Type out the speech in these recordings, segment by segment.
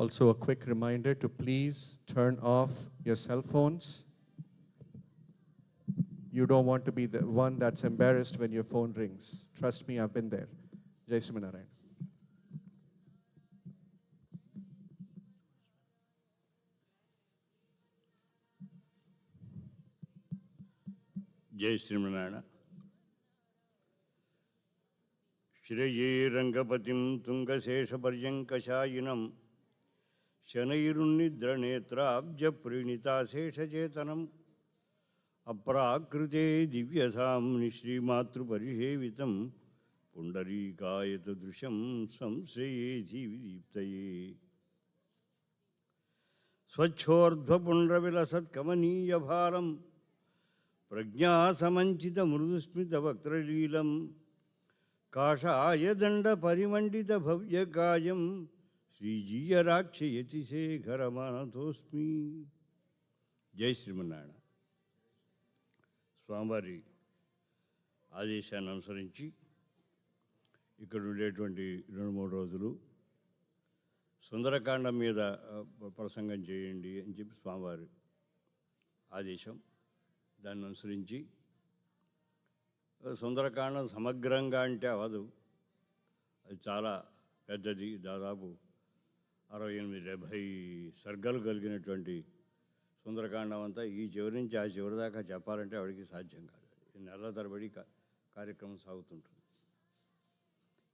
Also, a quick reminder to please turn off your cell phones. You don't want to be the one that's embarrassed when your phone rings. Trust me, I've been there. Jai Srimanarayan. Jai Srimanarayan. Chinnajeeyar Rangapatim Tungaseshaparyankashayinam Shanairunnidranetrabja Prinita Seshachetanam Aprakrite Divyasamni Shri Matru Parishevitam Pundarikayata Drusham Samseye Jividiptaye Swachordhva Pundravilasat Kamaniya Bharam Prajna Samanchita Mrudusmita Vaktralilam Kashaya Danda Parimandita Bhavyakayam Srijeeyaraksha Shekharamanatosmi. Jai Srimanarayan. స్వామివారి ఆదేశాన్ని అనుసరించి ఇక్కడ ఉండేటువంటి 2-3 రోజులు సుందరకాండం మీద ప్రసంగం చేయండి అని చెప్పి స్వామివారి ఆదేశం. దాన్ని అనుసరించి సుందరకాండం సమగ్రంగా అంటే అవదు, అది చాలా పెద్దది. దాదాపు 68-70 సర్గలు కలిగినటువంటి సుందరకాండం అంతా ఈ చివరి నుంచి ఆ చివరి దాకా చెప్పాలంటే ఆవిడికి సాధ్యం కాదు. నెలల తరబడి కార్యక్రమం సాగుతుంటుంది.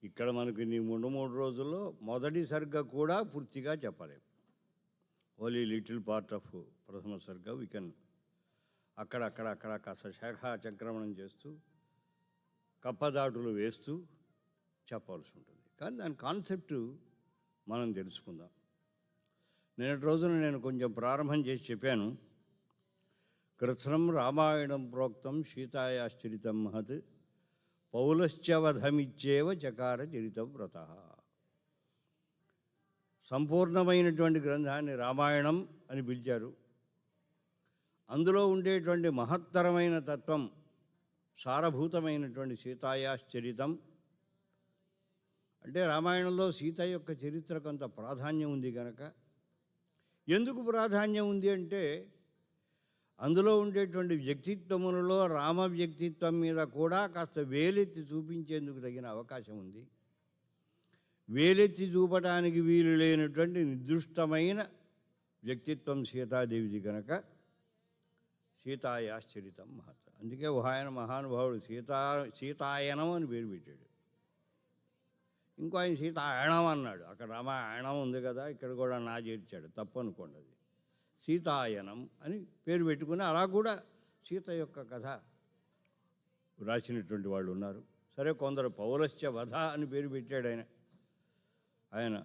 ఇక్కడ మనకు ఈ 3 రోజుల్లో మొదటి సర్గ కూడా పూర్తిగా చెప్పలేము. ఓన్లీ లిటిల్ పార్ట్ ఆఫ్ ప్రథమ సర్గ వీ కెన్ అక్కడ కాస్త శాఖా చక్రమణం చేస్తూ కప్పదాటులు వేస్తూ చెప్పాల్సి ఉంటుంది. కానీ దాని కాన్సెప్టు మనం తెలుసుకుందాం. నిన్నటి రోజున నేను కొంచెం ప్రారంభం చేసి చెప్పాను. కృత్స్నం రామాయణం ప్రోక్తం సీతాయాశ్చరితం మహత్ పౌలశ్చవధమిచ్చేవ చకార చరితం వ్రత. సంపూర్ణమైనటువంటి గ్రంథాన్ని రామాయణం అని పిలిచారు. అందులో ఉండేటువంటి మహత్తరమైన తత్వం, సారభూతమైనటువంటి సీతాయాశ్చరితం అంటే రామాయణంలో సీత యొక్క చరిత్ర కొంత ప్రాధాన్యం ఉంది కనుక. ఎందుకు ప్రాధాన్యం ఉంది అంటే అందులో ఉండేటువంటి వ్యక్తిత్వములలో రామ వ్యక్తిత్వం మీద కూడా కాస్త వేలెత్తి చూపించేందుకు తగిన అవకాశం ఉంది. వేలెత్తి చూపడానికి వీలు లేనటువంటి నిర్దిష్టమైన వ్యక్తిత్వం సీతాదేవిది కనుక సీతాయాశ్చరితం మహత. అందుకే ఆయన మహానుభావుడు సీతాయనం అని పేరు పెట్టాడు. ఇంకో ఆయన సీతాయణం అన్నాడు. అక్కడ రామాయణం ఉంది కదా, ఇక్కడ కూడా నా చేర్చాడు, తప్పు అనుకోండి. అది సీతాయనం అని పేరు పెట్టుకుని అలా కూడా సీత యొక్క కథ రాసినటువంటి వాళ్ళు ఉన్నారు. సరే, కొందరు పౌలశ్చ వధ అని పేరు పెట్టాడు. ఆయన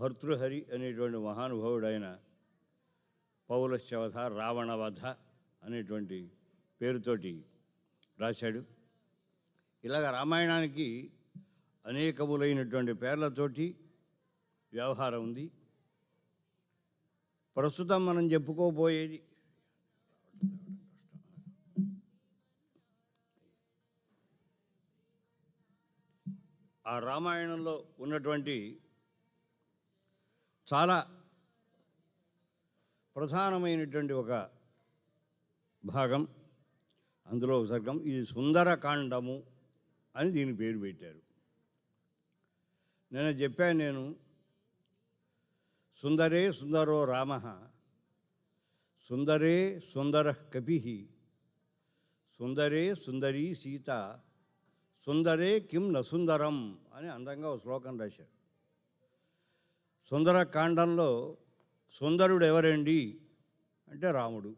భర్తృహరి అనేటువంటి మహానుభావుడు. ఆయన పౌలశ్చ వధ, రావణ వధ అనేటువంటి పేరుతోటి రాశాడు. ఇలాగ రామాయణానికి అనేకములైనటువంటి పేర్లతోటి వ్యవహారం ఉంది. ప్రస్తుతం మనం చెప్పుకోబోయేది ఆ రామాయణంలో ఉన్నటువంటి చాలా ప్రధానమైనటువంటి ఒక భాగం, అందులో ఒక సర్గం. ఇది సుందరకాండము అని దీని పేరు పెట్టారు. నేను చెప్పాను, సుందరే సుందరో రామ, సుందరే సుందర కపి, సుందరే సుందరీ సీత, సుందరే కిం న సుందరం అని అందంగా ఒక శ్లోకం రాశారు. సుందరకాండంలో సుందరుడు ఎవరండి అంటే రాముడు.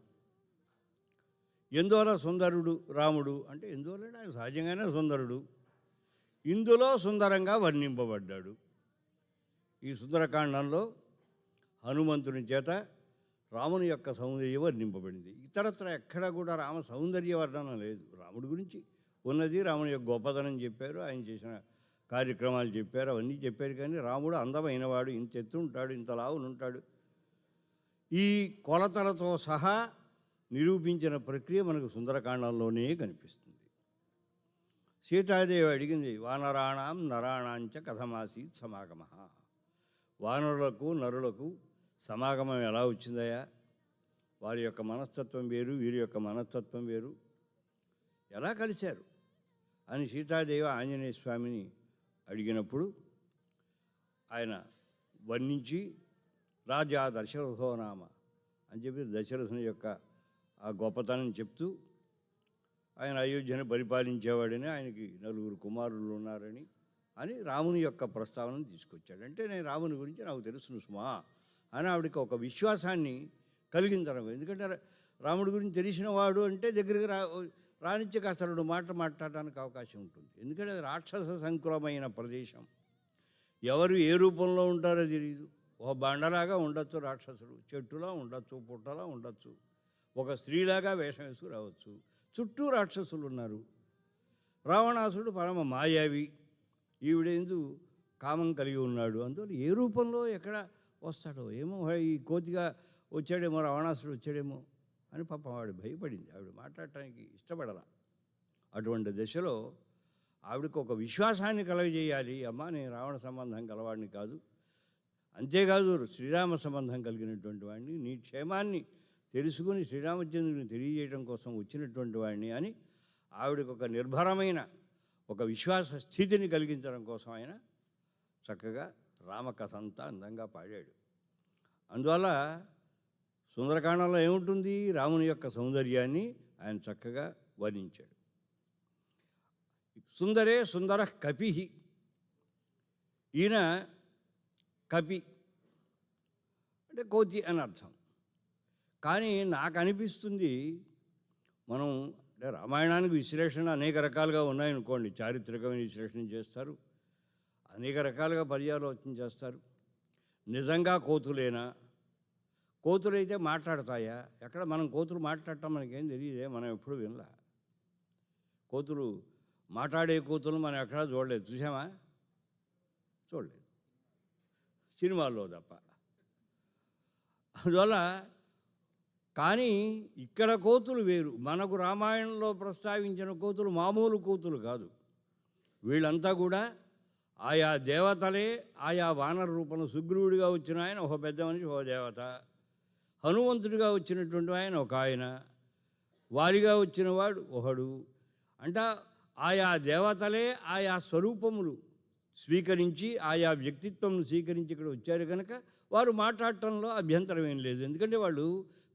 ఎందువల్ల సుందరుడు రాముడు అంటే ఎందువల్ల ఆయన సహజంగానే సుందరుడు. ఇందులో సుందరంగా వర్ణింపబడ్డాడు. ఈ సుందరకాండంలో హనుమంతుని చేత రాముని యొక్క సౌందర్యం వర్ణింపబడింది. ఇతరత్ర ఎక్కడ కూడా రామ సౌందర్య వర్ణన లేదు. రాముడి గురించి ఉన్నది, రాముని యొక్క గొప్పతనం చెప్పారు, ఆయన చేసిన కార్యక్రమాలు చెప్పారు, అవన్నీ చెప్పారు. కానీ రాముడు అందమైనవాడు, ఇంత ఎత్తు ఉంటాడు, ఇంత లావునుంటాడు, ఈ కొలతలతో సహా నిరూపించిన ప్రక్రియ మనకు సుందరకాండంలోనే కనిపిస్తుంది. సీతాదేవి అడిగింది, వానరాణాం నరాణాంచ కథమాసీత్ సమాగమ. వానరులకు నరులకు సమాగమం ఎలా వచ్చిందయ్యా? వారి యొక్క మనస్తత్వం వేరు, వీరి యొక్క మనస్తత్వం వేరు, ఎలా కలిశారు అని సీతాదేవి ఆంజనేయ స్వామిని అడిగినప్పుడు ఆయన వర్ణించి రాజా దశరథోనామ అని చెప్పి దశరథుని యొక్క ఆ గొప్పతనం చెప్తూ ఆయన అయోధ్యను పరిపాలించేవాడని, ఆయనకి 4 కుమారులు ఉన్నారని అని రాముని యొక్క ప్రస్తావనను తీసుకొచ్చాడు. అంటే నేను రాముని గురించి నాకు తెలుసును సుమా అని ఆవిడకి ఒక విశ్వాసాన్ని కలిగించడం. ఎందుకంటే రాముడి గురించి తెలిసిన వాడు అంటే దగ్గరికి రానిచ్చే కాస్త 2 మాటలు మాట్లాడడానికి అవకాశం ఉంటుంది. ఎందుకంటే అది రాక్షస సంకులమైన ప్రదేశం. ఎవరు ఏ రూపంలో ఉంటారో తెలియదు. ఒక బండలాగా ఉండొచ్చు రాక్షసుడు, చెట్టులా ఉండొచ్చు, పుట్టలా ఉండొచ్చు, ఒక స్త్రీలాగా వేషం వేసుకు రావచ్చు. చుట్టూ రాక్షసులు ఉన్నారు. రావణాసుడు పరమ మాయావి, ఈవిడేందు కామం కలిగి ఉన్నాడు. అందువల్ల ఏ రూపంలో ఎక్కడ వస్తాడో ఏమో, ఈ కోతిగా వచ్చాడేమో, రావణాసుడు వచ్చాడేమో అని పాపం ఆవిడ భయపడింది. ఆవిడ మాట్లాడటానికి ఇష్టపడాల. అటువంటి దశలో ఆవిడకు ఒక విశ్వాసాన్ని కలగజేయాలి. అమ్మ, నేను రావణ సంబంధం కలవాడిని కాదు, అంతేకాదు శ్రీరామ సంబంధం కలిగినటువంటి వాడిని, నీ క్షేమాన్ని తెలుసుకుని శ్రీరామచంద్రుని తెలియజేయడం కోసం వచ్చినటువంటి వాడిని అని ఆవిడకు ఒక నిర్భరమైన ఒక విశ్వాస స్థితిని కలిగించడం కోసం ఆయన చక్కగా రామకథ అంతా అందంగా పాడాడు. అందువల్ల సుందరకాండంలో ఏముంటుంది? రాముని యొక్క సౌందర్యాన్ని ఆయన చక్కగా వర్ణించాడు. సుందరే సుందర కపి, ఈయన కపి అంటే కోతి అని అర్థం. కానీ నాకు అనిపిస్తుంది, మనం అంటే రామాయణానికి విశ్లేషణ అనేక రకాలుగా ఉన్నాయనుకోండి. చారిత్రకమైన విశ్లేషణ చేస్తారు, అనేక రకాలుగా పర్యాలోచన చేస్తారు. నిజంగా కోతులేనా? కోతులైతే మాట్లాడతాయా? ఎక్కడ మనం కోతులు మాట్లాడటం మనకేం తెలియదే, మనం ఎప్పుడు వినలా. కోతులు మాట్లాడే కోతులు మనం ఎక్కడా చూడలేదు. చూసామా? చూడలేదు, సినిమాల్లో తప్ప. అందువల్ల కానీ ఇక్కడ కోతులు వేరు. మనకు రామాయణంలో ప్రస్తావించిన కోతులు మామూలు కోతులు కాదు. వీళ్ళంతా కూడా ఆయా దేవతలే, ఆయా వానర రూపంలో. సుగ్రీవుడిగా వచ్చిన ఆయన ఒక పెద్ద మనిషి, ఒక దేవత. హనుమంతుడిగా వచ్చినటువంటి ఆయన ఒక ఆయన, వారిగా వచ్చినవాడు ఒకడు. అంటే ఆయా దేవతలే ఆయా స్వరూపములు స్వీకరించి, ఆయా వ్యక్తిత్వంను స్వీకరించి ఇక్కడ వచ్చారు కనుక వారు మాట్లాడటంలో అభ్యంతరం ఏం లేదు. ఎందుకంటే వాళ్ళు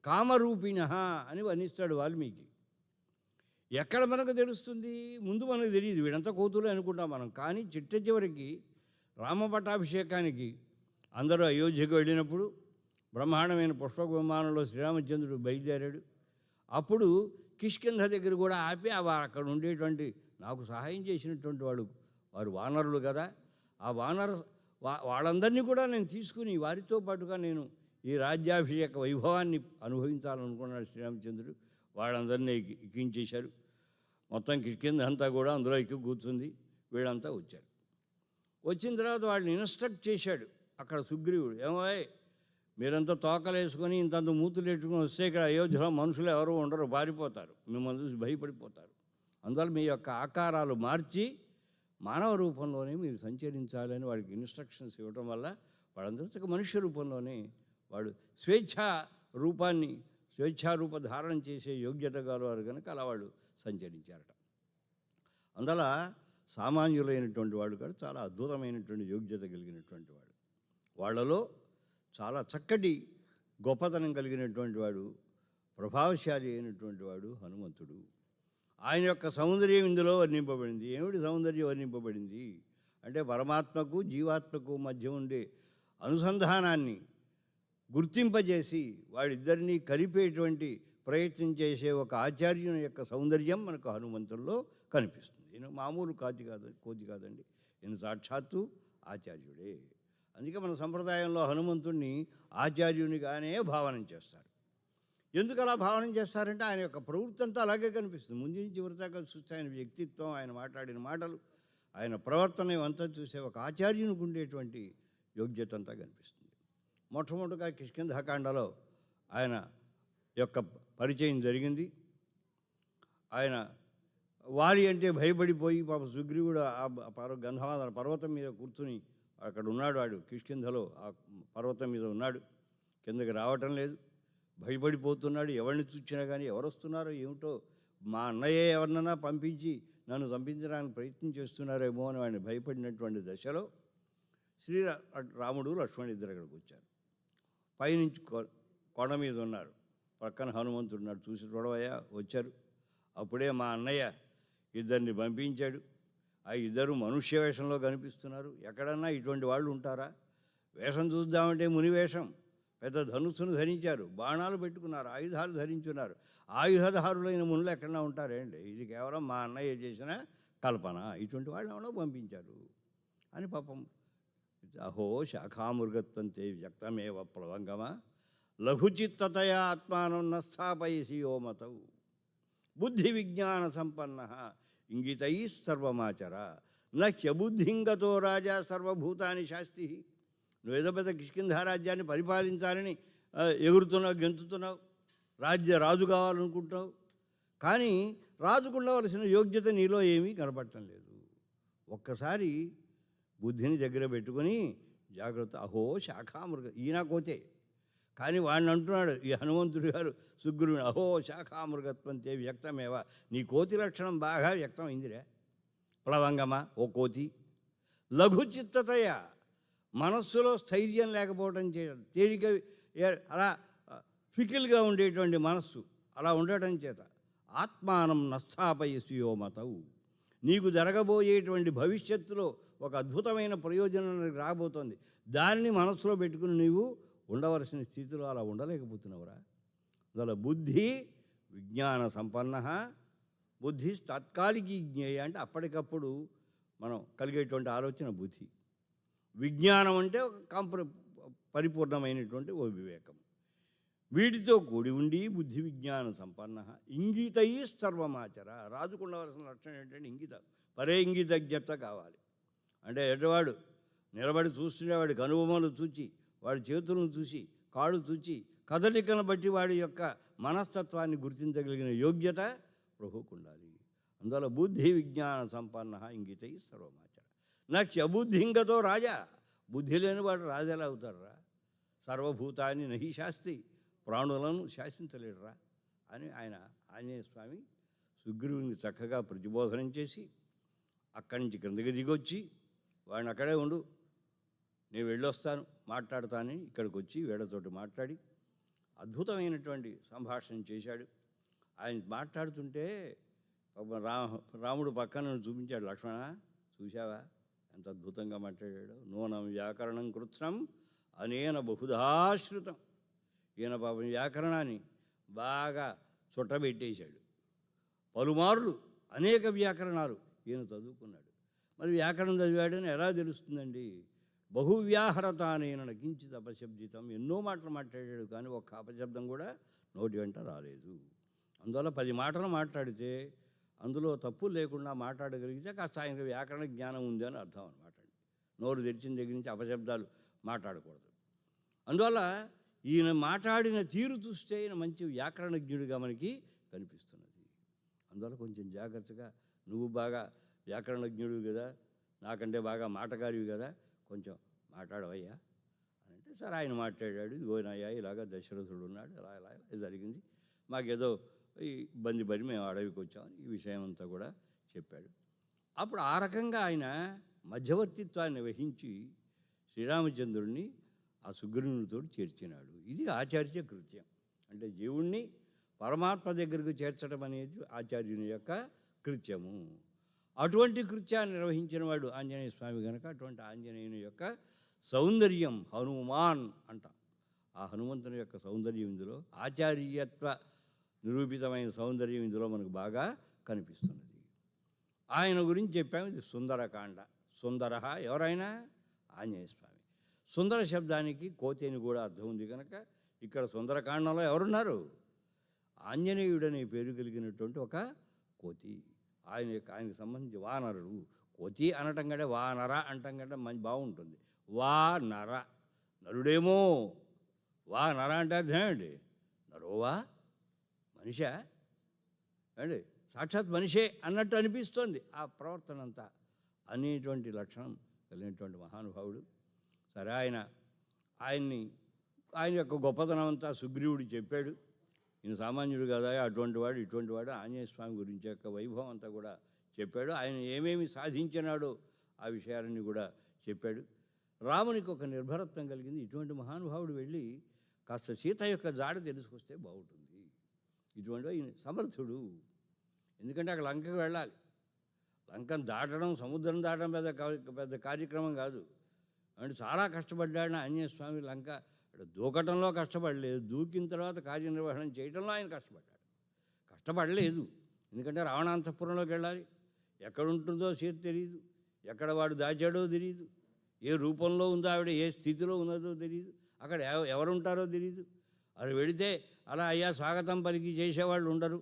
కామరూపిణ అని వర్ణిస్తాడు వాల్మీకి. ఎక్కడ మనకు తెలుస్తుంది? ముందు మనకు తెలియదు, వీడంతా కోతులే అనుకుంటాం మనం. కానీ చిట్ట చివరికి రామపట్టాభిషేకానికి అందరూ అయోధ్యకు వెళ్ళినప్పుడు బ్రహ్మాండమైన పుష్పక విమానంలో శ్రీరామచంద్రుడు బయలుదేరాడు. అప్పుడు కిష్కింధ దగ్గర కూడా ఆపి అక్కడ ఉండేటువంటి నాకు సహాయం చేసినటువంటి వారు వానరులు కదా, ఆ వాళ్ళందరినీ కూడా నేను తీసుకుని వారితో పాటుగా నేను ఈ రాజ్యాభిషేక వైభవాన్ని అనుభవించాలనుకున్నాడు శ్రీరామచంద్రుడు. వాళ్ళందరినీ ఎక్కించేశారు. మొత్తం కిష్కింధ అంతా కూడా అందులో ఎక్కి కూర్చుంది. వీళ్ళంతా వచ్చారు. వచ్చిన తర్వాత వాళ్ళని ఇన్స్ట్రక్ట్ చేశాడు అక్కడ సుగ్రీవుడు. ఏమోయ్, మీరంతా తోకలేసుకొని ఇంతంత మూతులు పెట్టుకుని వస్తే ఇక్కడ అయోధ్యలో మనుషులు ఎవరు ఉండరు, పారిపోతారు, మిమ్మల్ని చూసి భయపడిపోతారు. అందువల్ల మీ యొక్క ఆకారాలు మార్చి మానవ రూపంలోనే మీరు సంచరించాలని వాడికి ఇన్స్ట్రక్షన్స్ ఇవ్వటం వల్ల వాళ్ళందరూ మనుష్య రూపంలోనే వాడు స్వేచ్ఛారూప ధారణ చేసే యోగ్యత గలవారు కనుక అలా వాళ్ళు సంచరించారట. అందువల్ల సామాన్యులైనటువంటి వాడు కాదు, చాలా అద్భుతమైనటువంటి యోగ్యత కలిగినటువంటి వాడు. వాళ్ళలో చాలా చక్కటి గొప్పతనం కలిగినటువంటి వాడు, ప్రభావశాలి అయినటువంటి వాడు హనుమంతుడు. ఆయన యొక్క సౌందర్యం ఇందులో వర్ణింపబడింది. ఏమిటి సౌందర్యం వర్ణింపబడింది అంటే పరమాత్మకు జీవాత్మకు మధ్య ఉండే అనుసంధానాన్ని గుర్తింపజేసి వాళ్ళిద్దరినీ కలిపేటువంటి ప్రయత్నం చేసే ఒక ఆచార్యుని యొక్క సౌందర్యం మనకు హనుమంతుల్లో కనిపిస్తుంది. ఈయన మామూలు కోతి కాదండి, ఈయన సాక్షాత్తు ఆచార్యుడే. అందుకే మన సంప్రదాయంలో హనుమంతుడిని ఆచార్యునిగానే భావన చేస్తారు. ఎందుకు అలా భావన చేస్తారంటే ఆయన యొక్క ప్రవృత్తి అంతా అలాగే కనిపిస్తుంది. ముందు నుంచి చివరిదాకా చూస్తే ఆయన వ్యక్తిత్వం, ఆయన మాట్లాడిన మాటలు, ఆయన ప్రవర్తన అంతా చూసే ఒక ఆచార్యునికి ఉండేటువంటి యోగ్యత అంతా కనిపిస్తుంది. మొట్టమొదటిగా కిష్కింధకాండలో ఆయన యొక్క పరిచయం జరిగింది. ఆయన వాలి అంటే భయపడిపోయి పాప సుగ్రీవుడు ఆ గంధమాదన పర్వతం మీద కూర్చుని అక్కడ ఉన్నాడు, వాడు కిష్కింధలో ఆ పర్వతం మీద ఉన్నాడు, కిందకి రావటం లేదు, భయపడిపోతున్నాడు. ఎవరిని చూసినా కానీ ఎవరు వస్తున్నారో ఏమిటో, మా అన్నయ్య ఎవరినైనా పంపించి నన్ను చంపించడానికి ప్రయత్నం చేస్తున్నారేమో అని వాడిని భయపడినటువంటి దశలో రాముడు లక్ష్మణుడు ఇద్దరు అక్కడికి వచ్చారు. పైనుంచి కొండ మీద ఉన్నారు, పక్కన హనుమంతుడు ఉన్నాడు. చూసి చూడవయ్యా వచ్చారు. అప్పుడే మా అన్నయ్య ఇద్దరిని పంపించాడు. ఆ ఇద్దరు మనుష్య వేషంలో కనిపిస్తున్నారు. ఎక్కడన్నా ఇటువంటి వాళ్ళు ఉంటారా? వేషం చూద్దామంటే ముని వేషం, పెద్ద ధనుస్సును ధరించారు, బాణాలు పెట్టుకున్నారు, ఆయుధాలు ధరించున్నారు. ఆయుధధారులైన మునులు ఎక్కడన్నా ఉంటారేంటి? ఇది కేవలం మా అన్నయ్య చేసిన కల్పన. ఇటువంటి వాళ్ళు ఏమన్నా పంపించారు అని పాపం. అహో శాఖామృగత్వంతే వ్యక్తమేవ ప్లవంగమ లఘుచిత్తతయా ఆత్మానం నస్థాపయసి యోమతౌ బుద్ధి విజ్ఞాన సంపన్న ఇంగితై సర్వమాచర నహ్యబుద్ధింగతో రాజా సర్వభూతాని శాస్తి. నువ్వేదో పెద్ద కిష్కింధారాజ్యాన్ని పరిపాలించాలని ఎగురుతున్నావు, గెంతుతున్నావు, రాజు కావాలనుకుంటున్నావు, కానీ రాజుకుండవలసిన యోగ్యత నీలో ఏమీ కనపడటం లేదు. ఒక్కసారి బుద్ధిని దగ్గర పెట్టుకొని జాగ్రత్త. అహో శాఖామృగ, ఈయన కోతే, కానీ వాడిని అంటున్నాడు ఈ హనుమంతుడు గారు సుగ్రీవుడు, అహో శాఖామృగత్వంతే వ్యక్తమేవా, నీ కోతి లక్షణం బాగా వ్యక్తమైందిరే ప్లవంగమా, ఓ కోతి. లఘుచిత్తతయ, మనస్సులో స్థైర్యం లేకపోవడం చేత, తేలిక అలా ఫికిల్గా ఉండేటువంటి మనస్సు అలా ఉండటం చేత, ఆత్మానం నస్థాపయసి యోమతవు, నీకు జరగబోయేటువంటి భవిష్యత్తులో ఒక అద్భుతమైన ప్రయోజనం రాబోతోంది, దాన్ని మనస్సులో పెట్టుకుని నీవు ఉండవలసిన స్థితిలో అలా ఉండలేకపోతున్నావురా. అందువల్ల బుద్ధి విజ్ఞాన సంపన్న, బుద్ధి తాత్కాలికీ జ్ఞేయ అంటే అప్పటికప్పుడు మనం కలిగేటువంటి ఆలోచన బుద్ధి. విజ్ఞానం అంటే ఒక పరిపూర్ణమైనటువంటి ఓ వివేకం. వీటితో కూడి ఉండి బుద్ధి విజ్ఞాన సంపన్న ఇంగితై సర్వమాచర. రాజుకు ఉండవలసిన లక్షణం ఏంటంటే ఇంగితం, పరే ఇంగితజ్ఞత కావాలి. అంటే ఎటవాడు నిలబడి చూస్తుండేవాడి కనుబొమ్మలు చూచి, వాడి చేతులను చూసి, కాళ్ళు చూచి, కదలికలను బట్టి వాడి యొక్క మనస్తత్వాన్ని గుర్తించగలిగిన యోగ్యత ప్రభువుకు ఉండాలి. అందువల్ల బుద్ధి విజ్ఞాన సంపన్న ఇంగితై సర్వమాచర నబుద్ధింగతో రాజా. బుద్ధి లేని వాడు రాజు ఎలా అవుతాడురా? సర్వభూతాన్ని నహి శాస్తి, ప్రాణులను శాసించలేడురా అని ఆయన ఆంజనేయ స్వామి సుగ్రీవుని చక్కగా ప్రతిబోధనం చేసి అక్కడి నుంచి క్రిందకి దిగొచ్చి, వాడిని అక్కడే ఉండు, నేను వెళ్ళొస్తాను మాట్లాడతానని ఇక్కడికి వచ్చి వీళ్ళతోటి మాట్లాడి అద్భుతమైనటువంటి సంభాషణ చేశాడు. ఆయన మాట్లాడుతుంటే రాముడు పక్కన చూపించాడు, లక్ష్మణ చూశావా ఎంత అద్భుతంగా మాట్లాడాడు. నూనం వ్యాకరణం కృత్స్నం అనేన బహుధాశ్రుతం. ఈయన పాపం వ్యాకరణాన్ని బాగా చుట్టబెట్టేశాడు. పలుమార్లు అనేక వ్యాకరణాలు ఈయన చదువుకున్నాడు. మరి వ్యాకరణం చదివాడని ఎలా తెలుస్తుందండి? బహువ్యాహరతానేన కించిత్ అపశబ్దితం. ఎన్నో మాటలు మాట్లాడాడు, కానీ ఒక్క అపశబ్దం కూడా నోటి వెంట రాలేదు. అందువల్ల 10 మాటలు మాట్లాడితే అందులో తప్పు లేకుండా మాట్లాడగలిగితే కాస్త ఆయనకు వ్యాకరణ జ్ఞానం ఉంది అని అర్థం అనమాట. నోరు తెరిచిన దగ్గర నుంచి అపశబ్దాలు మాట్లాడకూడదు. అందువల్ల ఈయన మాట్లాడిన తీరు చూస్తే ఈయన మంచి వ్యాకరణజ్ఞుడిగా మనకి కనిపిస్తున్నది. అందువల్ల కొంచెం జాగ్రత్తగా, నువ్వు బాగా వ్యాకరణజ్ఞుడివి కదా, నాకంటే బాగా మాటగారివి కదా, కొంచెం మాట్లాడవయ్యా అని అంటే, సరే ఆయన మాట్లాడాడు. ఇదిగోనయ్యా ఇలాగ దశరథుడు ఉన్నాడు, ఇలా ఇలా ఇలా జరిగింది, మాకేదో ఇబ్బంది పడి మేము అడవికి వచ్చామని ఈ విషయం అంతా కూడా చెప్పాడు. అప్పుడు ఆ రకంగా ఆయన మధ్యవర్తిత్వాన్ని వహించి శ్రీరామచంద్రుడిని ఆ సుగ్రీవునితో చేర్చినాడు. ఇది ఆచార్య కృత్యం. అంటే జీవుణ్ణి పరమాత్మ దగ్గరకు చేర్చడం అనేది ఆచార్యుని యొక్క కృత్యము. అటువంటి కృత్యాన్ని నిర్వహించిన వాడు ఆంజనేయ స్వామి కనుక అటువంటి ఆంజనేయుని యొక్క సౌందర్యం హనుమాన్ అంటాం. ఆ హనుమంతుని యొక్క సౌందర్యం ఇందులో, ఆచార్యత్వ నిరూపితమైన సౌందర్యం ఇందులో మనకు బాగా కనిపిస్తున్నది. ఆయన గురించి చెప్పాము, ఇది సుందరకాండ. సుందర ఎవరైనా ఆంజనేయ స్వామి. సుందర శబ్దానికి కోతి అని కూడా అర్థం ఉంది కనుక ఇక్కడ సుందరకాండంలో ఎవరున్నారు? ఆంజనేయుడనే పేరు కలిగినటువంటి ఒక కోతి. ఆయనకు సంబంధించి వానరుడు. కోతి అనటం కంటే వానర అంటం కంటే మంచి బాగుంటుంది. వా నర, నరుడేమో. వా నర అంటే అర్థం ఏమిటి? నరోవా, మనిషా అండి, సాక్షాత్ మనిషే అన్నట్టు అనిపిస్తోంది ఆ ప్రవర్తన అంతా అనేటువంటి లక్షణం కలిగినటువంటి మహానుభావుడు. సరే ఆయన యొక్క గొప్పతనం అంతా సుగ్రీవుడు చెప్పాడు. ఈయన సామాన్యుడు కదా, అటువంటి వాడు ఇటువంటి వాడు, ఆంజనేయ స్వామి గురించి యొక్క వైభవం అంతా కూడా చెప్పాడు. ఆయన ఏమేమి సాధించినాడో ఆ విషయాలన్నీ కూడా చెప్పాడు. రామునికి ఒక నిర్భరత్వం కలిగింది. ఇటువంటి మహానుభావుడు వెళ్ళి కాస్త సీత యొక్క జాడ తెలుసుకొస్తే బాగుంటుంది. ఇటువంటి ఈయన సమర్థుడు. ఎందుకంటే అక్కడ లంకకు వెళ్ళాలి. లంకను దాటడం, సముద్రం దాటడం పెద్ద కార్యక్రమం కాదు. అంటే చాలా కష్టపడ్డాడు ఆంజనేయ స్వామి. లంక దూకటంలో కష్టపడలేదు, దూకిన తర్వాత కార్యనిర్వహణ చేయడంలో ఆయన కష్టపడలేదు. ఎందుకంటే రావణాంతఃపురంలోకి వెళ్ళాలి. ఎక్కడుంటుందో సీత తెలియదు, ఎక్కడ వాడు దాచాడో తెలియదు, ఏ రూపంలో ఉందో ఆవిడ, ఏ స్థితిలో ఉన్నదో తెలియదు, అక్కడ ఎవరుంటారో తెలియదు. అది వెళితే అలా అయ్యా స్వాగతం పలికి చేసేవాళ్ళు ఉండరు.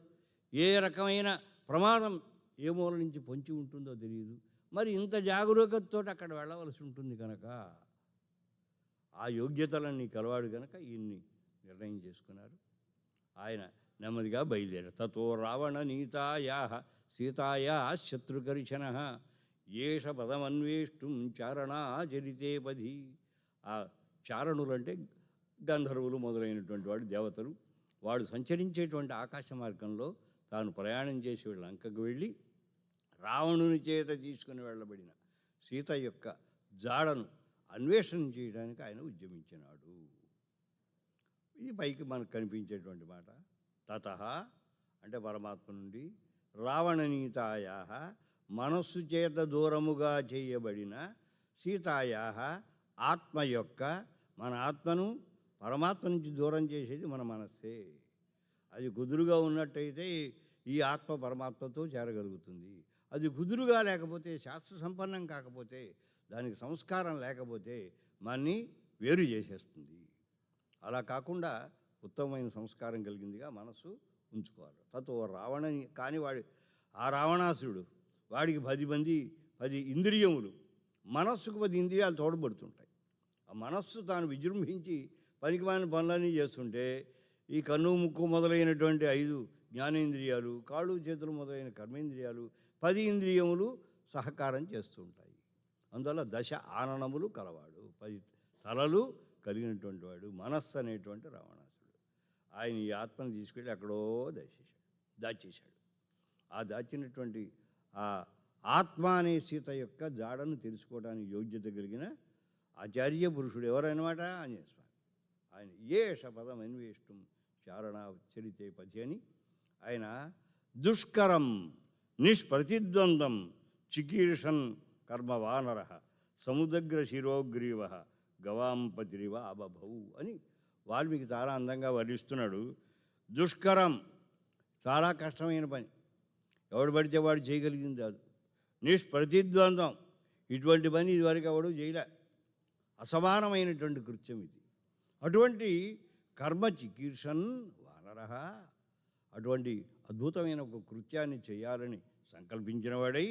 ఏ రకమైన ప్రమాదం ఏ మూల నుంచి పొంచి ఉంటుందో తెలియదు. మరి ఇంత జాగరూకతతో అక్కడ వెళ్ళవలసి ఉంటుంది కనుక ఆ యోగ్యతలన్నీ కలవాడు కనుక ఈయన్ని నిర్ణయం చేసుకున్నారు. ఆయన నెమ్మదిగా బయలుదేరారు. తతో రావణ నీతాయా సీతాయా శత్రుకరిశన ఏష పదమన్వేష్టం చారణాచరితే పది. ఆ చారణులు అంటే గంధర్వులు మొదలైనటువంటి వాడు, దేవతలు. వాడు సంచరించేటువంటి ఆకాశ మార్గంలో తాను ప్రయాణం చేసి లంకకు వెళ్ళి రావణుని చేత తీసుకుని వెళ్ళబడిన సీత యొక్క జాడను అన్వేషణ చేయడానికి ఆయన ఉద్యమించినాడు. ఇది పైకి మనకు కనిపించేటువంటి మాట. తతః అంటే పరమాత్మ నుండి, రావణనీతాయా మనస్సు చేత దూరముగా చేయబడిన సీతాయా ఆత్మ యొక్క, మన ఆత్మను పరమాత్మ నుంచి దూరం చేసేది మన మనస్సే. అది కుదురుగా ఉన్నట్టయితే ఈ ఆత్మ పరమాత్మతో చేరగలుగుతుంది. అది కుదురుగా లేకపోతే, శాస్త్ర సంపన్నం కాకపోతే, దానికి సంస్కారం లేకపోతే మనని వేరు చేసేస్తుంది. అలా కాకుండా ఉత్తమమైన సంస్కారం కలిగిందిగా మనస్సు ఉంచుకోవాలి. తతో రావణని కానీ ఆ రావణాసురుడు వాడికి 10 ఇంద్రియములు, మనస్సుకు 10 ఇంద్రియాలు తోడబడుతుంటాయి. ఆ మనస్సు తాను విజృంభించి పనికిమాలిన పనులన్నీ చేస్తుంటే ఈ కన్ను ముక్కు మొదలైనటువంటి 5 జ్ఞానేంద్రియాలు, కాళ్ళు చేతులు మొదలైన కర్మేంద్రియాలు, 10 ఇంద్రియములు సహకారం చేస్తూ ఉంటాయి. అందువల్ల 10 ఆననములు కలవాడు, 10 తలలు కలిగినటువంటి వాడు మనస్సు అనేటువంటి రావణాసుడు. ఆయన ఈ ఆత్మను తీసుకెళ్ళి ఎక్కడో దాచేశాడు. ఆ దాచినటువంటి ఆ ఆత్మ అనే సీత యొక్క జాడను తెలుసుకోవడానికి యోగ్యత కలిగిన ఆచార్య పురుషుడు ఎవరన్నమాట? ఆంజనేయ స్వామి. ఆయన ఏష పదం అన్వేష్టం చారణాచరితే పథి అని ఆయన దుష్కరం నిష్ప్రతిద్వంద్వం చికీర్షన్ కర్మవానర సముద్ర శిరోగ్రీవ గవాంపతిరివ అబభౌ అని వాల్మీకి చాలా అందంగా వర్ణిస్తున్నాడు. దుష్కరం, చాలా కష్టమైన పని, ఎవడు పడితే వాడు చేయగలిగింది కాదు. నిష్ప్రతిద్వంద్వం, ఇటువంటి పని ఇదివరకు ఎవడు చేయలే. అసమానమైనటువంటి కృత్యం ఇది. అటువంటి కర్మ చికీర్షన్ వానర, అటువంటి అద్భుతమైన ఒక కృత్యాన్ని చేయాలని సంకల్పించిన వాడై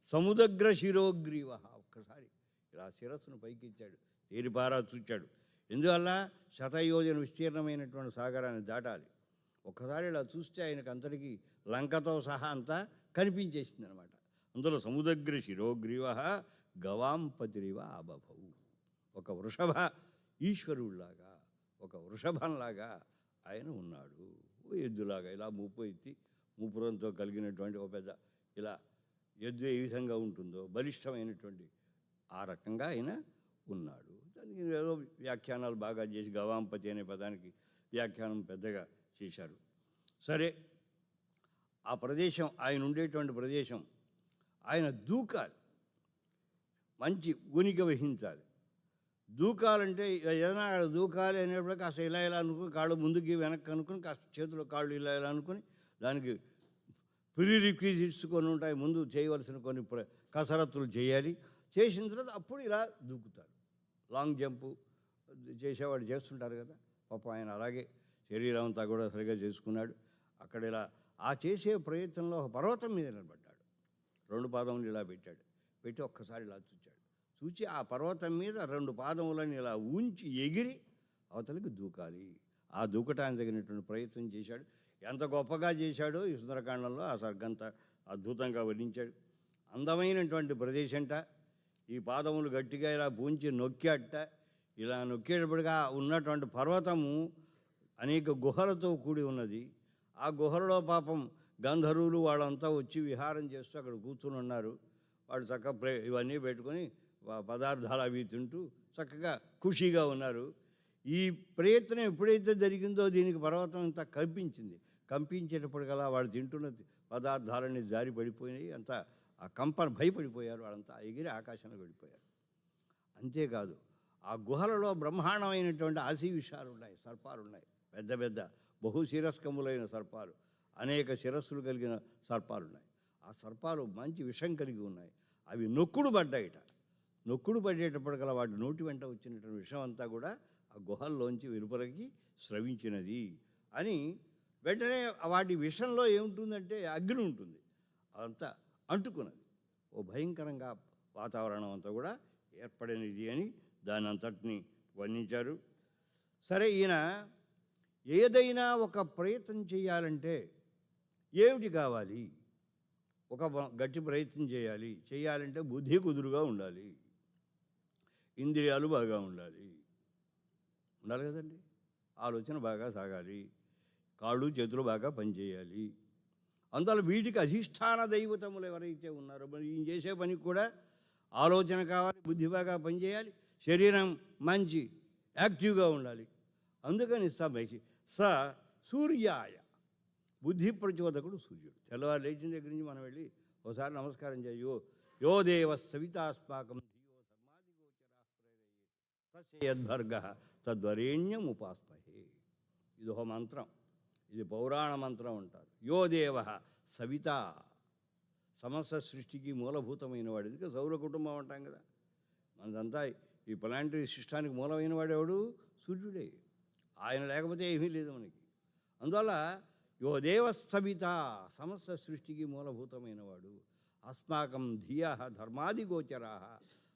సముద్ర శిరోగ్రీవ, ఒక్కసారి ఇలా శిరస్సును పైకిచ్చాడు, తేరిపారా చూచాడు. ఎందువల్ల శతయోజన విస్తీర్ణమైనటువంటి సాగరాన్ని దాటాలి. ఒక్కసారి ఇలా చూస్తే ఆయనకు అంతటికీ లంకతో సహా అంతా కనిపించేసింది అనమాట. అందులో సముద్ర శిరోగ్రీవ గవాంపతిరివ అబభౌ, ఒక వృషభ ఈశ్వరుడిలాగా, ఒక వృషభంలాగా ఆయన ఉన్నాడు. ఎద్దులాగా ఇలా మూపు ఎత్తి మూపురంతో కలిగినటువంటి ఒక పెద్ద ఇలా ఎద్దు ఏ విధంగా ఉంటుందో బలిష్టమైనటువంటి ఆ రకంగా ఆయన ఉన్నాడు. దానికి ఏదో వ్యాఖ్యానాలు బాగా చేసి గవాంపతి అనే పదానికి వ్యాఖ్యానం పెద్దగా చేశారు. సరే, ఆ ప్రదేశం, ఆయన ఉండేటువంటి ప్రదేశం, ఆయన దూకాలి, మంచి ఉనికి వహించాలి. దూకాలంటే ఏదైనా అక్కడ దూకాలి అనేప్పుడు కాస్త ఇలా అనుకుని, కాళ్ళు ముందుకి వెనక్కి అనుకుని, కాస్త చేతిలో కాళ్ళు ఇలా అనుకుని, దానికి ప్రీరిక్విజిట్స్ కొన్ని ఉంటాయి, ముందు చేయవలసిన కొన్ని కసరత్తులు చేయాలి. చేసిన తర్వాత అప్పుడు ఇలా దూకుతారు. లాంగ్ జంపు చేసేవాడు చేస్తుంటారు కదా, పాపం ఆయన అలాగే శరీరం అంతా కూడా సరిగా చేసుకున్నాడు. అక్కడ ఇలా ఆ చేసే ప్రయత్నంలో ఒక పర్వతం మీద నిలబడ్డాడు. 2 పాదములు ఇలా పెట్టాడు, పెట్టి ఒక్కసారి ఇలా చూచి ఆ పర్వతం మీద 2 పాదములను ఇలా ఉంచి ఎగిరి అవతలికి దూకాలి. ఆ దూకటానికి తగినటువంటి ప్రయత్నం చేశాడు. ఎంత గొప్పగా చేశాడో ఈ సుందరకాండంలో ఆ సర్గంతా అద్భుతంగా వర్ణించాడు. అందమైనటువంటి ప్రదేశంట. ఈ పాదములు గట్టిగా ఇలా పూంచి నొక్కేట. ఇలా నొక్కేటప్పటిగా ఉన్నటువంటి పర్వతము అనేక గుహలతో కూడి ఉన్నది. ఆ గుహలలో పాపం గంధర్వులు వాళ్ళంతా వచ్చి విహారం చేస్తూ అక్కడ కూర్చుని ఉన్నారు. వాళ్ళు చక్కగా ఇవన్నీ పెట్టుకొని పదార్థాలు అవి తింటూ చక్కగా ఖుషీగా ఉన్నారు. ఈ ప్రయత్నం ఎప్పుడైతే జరిగిందో దీనికి పర్వతం అంతా కంపించేటప్పటికల్లా వాళ్ళు తింటున్న పదార్థాలన్నీ జారి పడిపోయినాయి. అంతా ఆ కంపన భయపడిపోయారు. వాళ్ళంతా ఎగిరి ఆకాశంలో వెళ్ళిపోయారు. అంతేకాదు ఆ గుహలలో బ్రహ్మాండమైనటువంటి ఆశీవిషాలు ఉన్నాయి, సర్పాలు ఉన్నాయి. పెద్ద పెద్ద బహుశిరస్కములైన సర్పాలు, అనేక శిరస్సులు కలిగిన సర్పాలు ఉన్నాయి. ఆ సర్పాలు మంచి విషం కలిగి ఉన్నాయి. అవి నొక్కుడు పడేటప్పటికల్లా వాటి నోటి వెంట వచ్చినటువంటి విషం అంతా కూడా ఆ గుహల్లోంచి వెలుపలకి స్రవించినది అని. వెంటనే వాటి విషంలో ఏముంటుందంటే అగ్ని ఉంటుంది. అదంతా అంటుకున్నది. ఓ భయంకరంగా వాతావరణం అంతా కూడా ఏర్పడినది అని దాని అంతటిని వర్ణించారు. సరే, ఈయన ఏదైనా ఒక ప్రయత్నం చేయాలంటే ఏమిటి కావాలి? ఒక గట్టి ప్రయత్నం చేయాలంటే బుద్ధి కుదురుగా ఉండాలి, ఇంద్రియాలు బాగా ఉండాలి కదండి. ఆలోచన బాగా సాగాలి, కాళ్ళు చేతులు బాగా పనిచేయాలి. అందువల్ల వీటికి అధిష్టాన దైవతములు ఎవరైతే ఉన్నారో మరి ఈయన చేసే పనికి కూడా ఆలోచన కావాలి, బుద్ధి బాగా పనిచేయాలి, శరీరం మంచి యాక్టివ్గా ఉండాలి. అందుకని సూర్యాయ బుద్ధి ప్రచోదకుడు సూర్యుడు. తెల్లవారు లేచిన దగ్గర నుంచి మనం వెళ్ళి ఒకసారి నమస్కారం చేయో. యో దేవ సవితాస్మాకం ధియో ధర్మాదిగోచరా ప్రేరయేత్ తస్యద్భర్గ తద్వరేణ్యం ఉపాస్మహే. ఇది ఒక మంత్రం, ఇది పౌరాణ మంత్రం అంటారు. యో దేవ సవిత, సమస్త సృష్టికి మూలభూతమైన వాడు. ఇది సౌర కుటుంబం అంటాం కదా. మనదంతా ఈ ప్లానటరీ సిస్టానికి మూలమైన వాడు ఎవడు? సూర్యుడే. ఆయన లేకపోతే ఏమీ లేదు మనకి. అందువల్ల యో దేవ సవిత, సమస్త సృష్టికి మూలభూతమైన వాడు. అస్మాకం ధియ ధర్మాదిగోచరా,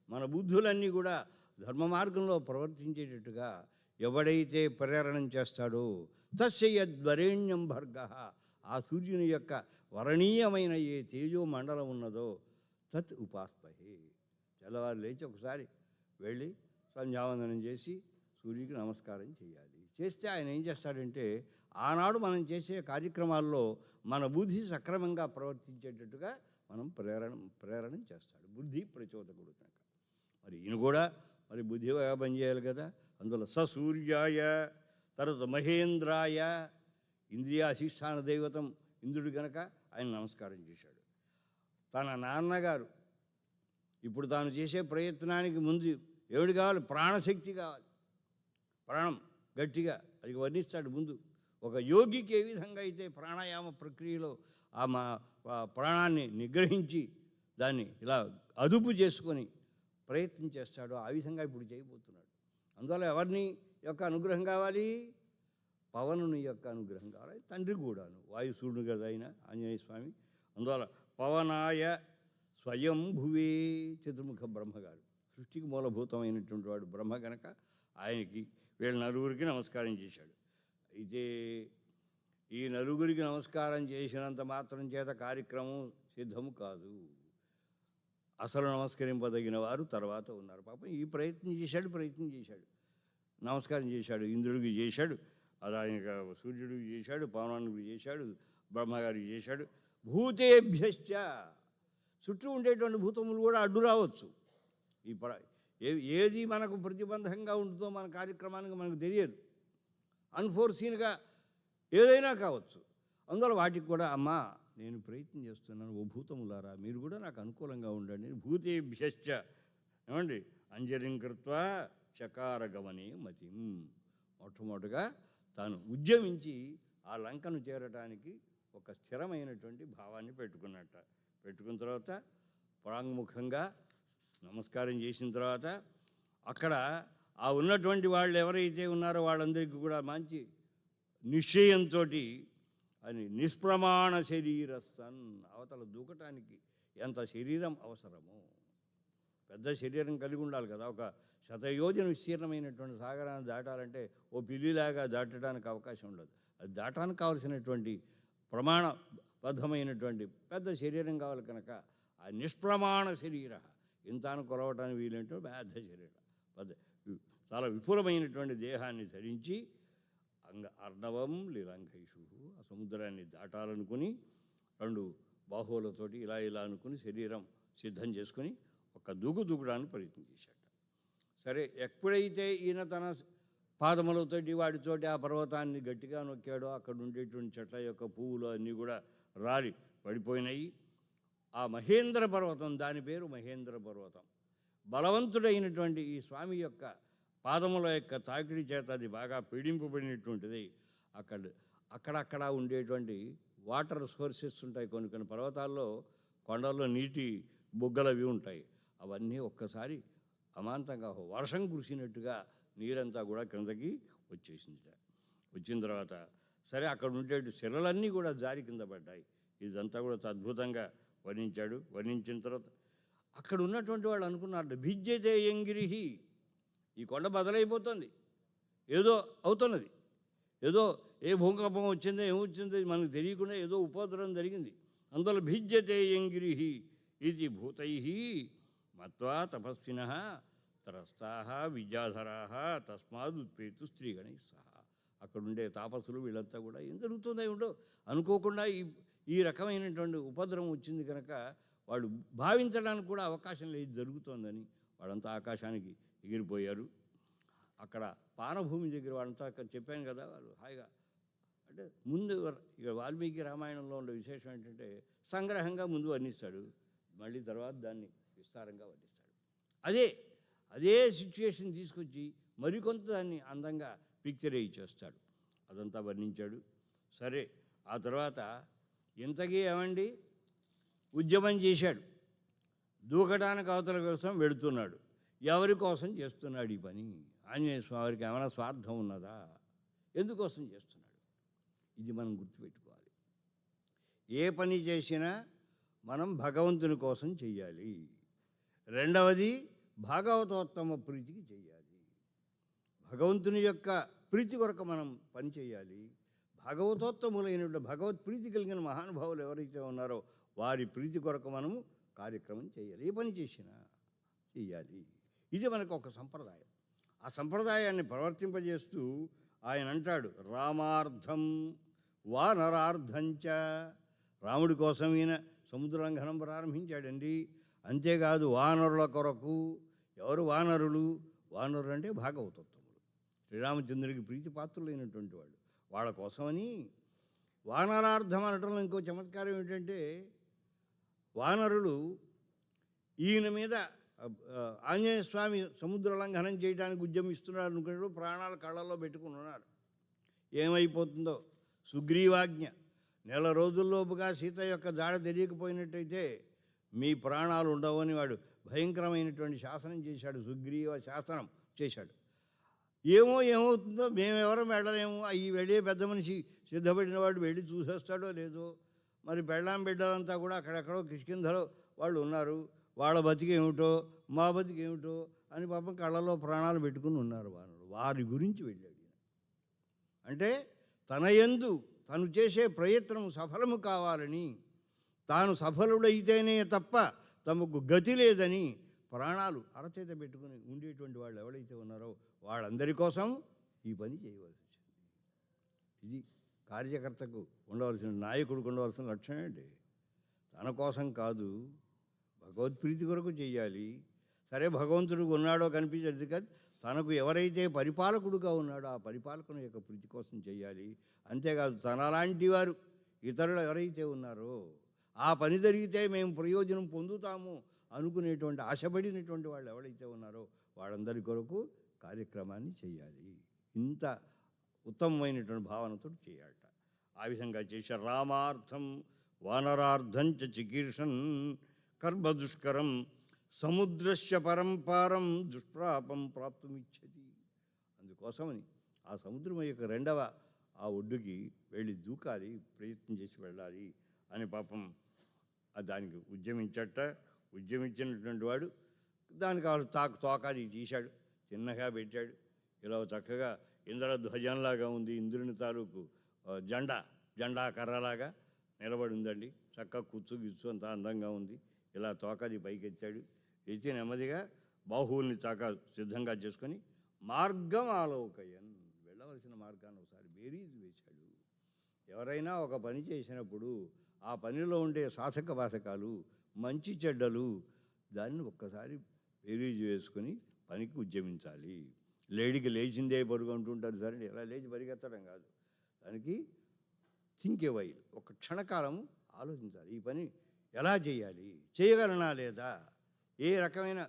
మన బుద్ధులన్నీ కూడా ధర్మ మార్గంలో ప్రవర్తించేటట్టుగా ఎవడైతే ప్రేరణం చేస్తాడో తస్యద్వరేణ్యం భర్గ, ఆ సూర్యుని యొక్క వరణీయమైన ఏ తేజో మండలం ఉన్నదో తత్ ఉపాస్మహే. తెల్లవారు లేచి ఒకసారి వెళ్ళి సంధ్యావందనం చేసి సూర్యుడికి నమస్కారం చేయాలి. చేస్తే ఆయన ఏం చేస్తాడంటే ఆనాడు మనం చేసే కార్యక్రమాల్లో మన బుద్ధి సక్రమంగా ప్రవర్తించేటట్టుగా మనం ప్రేరణ చేస్తాడు. బుద్ధి ప్రచోదకుడు కనుక మరి ఈయన కూడా మరి బుద్ధిగా పనిచేయాలి కదా. అందువల్ల సూర్యాయ, తర్వాత మహేంద్రాయ, ఇంద్రియాధిష్టాన దైవతం ఇంద్రుడు కనుక ఆయన నమస్కారం చేశాడు. తన నాన్నగారు ఇప్పుడు తాను చేసే ప్రయత్నానికి ముందు ఏమిటి కావాలి? ప్రాణశక్తి కావాలి. ప్రాణం గట్టిగా అది వర్ణిస్తాడు ముందు. ఒక యోగికి ఏ విధంగా అయితే ప్రాణాయామ ప్రక్రియలో ఆ ప్రాణాన్ని నిగ్రహించి దాన్ని ఇలా అదుపు చేసుకొని ప్రయత్నం చేస్తాడో ఆ విధంగా ఇప్పుడు చేయబోతున్నాడు. అందువల్ల ఎవరిని యొక్క అనుగ్రహం కావాలి? పవనుని యొక్క అనుగ్రహం కావాలి. తండ్రి కూడాను వాయుసూర్యుడు కదా ఆయన ఆంజనేయ స్వామి. అందువల్ల పవనాయ స్వయంభువే, చతుర్ముఖ బ్రహ్మగారు సృష్టికి మూలభూతమైనటువంటి వాడు బ్రహ్మ గనక ఆయనకి వీళ్ళ నలుగురికి నమస్కారం చేశాడు. అయితే ఈ నలుగురికి నమస్కారం చేసినంత మాత్రం చేత కార్యక్రమం సిద్ధము కాదు. అసలు నమస్కరింపదగిన వారు తర్వాత ఉన్నారు. పాపం ఈ ప్రయత్నం చేశాడు, నమస్కారం చేశాడు, ఇంద్రుడికి చేశాడు, అది ఆయన సూర్యుడికి చేశాడు, పవనానికి చేశాడు, బ్రహ్మగారికి చేశాడు. భూతేభ్యశ్చ, చుట్టూ ఉండేటువంటి భూతములు కూడా అడ్డు రావచ్చు. ఈ ఏది మనకు ప్రతిబంధకంగా ఉంటుందో మన కార్యక్రమానికి మనకు తెలియదు. అన్ఫోర్సీన్గా ఏదైనా కావచ్చు. అందువల్ల వాటికి కూడా అమ్మా నేను ప్రయత్నం చేస్తున్నాను, ఓ భూతములారా మీరు కూడా నాకు అనుకూలంగా ఉండండి. భూతేభ్యశ్చ ఏమండి అంజలిం కృత్వా చకార గమనే మతిం. మొట్టమొదటిగా తాను ఉద్యమించి ఆ లంకను చేరటానికి ఒక స్థిరమైనటువంటి భావాన్ని పెట్టుకున్న తర్వాత ప్రాంగుముఖంగా నమస్కారం చేసిన తర్వాత అక్కడ ఆ ఉన్నటువంటి వాళ్ళు ఎవరైతే ఉన్నారో వాళ్ళందరికీ కూడా మంచి నిశ్చయంతో అని నిష్ప్రమాణ శరీరస్థన్, అవతల దూకటానికి ఎంత శరీరం అవసరమో, పెద్ద శరీరం కలిగి ఉండాలి కదా. ఒక శతయోజన విస్తీర్ణమైనటువంటి సాగరాన్ని దాటాలంటే ఓ పిల్లిలాగా దాటడానికి అవకాశం ఉండదు. అది దాటానికి కావలసినటువంటి ప్రమాణబద్ధమైనటువంటి పెద్ద శరీరం కావాలి కనుక ఆ నిష్ప్రమాణ శరీర, ఇంత అని కొలవటానికి వీలంటే పెద్ద శరీరం, చాలా విపులమైనటువంటి దేహాన్ని ధరించి అర్ణవం లిలంఘైషు, ఆ సముద్రాన్ని దాటాలనుకుని 2 బాహువులతోటి ఇలా ఇలా అనుకుని శరీరం సిద్ధం చేసుకుని ఒక దూకడానికి ప్రయత్నం చేశాడు. సరే, ఎప్పుడైతే ఈయన తన పాదములతోటి వాటితోటి ఆ పర్వతాన్ని గట్టిగా నొక్కాడో అక్కడ ఉండేటువంటి చెట్ల యొక్క పువ్వులు అన్నీ కూడా రాలి పడిపోయినాయి. ఆ మహేంద్ర పర్వతం, దాని పేరు మహేంద్ర పర్వతం, బలవంతుడైనటువంటి ఈ స్వామి యొక్క పాదముల యొక్క తాకిడి చేత అది బాగా పీడింపబడినటువంటిది. అక్కడక్కడ ఉండేటువంటి వాటర్ సోర్సెస్ ఉంటాయి, కొన్ని పర్వతాల్లో కొండల్లో నీటి బుగ్గలు అవి ఉంటాయి. అవన్నీ ఒక్కసారి అమాంతంగా వర్షం కురిసినట్టుగా నీరంతా కూడా క్రిందకి వచ్చేసింది. వచ్చిన తర్వాత సరే, అక్కడ ఉండే శిలలన్నీ కూడా జారి కింద పడ్డాయి. ఇదంతా కూడా అద్భుతంగా వర్ణించాడు. వర్ణించిన తర్వాత అక్కడ ఉన్నటువంటి వాళ్ళు అనుకున్నారు, భిజ్యతే యంగిరిహి, ఈ కొండ బదలైపోతుంది, ఏదో అవుతున్నది, ఏదో ఏ భూకంపం వచ్చిందో ఏమొచ్చిందో మనకు తెలియకుండా ఏదో ఉపద్రవం జరిగింది. అందులో భిజ్యతే యంగిరిహి ఇది భూతై మత్వా తపస్వినః త్రస్తాః విద్యాధరాః తస్మాదుత్పేతు స్త్రీగణై సహా. అక్కడుండే తాపసులు వీళ్ళంతా కూడా ఏం జరుగుతుందో ఏమిటో అనుకోకుండా ఈ రకమైనటువంటి ఉపద్రవం వచ్చింది కనుక వాళ్ళు భావించడానికి కూడా అవకాశం లేదు జరుగుతోందని. వాళ్ళంతా ఆకాశానికి ఎగిరిపోయారు. అక్కడ పానభూమి దగ్గర వాళ్ళంతా చెప్పాను కదా, వాళ్ళు హాయిగా అంటే ముందు ఇక వాల్మీకి రామాయణంలో ఉండే విశేషం ఏంటంటే సంగ్రహంగా ముందు వర్ణిస్తాడు, మళ్ళీ తర్వాత దాన్ని విస్తారంగా వర్ణిస్తాడు. అదే సిచ్యుయేషన్ తీసుకొచ్చి మరికొంత దాన్ని అందంగా పిక్చరైజ్ చేస్తాడు. అదంతా వర్ణించాడు. సరే, ఆ తర్వాత ఇంతకీ ఏమండి ఉద్యమం చేశాడు, దూకడానికి అవతల కోసం వెళుతున్నాడు. ఎవరి కోసం చేస్తున్నాడు ఈ పని? ఆంజనేయ స్వామికి ఏమైనా స్వార్థం ఉన్నదా? ఎందుకోసం చేస్తున్నాడు? ఇది మనం గుర్తుపెట్టుకోవాలి. ఏ పని చేసినా మనం భగవంతుని కోసం చెయ్యాలి. రెండవది భాగవతోత్తమ ప్రీతికి చెయ్యాలి. భగవంతుని యొక్క ప్రీతి కొరకు మనం పని చేయాలి. భాగవతోత్తములైన భగవత్ ప్రీతి కలిగిన మహానుభావులు ఎవరైతే ఉన్నారో వారి ప్రీతి కొరకు మనము కార్యక్రమం చేయాలి. ఏ పని చేసినా చెయ్యాలి. ఇది మనకు ఒక సంప్రదాయం. ఆ సంప్రదాయాన్ని ప్రవర్తింపజేస్తూ ఆయన అంటాడు, రామార్థం వానరార్థంచ. రాముడి కోసం ఈయన సముద్రలంఘనం ప్రారంభించాడండి. అంతేకాదు వానరుల కొరకు. ఎవరు వానరులు? వానరులు అంటే భాగవతోత్తములు, శ్రీరామచంద్రుడికి ప్రీతిపాత్రులైనటువంటి వాళ్ళు. వాళ్ళ కోసమని వానరార్థం అనటంలో ఇంకో చమత్కారం ఏంటంటే, వానరులు ఈయన మీద ఆంజనేయ స్వామి సముద్ర లంఘనం చేయడానికి ఉద్యమిస్తున్నాడు అనుకున్నాడు. ప్రాణాలు కళ్ళల్లో పెట్టుకుని ఉన్నారు. ఏమైపోతుందో సుగ్రీవాజ్ఞ, 1 రోజుల్లోపుగా సీత యొక్క జాడ తెలియకపోయినట్టయితే మీ ప్రాణాలు ఉండవని వాడు భయంకరమైనటువంటి శాసనం చేశాడు. సుగ్రీవ శాసనం చేశాడు. ఏమవుతుందో మేమెవరం వెళ్ళలేము. ఈ వెళ్ళే పెద్ద మనిషి సిద్ధపడిన వాడు వెళ్ళి చూసేస్తాడో లేదో. మరి బిడ్డలంతా కూడా అక్కడెక్కడో కిష్కింధలో వాళ్ళు ఉన్నారు. వాళ్ళ బతికేమిటో మా బతికేమిటో అని పాపం కళ్ళలో ప్రాణాలు పెట్టుకుని ఉన్నారు వానరులు. వారి గురించి వెళ్ళాడు. అంటే తన యందు తను చేసే ప్రయత్నం సఫలము కావాలని, తాను సఫలుడైతేనే తప్ప తమకు గతి లేదని ప్రాణాలు అరచేత పెట్టుకుని ఉండేటువంటి వాళ్ళు ఎవరైతే ఉన్నారో వాళ్ళందరి కోసం ఈ పని చేయవలసి వచ్చింది. ఇది కార్యకర్తకు ఉండవలసిన, నాయకుడికి ఉండవలసిన లక్షణం ఏంటి? తన కోసం కాదు, భగవద్ప్రీతి కొరకు చెయ్యాలి. సరే, భగవంతుడికి ఉన్నాడో కనిపించదు కాదు, తనకు ఎవరైతే పరిపాలకుడుగా ఉన్నాడో ఆ పరిపాలకుని యొక్క ప్రీతి కోసం చెయ్యాలి. అంతేకాదు తనలాంటి వారు ఇతరులు ఎవరైతే ఉన్నారో ఆ పని జరిగితే మేము ప్రయోజనం పొందుతాము అనుకునేటువంటి ఆశపడినటువంటి వాళ్ళు ఎవరైతే ఉన్నారో వాళ్ళందరి కొరకు కార్యక్రమాన్ని చేయాలి. ఇంత ఉత్తమమైనటువంటి భావనతో చేయాలట. ఆ విధంగా చేశారు. రామార్థం వానరార్థం చ చికీర్షన్ కర్మదుష్కరం సముద్రస్య పరంపారం దుష్ప్రాపం ప్రాప్తుమిచ్చతి. అందుకోసమని ఆ సముద్రం యొక్క రెండవ ఆ ఒడ్డుకి వెళ్ళి దూకాలి, ప్రయత్నం చేసి వెళ్ళాలి అని పాపం దానికి ఉద్యమించినటువంటి వాడు దానికి తోకాది తీశాడు, చిన్నగా పెట్టాడు. ఇలా చక్కగా ఇంద్రధ్వజంలాగా ఉంది, ఇంద్రుని తాలూకు జెండా కర్రలాగా నిలబడి ఉందండి. చక్కగా కుచ్చు గిచ్చు అంతా అందంగా ఉంది. ఇలా తోకాది పైకెత్తాడు. ఎత్తి నెమ్మదిగా బాహువుల్ని సిద్ధంగా చేసుకొని మార్గం ఆలోకయన్, వెళ్ళవలసిన మార్గాన్ని ఒకసారి బేరీజు వేశాడు. ఎవరైనా ఒక పని చేసినప్పుడు ఆ పనిలో ఉండే సాధక బాధకాలు, మంచి చెడ్డలు, దాన్ని ఒక్కసారి బేరీజు వేసుకొని పనికి ఉద్యమించాలి. లేడీకి లేచిందే పరుగు అంటుంటారు సరే, ఎలా లేచి పరిగెత్తడం కాదు, దానికి థింక్ ఏ వైల్, ఒక క్షణకాలం ఆలోచించాలి. ఈ పని ఎలా చేయాలి, చేయగలనా లేదా, ఏ రకమైన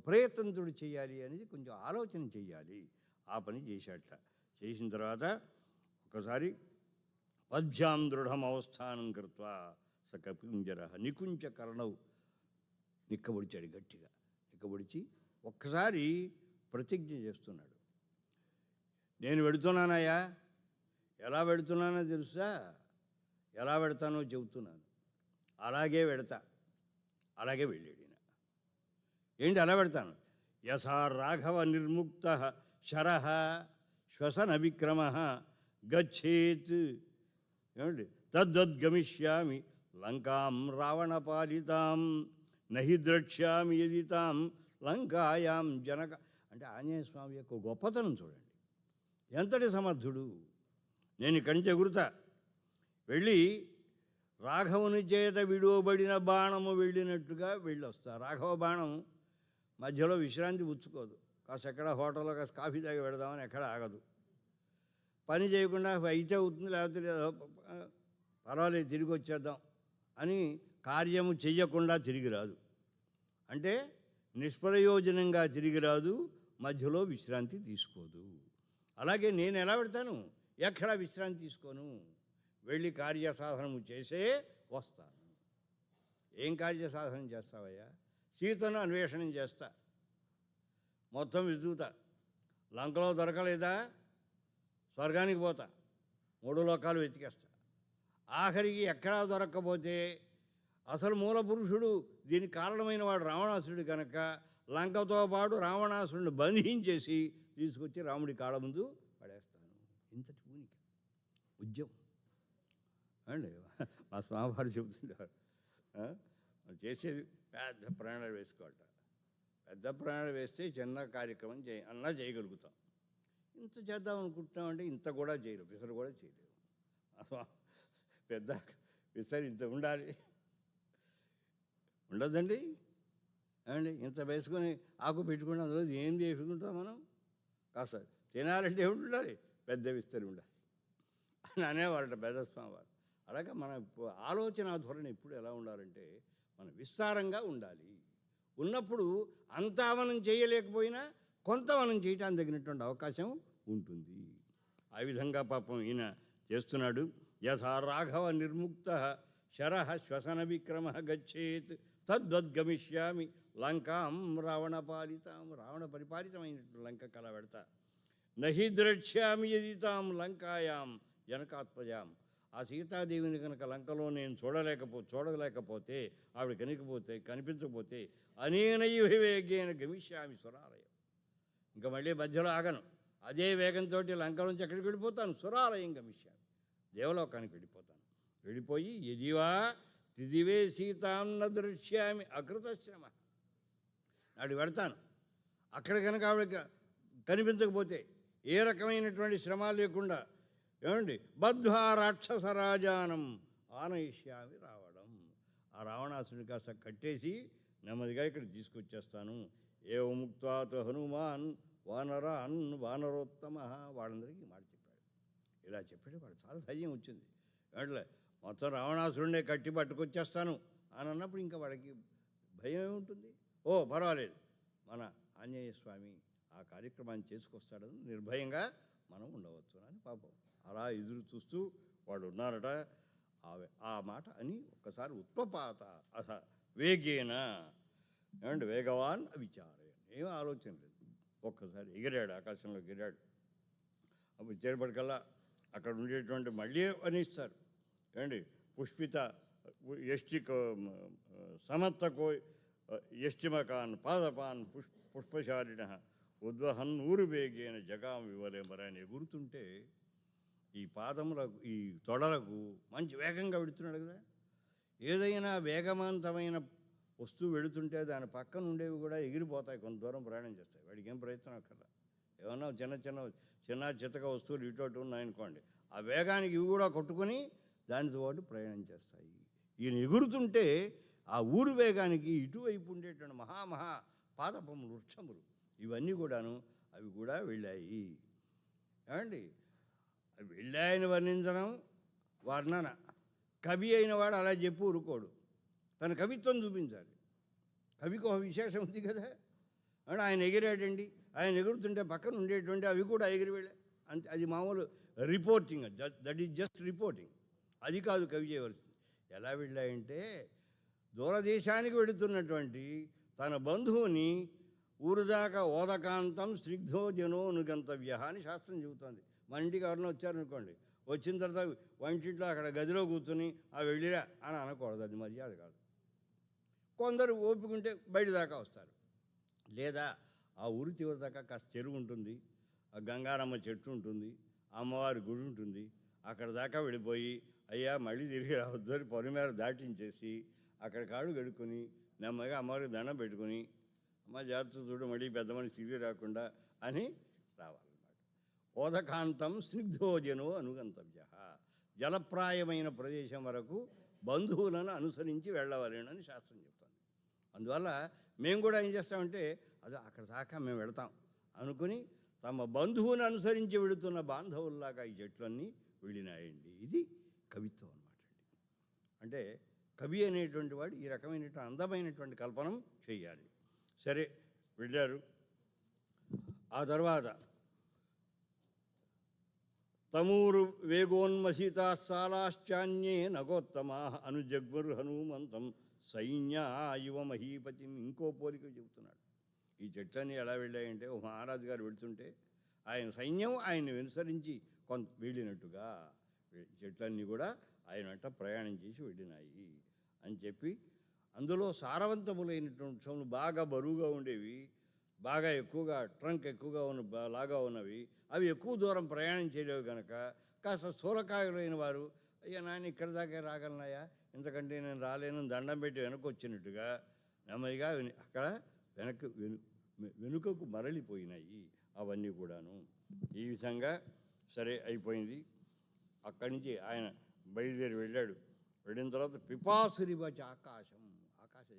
ప్రయత్నంతో చేయాలి అనేది కొంచెం ఆలోచన చేయాలి. ఆ పని చేశాట. చేసిన తర్వాత ఒకసారి పద్భ్యాం దృఢం అవస్థానం కృత్వా స కపింజర నికుంచ కర్ణవు, నిక్కబొడిచాడు గట్టిగా. నిక్కబొడిచి ఒక్కసారి ప్రతిజ్ఞ చేస్తున్నాడు. నేను వెడుతున్నానయ్యా, ఎలా వెడుతున్నానో తెలుసా, ఎలా వెడతానో చెబుతున్నాను, అలాగే వెడతా. అలాగే వెళ్ళాడు. ఏంటి అలా పెడతాను? యథా రాఘవ నిర్ముక్త శర శ్వసన విక్రమ గచ్చేత్, ఏమండి, తద్వద్గమిష్యామి లంకాం రావణపాలితాం నహి ద్రక్ష్యామి యదితాం లంకాయాం జనక. అంటే ఆంజనేయ స్వామి యొక్క గొప్పతనం చూడండి, ఎంతటి సమర్థుడు. నేను ఇక్కడి నుంచి ఎగురుతా, వెళ్ళి రాఘవుని చేత విడువబడిన బాణము వెళ్ళినట్టుగా వెళ్ళొస్తా. రాఘవ బాణం మధ్యలో విశ్రాంతి పుచ్చుకోదు. కాస్త ఎక్కడ హోటల్లో కాస్త కాఫీ తాగి పెడదామని ఎక్కడ ఆగదు. పని చేయకుండా అయితే అవుతుంది, లేకపోతే పర్వాలేదు తిరిగి వచ్చేద్దాం అని కార్యము చెయ్యకుండా తిరిగి రాదు. అంటే నిష్ప్రయోజనంగా తిరిగి రాదు, మధ్యలో విశ్రాంతి తీసుకోదు. అలాగే నేను ఎలా పెడతాను, ఎక్కడా విశ్రాంతి తీసుకోను, వెళ్ళి కార్యసాధనము చేసే వస్తాను. ఏం కార్యసాధనం చేస్తావయ్యా? సీతను అన్వేషణం చేస్తా, మొత్తం వెతుకుతా. లంకలో దొరకలేదా, స్వర్గానికి పోతా, 3 లోకాలు వెతికేస్తా. ఆఖరికి ఎక్కడా దొరక్కపోతే అసలు మూల పురుషుడు, దీనికి కారణమైన వాడు రావణాసురుడు కనుక లంకతో పాటు రావణాసురుడిని బంధించేసి తీసుకొచ్చి రాముడి కాళ్ళ ముందు పడేస్తాను. ఇంతటి పూనిక ఉద్యమం అండి. మా స్వామివారు చెబుతుంటారు, చేసేది పెద్ద ప్రాణాలు వేసుకోవట. పెద్ద ప్రాణాలు వేస్తే చిన్న కార్యక్రమం అన్నా చేయగలుగుతాం. ఇంత చేద్దాం అనుకుంటున్నామంటే ఇంత కూడా చేయలేము, విసరు కూడా చేయలేము. పెద్ద విసరి ఇంత ఉండాలి, ఉండదండి అండి. ఇంత వేసుకొని ఆకు పెట్టుకుని అందులో ఏం చేసుకుంటాం మనం? కాస్త తినాలంటే ఉండాలి, పెద్ద విస్తరి ఉండాలి అని అనేవారట పెద్ద స్వామివారు. అలాగే మన ఆలోచన ధోరణి ఎప్పుడు ఎలా ఉండాలంటే, మనం విస్తారంగా ఉండాలి. ఉన్నప్పుడు అంతా మనం చేయలేకపోయినా కొంత మనం చేయటానికి తగినటువంటి అవకాశం ఉంటుంది. ఆ విధంగా పాపం ఈయన చేస్తున్నాడు. యథా రాఘవ నిర్ముక్త శర శ్వసన విక్రమ గచ్చేత్ తద్వద్గమిష్యామి లంకాం రావణపాలితాం, రావణ పరిపాలితమైనటువంటి లంక కళ పెడతా. నహి ద్రక్ష్యామి యదితాం లంకాయాం జనకాత్మజాం, ఆ సీతాదేవిని కనుక లంకలో నేను చూడలేకపోతే ఆవిడ కనిపించకపోతే అనేనైవ వేగేన గమిష్యామి సురాలయం, ఇంకా మళ్ళీ మధ్యలో ఆగను, అదే వేగంతో లంక నుంచి ఎక్కడికి వెళ్ళిపోతాను, సురాలయం గమిష్యామి, దేవలోకానికి వెళ్ళిపోతాను. వెళ్ళిపోయి యదివా తిదివే సీతాం న దృశ్యామి అకృతశ్రమ, నాడు వెడతాను. అక్కడ కనుక ఆవిడ కనిపించకపోతే ఏ రకమైనటువంటి శ్రమ లేకుండా, ఏమండి, బద్ధ్వా రాక్షస రాజానం ఆనయిష్యామి రావడం, ఆ రావణాసుని కాస్త కట్టేసి నెమ్మదిగా ఇక్కడ తీసుకొచ్చేస్తాను. ఏవ ముక్తాత్ హనుమాన్ వానరాన్ వానరోత్తమ, వాళ్ళందరికీ మాట చెప్పాడు. ఇలా చెప్పాడు, వాడు చాలా ధైర్యం వచ్చింది. అంటే మొత్తం రావణాసురుడినే కట్టి పట్టుకొచ్చేస్తాను అని అన్నప్పుడు ఇంకా వాడికి భయం ఏముంటుంది? ఓ పర్వాలేదు, మన ఆంజనేయ స్వామి ఆ కార్యక్రమాన్ని చేసుకొస్తాడని నిర్భయంగా మనం ఉండవచ్చు అని పాపం అలా ఎదురు చూస్తూ వాడు ఉన్నారట. ఆ మాట అని ఒక్కసారి ఉత్పపాత అథ వేగేన, ఏమంటే వేగవాన్ అవిచారయ, ఏం ఆలోచన లేదు, ఒక్కసారి ఎగిరాడు, ఆకాశంలో ఎగిరాడు. అప్పుడు చేరబడికల్లా అక్కడ ఉండేటువంటి మళ్ళీ అనిస్తారు, ఏమండి, పుష్పిత యష్టిక సమత్తకో యష్టిమకాన్ పాదపాన్ పుష్పశాలిన ఉద్వహన్ ఊరు వేగేన జగాం వివరేమర అని ఎగురుతుంటే ఈ పాదములకు ఈ తొడలకు మంచి వేగంగా విడుతున్నాడు కదా. ఏదైనా వేగవంతమైన వస్తూ వెళుతుంటే దాని పక్కన ఉండేవి కూడా ఎగిరిపోతాయి, కొంత దూరం ప్రయాణం చేస్తాయి. వాడికి ఏం ప్రయత్నం అక్కర్లా. ఏమన్నా చిన్న చితక వస్తువులు ఇటు అటు ఉన్నాయనుకోండి, ఆ వేగానికి ఇవి కూడా కొట్టుకొని దానితో పాటు ప్రయాణం చేస్తాయి. ఈయన ఎగురుతుంటే ఆ ఊరు వేగానికి ఇటువైపు ఉండేటువంటి మహా పాదపములు, వృక్షములు ఇవన్నీ కూడాను అవి కూడా వెళ్ళాయి. ఏమండి, అవి వెళ్ళాయని వర్ణించడం వర్ణన. కవి అయిన వాడు అలా చెప్పి ఊరుకోడు, తన కవిత్వం చూపించాలి. కవికి ఒక విశేషం ఉంది కదా. అంటే ఆయన ఎగిరాడండి, ఆయన ఎగురుతుంటే పక్కన ఉండేటువంటి అవి కూడా ఎగిరి వెళ్ళాయి అంతే. అది మామూలు reporting, that is just reporting. అది కాదు కవి చేయవలసింది. ఎలా వెళ్ళాయంటే, దూరదేశానికి వెళుతున్నటువంటి తన బంధువుని ఊరుదాకా ఓదకాంతం స్నిగ్ధో జనో అనుగంతవ్య అని శాస్త్రం చెబుతోంది. మన ఇంటికి ఎవరైనా వచ్చారనుకోండి, వచ్చిన తర్వాత వంటింట్లో అక్కడ గదిలో కూర్చొని ఆ వెళ్ళిరా అని అనకూడదు, అది మర్యాద కాదు. కొందరు ఓపికంటే బయట దాకా వస్తారు. లేదా ఆ ఊరి చివరి దాకా కాస్త చెరువు ఉంటుంది, ఆ గంగారమ్మ చెట్టు ఉంటుంది, అమ్మవారి గుడి ఉంటుంది, అక్కడ దాకా వెళ్ళిపోయి అయ్యా మళ్ళీ తిరిగి రావద్దు అని పొలిమేర దాటించేసి అక్కడ కాళ్ళు గడుక్కొని నెమ్మదిగా అమ్మవారికి దండం పెట్టుకుని, అమ్మ జాగ్రత్త చూడు మళ్ళీ పెద్ద మనిషి తిరిగి రాకుండా అని రావాలన్నమాట. ఓదకాంతం స్నిగ్ధోజనో అనుగంతవ్య, జలప్రాయమైన ప్రదేశం వరకు బంధువులను అనుసరించి వెళ్ళవలేనని శాస్త్రం చెప్తుంది. అందువల్ల మేము కూడా ఏం చేస్తామంటే, అది అక్కడ దాకా మేము వెళతాం అనుకుని తమ బంధువుని అనుసరించి వెళుతున్న బాంధవుల్లాగా ఈ చెట్లన్నీ వెళ్ళినాయండి. ఇది కవిత్వం అన్నమాట అండి. అంటే కవి అనేటువంటి వాడు ఈ రకమైనటువంటి అందమైనటువంటి కల్పనం చేయాలి. సరే వెళ్ళారు. ఆ తర్వాత తమూరు వేగోన్మసితా సాలాశ్చాన్యే నగోత్తమా అనుజగ్ముర్ హనుమంతం సైన్య ఇవ మహీపతి. ఇంకో పోలిక చెబుతున్నాడు. ఈ చెట్లన్నీ ఎలా వెళ్ళాయంటే, ఓ మహారాజు గారు వెళుతుంటే ఆయన సైన్యం ఆయన్ని అనుసరించి కొంత వెళ్ళినట్టుగా చెట్లన్నీ కూడా ఆయన వెంట ప్రయాణం చేసి వెళ్ళినాయి అని చెప్పి, అందులో సారవంతములైనటువంటి వృక్షములు బాగా బరువుగా ఉండేవి, బాగా ఎక్కువగా ట్రంక్ ఎక్కువగా లాగా ఉన్నవి, అవి ఎక్కువ దూరం ప్రయాణం చేయలేవు కనుక కాస్త స్థూలకాయులైన వారు, అయ్యా నాన్న ఇక్కడ దాకా రాగలనాయా, ఇంతకంటే నేను రాలేను దండం పెట్టి వెనక్కి వచ్చినట్టుగా నెమ్మదిగా అక్కడ వెనుకకు మరలిపోయినాయి అవన్నీ కూడాను. ఈ విధంగా సరే అయిపోయింది. అక్కడి నుంచి ఆయన బయలుదేరి వెళ్ళాడు. వెళ్ళిన తర్వాత పిపాసురివచ ఆకాశం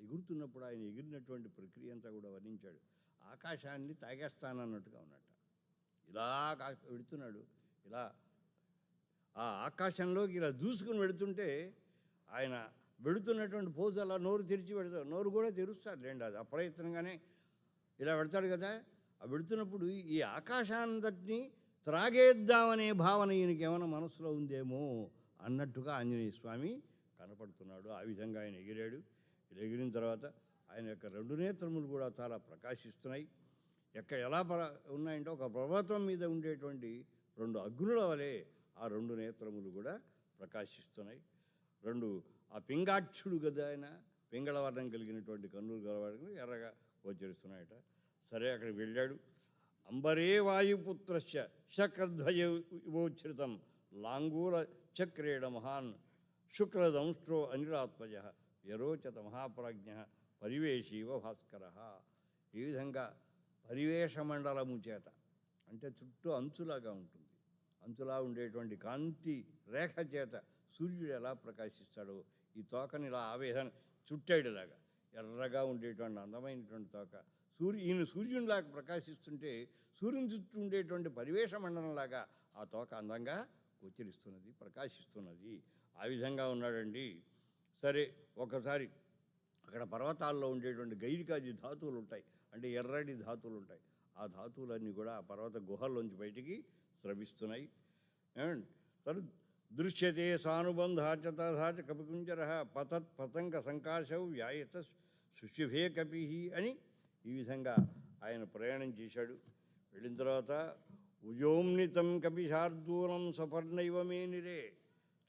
ఎగురుతున్నప్పుడు ఆయన ఎగిరినటువంటి ప్రక్రియ అంతా కూడా వర్ణించాడు. ఆకాశాన్ని తాగేస్తానన్నట్టుగా ఉన్నట్ట. ఇలా వెళుతున్నాడు, ఇలా ఆ ఆకాశంలోకి ఇలా దూసుకుని వెళుతుంటే ఆయన వెళుతున్నటువంటి పోజు అలా నోరు తెరిచి వెళతాడు. నోరు కూడా తెరుస్తాడు లేండి, అది అప్రయత్నంగానే ఇలా వెళతాడు కదా. ఆ వెళుతున్నప్పుడు ఈ ఆకాశాన్నింటినీ త్రాగేద్దామనే భావన ఈయనకి ఏమైనా మనసులో ఉందేమో అన్నట్టుగా ఆంజనేయ స్వామి కనపడుతున్నాడు. ఆ విధంగా ఆయన ఎగిరాడు. ఎగిరిన తర్వాత ఆయన యొక్క రెండు నేత్రములు కూడా చాలా ప్రకాశిస్తున్నాయి. ఎలా ఉన్నాయంటే, ఒక పర్వతం మీద ఉండేటువంటి రెండు అగ్నుల వలె ఆ రెండు నేత్రములు కూడా ప్రకాశిస్తున్నాయి. ఆ పింగాక్షుడు కదా ఆయన, పింగళ వర్ణం కలిగినటువంటి కన్నులు గలవాడిని ఎర్రగా గోచరిస్తున్నాయట. సరే అక్కడికి వెళ్ళాడు. అంబరే వాయుపుత్రస్య శక్రధ్వయోచ్ఛ్రితం లాంగూల చక్రేణ మహాన్ శుక్రదంష్ట్రో అనిరాత్మజ యరోచత మహాప్రాజ్ఞ పరివేశీవ భాస్కర. ఈ విధంగా పరివేష మండలము చేత, అంటే చుట్టూ అంచులాగా ఉంటుంది, అంచులా ఉండేటువంటి కాంతి రేఖ చేత సూర్యుడు ఎలా ప్రకాశిస్తాడో ఈ తోకని ఇలా ఆవేదన చుట్టాడులాగా ఎర్రగా ఉండేటువంటి అందమైనటువంటి తోక ఈయన సూర్యునిలాగా ప్రకాశిస్తుంటే సూర్యుని చుట్టూ ఉండేటువంటి పరివేష మండలంలాగా ఆ తోక అందంగా గోచరిస్తున్నది, ప్రకాశిస్తున్నది. ఆ విధంగా ఉన్నాడండి. సరే ఒకసారి అక్కడ పర్వతాల్లో ఉండేటువంటి గైరికాది ధాతువులు ఉంటాయి, అంటే ఎర్రటి ధాతువులు ఉంటాయి. ఆ ధాతువులన్నీ కూడా ఆ పర్వత గుహల్లోంచి బయటికి స్రవిస్తున్నాయి. దృశ్యతే సానుబంధాచ కపికుంజర పతత్ పతంగ సంకాశౌ వ్యాయత శుశిభే కపి అని ఈ విధంగా ఆయన ప్రయాణం చేశాడు. వెళ్ళిన తర్వాత ఉయోమ్నితం కపిశార్దూలం సపర్ణైవ మేనిరే.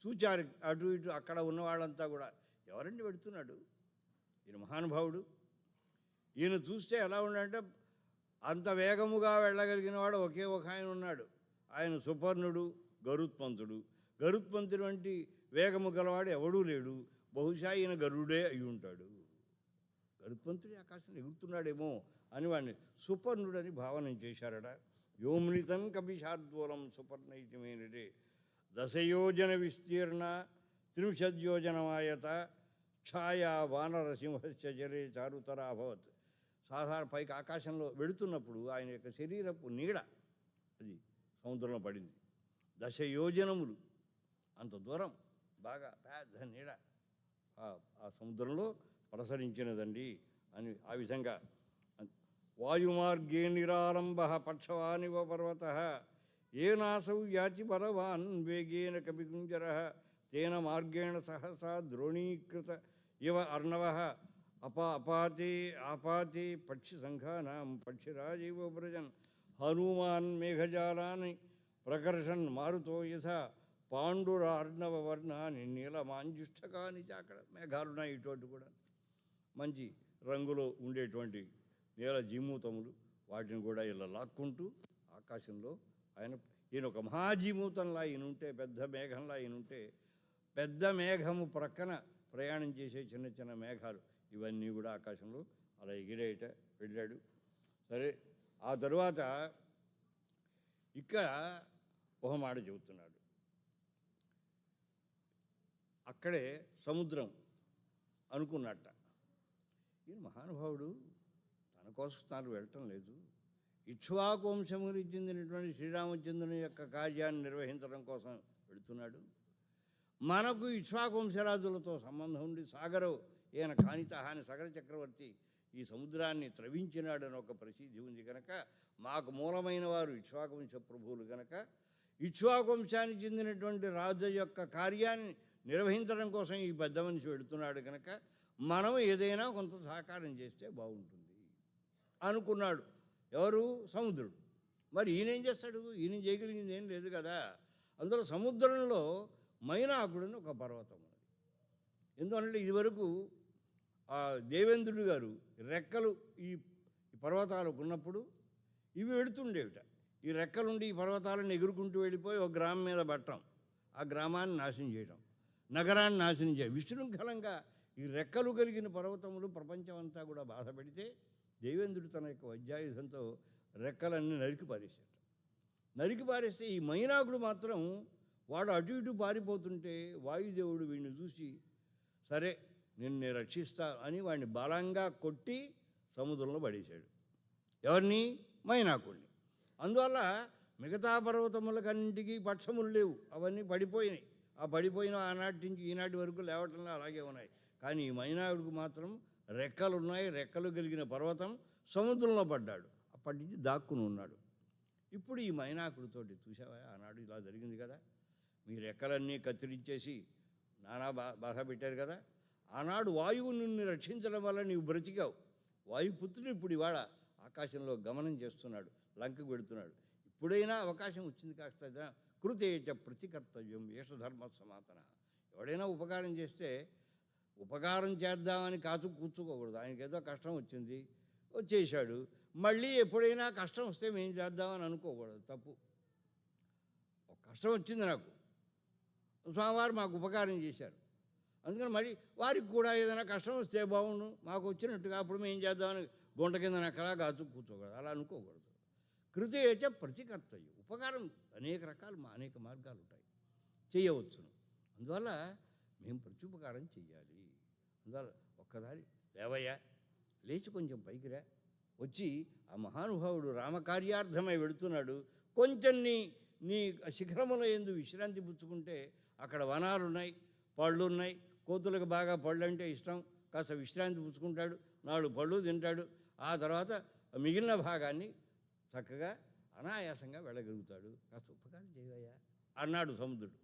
చూచారు అటు ఇటు అక్కడ ఉన్న వాళ్ళంతా కూడా, ఎవరండి పెడుతున్నాడు ఈయన మహానుభావుడు. ఈయన చూస్తే ఎలా ఉన్నాడంటే, అంత వేగముగా వెళ్ళగలిగిన వాడు ఒకే ఒక ఆయన ఉన్నాడు. ఆయన సుపర్ణుడు, గరుత్మంతుడు. గరుత్మంతుడు వంటి వేగము గలవాడు ఎవడూ లేడు. బహుశా ఈయన గరుడే అయి ఉంటాడు. గరుత్మంతుడి ఆకాశంలో ఎగురుతున్నాడేమో అని వాడిని సుపర్ణుడని భావన చేశారట. వ్యోమ్నితం కపిశార్దూలం సుపర్ణైతిమేనిడే దశయోజన విస్తీర్ణ త్రింశద్యోజనమాయత ఛాయా వానరసింహస్య జలే చారుతర అభవత్. సాధారణ పైకి ఆకాశంలో వెళుతున్నప్పుడు ఆయన యొక్క శరీరపు నీడ అది సముద్రంలో పడింది. దశయోజనములు అంత దూరం బాగా పెద్ద నీడ ఆ సముద్రంలో ప్రసరించినదండి అని ఆ విధంగా. వాయుమార్గే నిరారంభ పక్షవానివ పర్వత ఏనాసౌ యాచి బలవాన్ వేగేన కపిగుంజర తేన మార్గేణ సహసా ద్రోణీకృత ఇవ అర్ణవ ఆపాతే పక్షి సంఘానాం పక్షిరాజీవ వ్రజన్ హనుమాన్ మేఘజాలాన్ని ప్రకర్షన్ మారుతో యథా పాండురార్ణవ వర్ణాన్ని నీలమాంజుష్టకాని. అక్కడ మేఘాలున్నాయి, ఇటువంటి కూడా మంచి రంగులో ఉండేటువంటి నీల జీమూతములు, వాటిని కూడా ఇలా లాక్కుంటూ ఆకాశంలో ఈయన ఒక మహాజీమూతంలా ఈయనుంటే, పెద్ద మేఘంలా ఈయనుంటే, పెద్ద మేఘము ప్రక్కన ప్రయాణం చేసే చిన్న చిన్న మేఘాలు ఇవన్నీ కూడా ఆకాశంలో అలా ఎగిరేట వెళ్ళాడు. సరే, ఆ తరువాత ఇక్కడ ఒక మాట చెబుతున్నాడు. అక్కడే సముద్రం అనుకున్నట్ట, ఈయన మహానుభావుడు తన కోసం తాను వెళ్ళటం లేదు, ఇక్ష్వాకు వంశమునికి చెందినటువంటి శ్రీరామచంద్రుని యొక్క కార్యాన్ని నిర్వహించడం కోసం వెళుతున్నాడు. మనకు ఇక్ష్వాకు వంశరాజులతో సంబంధం ఉండి సాగరు ఈయన కానితహాని సగర చక్రవర్తి ఈ సముద్రాన్ని త్రవించినాడని ఒక ప్రసిద్ధి ఉంది కనుక, మాకు మూలమైన వారు ఇక్ష్వాకు వంశ ప్రభువులు కనుక ఇక్ష్వాకు వంశానికి చెందినటువంటి రాజు యొక్క కార్యాన్ని నిర్వహించడం కోసం ఈ పెద్ద మనిషి వెళుతున్నాడు కనుక మనం ఏదైనా కొంత సహకారం చేస్తే బాగుంటుంది అనుకున్నాడు. ఎవరు? సముద్రుడు. మరి ఈయనేం చేస్తాడు? ఈయన చేయగలిగింది ఏం లేదు కదా. అందులో సముద్రంలో మైనాకుడిని ఒక పర్వతం ఉన్నది. ఎందుకంటే ఇదివరకు దేవేంద్రుడు గారు రెక్కలు ఈ పర్వతాలకు ఉన్నప్పుడు ఇవి వెళుతుండేవిట. ఈ రెక్కలుండి ఈ పర్వతాలను ఎగురుకుంటూ వెళ్ళిపోయి ఒక గ్రామం మీద పట్టడం, ఆ గ్రామాన్ని నాశనం చేయడం, నగరాన్ని నాశనం చేయడం, విశృంఖలంగా ఈ రెక్కలు కలిగిన పర్వతములు ప్రపంచం అంతా కూడా బాధపడితే దేవేంద్రుడు తన యొక్క వజ్రాయుధంతో రెక్కలన్నీ నరికి పారేస్తే ఈ మైనాకుడు మాత్రం వాడు అటు ఇటు పారిపోతుంటే వాయుదేవుడు వీడిని చూసి సరే నిన్ను రక్షిస్తా అని వాడిని బలంగా కొట్టి సముద్రంలో పడేశాడు. ఎవరిని? మైనాకుడిని. అందువల్ల మిగతా పర్వతములకన్నింటికీ పక్షములు లేవు, అవన్నీ పడిపోయినాయి. ఆ పడిపోయిన ఆనాటి నుంచి ఈనాటి వరకు లేవటంలో అలాగే ఉన్నాయి. కానీ ఈ మైనాకుడికి మాత్రం రెక్కలున్నాయి. రెక్కలు కలిగిన పర్వతం సముద్రంలో పడ్డాడు. అప్పటి నుంచి దాక్కుని ఉన్నాడు. ఇప్పుడు ఈ మైనాకుడితోటి చూసావా, ఆనాడు ఇలా జరిగింది కదా, మీ రెక్కలన్నీ కత్తిరించేసి నానా బాధ పెట్టారు కదా, ఆనాడు వాయువు నిన్ను రక్షించడం వల్ల నీవు బ్రతికావు. వాయుపుత్రుడు ఇప్పుడు ఇవాళ ఆకాశంలో గమనం చేస్తున్నాడు, లంకకు వెడుతున్నాడు. ఇప్పుడైనా అవకాశం వచ్చింది కాస్త కృతేచ ప్రతికర్తవ్యం ఏషధర్మ సనాతన. ఎవడైనా ఉపకారం చేస్తే ఉపకారం చేద్దామని కూర్చోకూడదు. ఆయనకి ఏదో కష్టం వచ్చింది, వచ్చేసాడు, మళ్ళీ ఎప్పుడైనా కష్టం వస్తే మేము చేద్దామని అనుకోకూడదు, తప్పు. ఒక కష్టం వచ్చింది నాకు, స్వామివారు మాకు ఉపకారం చేశారు, అందుకని మరి వారికి కూడా ఏదైనా కష్టం వస్తే బాగుండు, మాకు వచ్చినట్టుగా అప్పుడు మేము చేద్దామని గుంట కింద నక్కలా కూర్చోకూడదు, అలా అనుకోకూడదు. కృతేచ ప్రతికర్తవ్యం. ఉపకారం అనేక మార్గాలు ఉంటాయి, చేయవచ్చును. అందువల్ల మేము ప్రత్యుపకారం చెయ్యాలి. అందువల్ల ఒక్కసారి లేవయ్యా, లేచి కొంచెం పైకి రా, వచ్చి ఆ మహానుభావుడు రామకార్యార్థమై వెళుతున్నాడు, కొంచెం నీ శిఖరముల యందు విశ్రాంతి పుచ్చుకుంటే అక్కడ వనాలున్నాయి, పళ్ళున్నాయి, కోతులకు బాగా పళ్ళు అంటే ఇష్టం, కాస్త విశ్రాంతి పుచ్చుకుంటాడు, 4 పళ్ళు తింటాడు, ఆ తర్వాత మిగిలిన భాగాన్ని చక్కగా అనాయాసంగా వెళ్ళగలుగుతాడు, కాస్త ఉపకారం చేయవయ్యా అన్నాడు సముద్రుడు.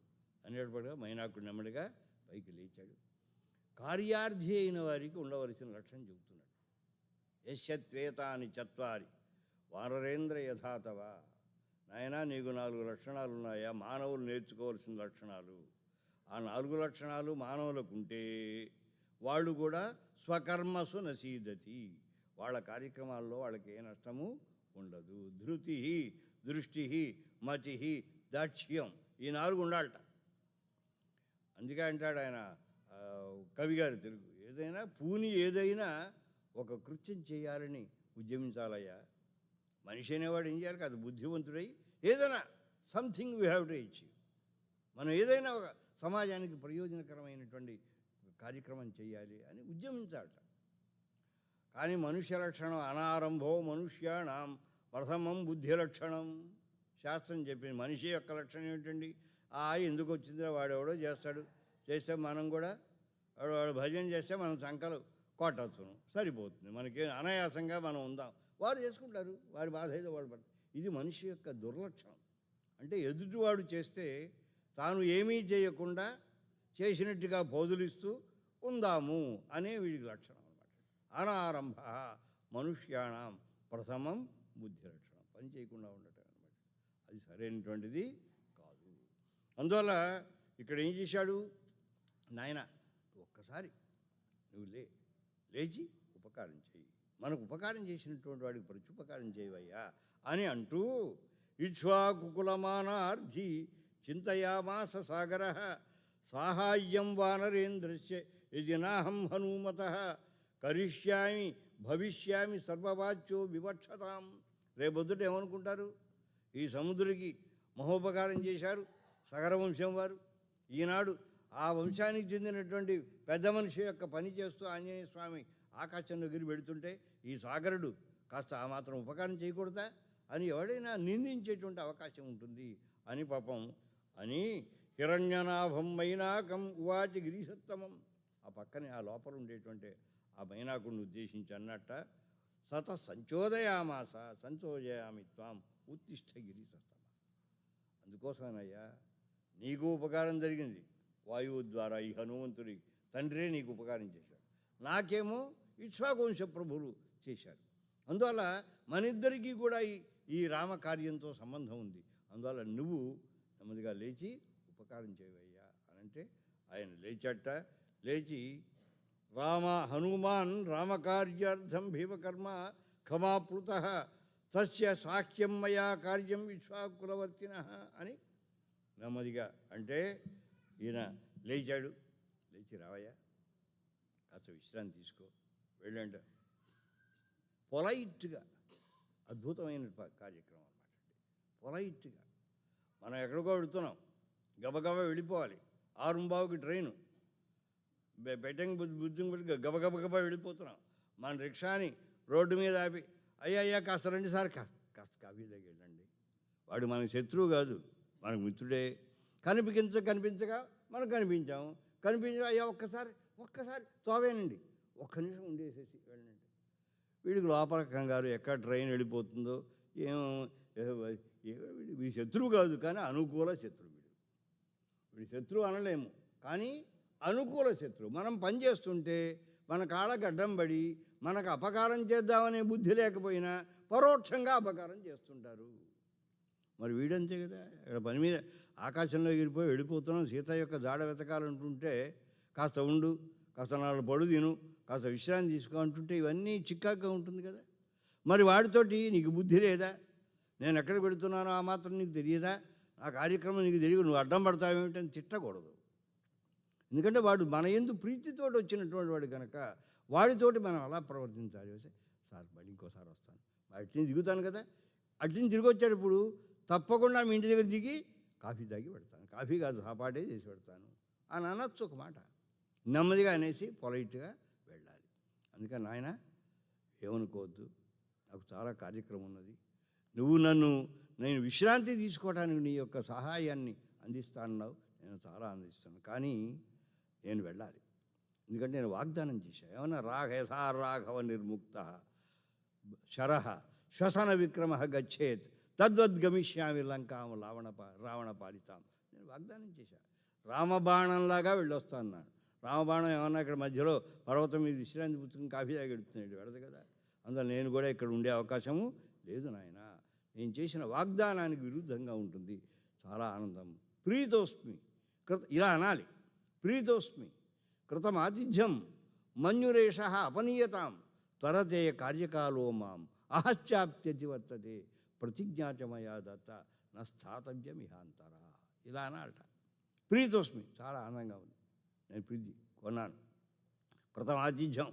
అనేటప్పటిగా మైనాకుడు నెమ్మదిగా పైకి లేచాడు. కార్యార్థి అయిన వారికి ఉండవలసిన లక్షణం చెబుతున్నాడు. యశ్యత్వేతాని చత్వారి వానరేంద్ర యథాతవ. నాయనా, నీకు 4 లక్షణాలు ఉన్నాయా, మానవులు నేర్చుకోవాల్సిన లక్షణాలు. ఆ 4 లక్షణాలు మానవులకు ఉంటే వాళ్ళు కూడా స్వకర్మసు నసీదతి, వాళ్ళ కార్యక్రమాల్లో వాళ్ళకి ఏ నష్టము ఉండదు. ధృతి, దృష్టి, మతి, దాక్ష్యం, ఈ 4 ఉండాలట. అందుకే అంటాడు ఆయన కవిగారు తెలుగు, ఏదైనా ఒక కృత్యం చేయాలని ఉద్యమించాలయ్యా. మనిషి అనేవాడు ఏం చేయాలి కాదు, బుద్ధివంతుడై ఏదైనా something we have to achieve. మనం ఏదైనా ఒక సమాజానికి ప్రయోజనకరమైనటువంటి కార్యక్రమం చేయాలి అని ఉద్యమించాలట. కానీ మనుష్య లక్షణం అనారంభో మనుష్యాణం ప్రథమం బుద్ధి లక్షణం. శాస్త్రం చెప్పింది మనిషి యొక్క లక్షణం ఏమిటండి? ఎందుకు వచ్చిందో వాడెవడో చేస్తాడు, చేస్తే మనం కూడా వాడు భజన చేస్తే మనం సంకలు కొట్టచ్చును, సరిపోతుంది. మనకి అనాయాసంగా మనం ఉందాం. వారు చేసుకుంటారు, వారి బాధ ఏదో వాడు పడతారు. ఇది మనిషి యొక్క దుర్లక్షణం. అంటే ఎదుటివాడు చేస్తే తాను ఏమీ చేయకుండా చేసినట్టుగా పోజులిస్తూ ఉందాము అనే వీడికి లక్షణం అన్నమాట. అనారంభ మనుష్యాణం ప్రథమం బుద్ధి లక్షణం. పని చేయకుండా ఉండటం అన్నమాట. అది సరైనటువంటిది కాదు. అందువల్ల ఇక్కడ ఏం చేశాడు నాయన, ఒక్కసారి నువ్వు లేచి ఉపకారం చేయి, మనకు ఉపకారం చేసినటువంటి వాడికి ప్రత్యుపకారం చేయవయ్యా అని అంటూ ఇక్ష్వాకుకులమానార్థి చింతయామాస సాగర సాహాయ్యం వానరేంద్రస్య యది నాహం హనుమత కరిష్యామి భవిష్యామి సర్వవాచ్యో వివక్షతాం. రేపొద్దుట ఏమనుకుంటారు? ఈ సముద్రుడికి మహోపకారం చేశారు సగర వంశం వారు. ఈనాడు ఆ వంశానికి చెందినటువంటి పెద్ద మనిషి యొక్క పని చేస్తూ ఆంజనేయ స్వామి ఆకాశంలో గిరి పెడుతుంటే ఈ సాగరుడు కాస్త ఆ మాత్రం ఉపకారం చేయకూడదా అని ఎవడైనా నిందించేటువంటి అవకాశం ఉంటుంది అని పాపం అని హిరణ్యనాభం మైనాకం ఉవాచి గిరిసత్తమం. ఆ పక్కనే ఆ లోపల ఉండేటువంటి ఆ మైనాకుడిని ఉద్దేశించి అన్నట్ట సత సంచోదయామాస సంచోదయామి త్వాం ఉత్తిష్ట గిరిసత్తమ. అందుకోసమేనయ్యా నీకు ఉపకారం జరిగింది. వాయువు ద్వారా ఈ హనుమంతుడి తండ్రే నీకు ఉపకారం చేశాడు, నాకేమో ఇక్ష్వాకువంశ ప్రభువులు చేశారు. అందువల్ల మనిద్దరికీ కూడా ఈ రామకార్యంతో సంబంధం ఉంది. అందువల్ల నువ్వు నెమ్మదిగా లేచి ఉపకారం చేయవయ్యా అని అంటే ఆయన లేచట. లేచి హనుమాన్ రామకార్యార్థం భీమకర్మ క్షమాప్లుత తస్య సాఖ్యం మయా కార్యం ఇక్ష్వాకులవర్తిన అని నెమ్మదిగా అంటే ఈయన లేచాడు. లేచి రావయ్యా, కాస్త విశ్రాంతి తీసుకో, వెళ్ళంట. పొలైట్గా అద్భుతమైన కార్యక్రమం అన్నమాట. పొలైట్గా మనం ఎక్కడికో వెళుతున్నాం, గబగబా వెళ్ళిపోవాలి. 6:15కి ట్రైను, బెట్టింగ్ బుద్ధి గబగబగబా వెళ్ళిపోతున్నాం. మన రిక్షాని రోడ్డు మీద ఆపి అయ్యా కాస్త రండి సార్, కాస్త కాఫీ దగ్గర వెళ్ళండి. వాడు మనకు శత్రువు కాదు, మనకు మిత్రుడే. కనిపించగా మనం కనిపించాము, అయ్యా ఒక్కసారి తోవేనండి, ఒక్క నిమిషం ఉండేసేసి వెళ్ళండి. వీడికి లోపల కంగారు, ఎక్కడ ట్రైన్ వెళ్ళిపోతుందో వీడి శత్రువు కాదు కానీ అనుకూల శత్రువు. వీడి శత్రువు అనలేము కానీ అనుకూల శత్రువు. మనం పనిచేస్తుంటే మన కాళ్ళకు అడ్డం పడి మనకు అపకారం చేద్దామనే బుద్ధి లేకపోయినా పరోక్షంగా అపకారం చేస్తుంటారు. మరి వీడంతే కదా, ఇక్కడ పని మీద ఆకాశంలో ఎగిరిపోయి వెళ్ళిపోతున్నాం, సీత యొక్క జాడ వెతకాలంటుంటే కాస్త ఉండు, కాస్త 4 పడు తిను, కాస్త విశ్రాంతి తీసుకో అంటుంటే ఇవన్నీ చిక్కాగా ఉంటుంది కదా. మరి వాడితోటి నీకు బుద్ధి లేదా? నేను ఎక్కడ పెడుతున్నానో ఆ మాత్రం నీకు తెలియదా? ఆ కార్యక్రమం నీకు తెలియదు, నువ్వు అడ్డం పడతావేమిటని తిట్టకూడదు. ఎందుకంటే వాడు మన యందు ప్రీతితోటి వచ్చినటువంటి వాడు కనుక వాడితోటి మనం అలా ప్రవర్తించాలి. సార్ మళ్ళీ ఇంకోసారి వస్తాను, అట్లని దిగుతాను కదా, అట్లని తిరిగి వచ్చాడు ఇప్పుడు తప్పకుండా మీ ఇంటి దగ్గర దిగి కాఫీ తాగి పెడతాను, కాఫీ కాదు సాపాటే చేసి పెడతాను అని అనొచ్చు ఒక మాట. నెమ్మదిగా అనేసి పొలైట్గా వెళ్ళాలి. అందుకని నాయన ఏమనుకోవద్దు, నాకు చాలా కార్యక్రమం ఉన్నది, నేను విశ్రాంతి తీసుకోవడానికి నీ యొక్క సహాయాన్ని అందిస్తానన్నావు, నేను చాలా అందిస్తాను, కానీ నేను వెళ్ళాలి. ఎందుకంటే నేను వాగ్దానం చేశాను, ఏమన్నా రాఘవ నిర్ముక్త శరహ శ్వసన విక్రమ గచ్చేత్ తద్వద్గమిష్యామి లంకాం రావణ పాలితాం. నేను వాగ్దానం చేశాను, రామబాణంలాగా వెళ్ళొస్తాను అన్నాడు. రామబాణం ఏమన్నా ఇక్కడ మధ్యలో పర్వతం మీద విశ్రాంతి పుచ్చుకుని కాఫీ తాగి ఎడుతున్నాడు, వెళదు కదా. అందువల్ల నేను కూడా ఇక్కడ ఉండే అవకాశము లేదు నాయన, నేను చేసిన వాగ్దానానికి విరుద్ధంగా ఉంటుంది. చాలా ఆనందం. ప్రీతోస్మి ఇలా అనాలి, ప్రీతోస్మి కృతమాతిథ్యం మన్యురేష అపనీయతాం త్వరతే కార్యకాలో మాం అహశ్చాప్యతి వర్తతే ప్రతిజ్ఞాచమయా దత్త నా స్థాతవ్యం ఇహాంతరా. ఇలా అనాలట. ప్రీతోస్మి చాలా ఆనందంగా ఉంది, నేను ప్రీతి కొన్నాను. కృతమాతిథ్యం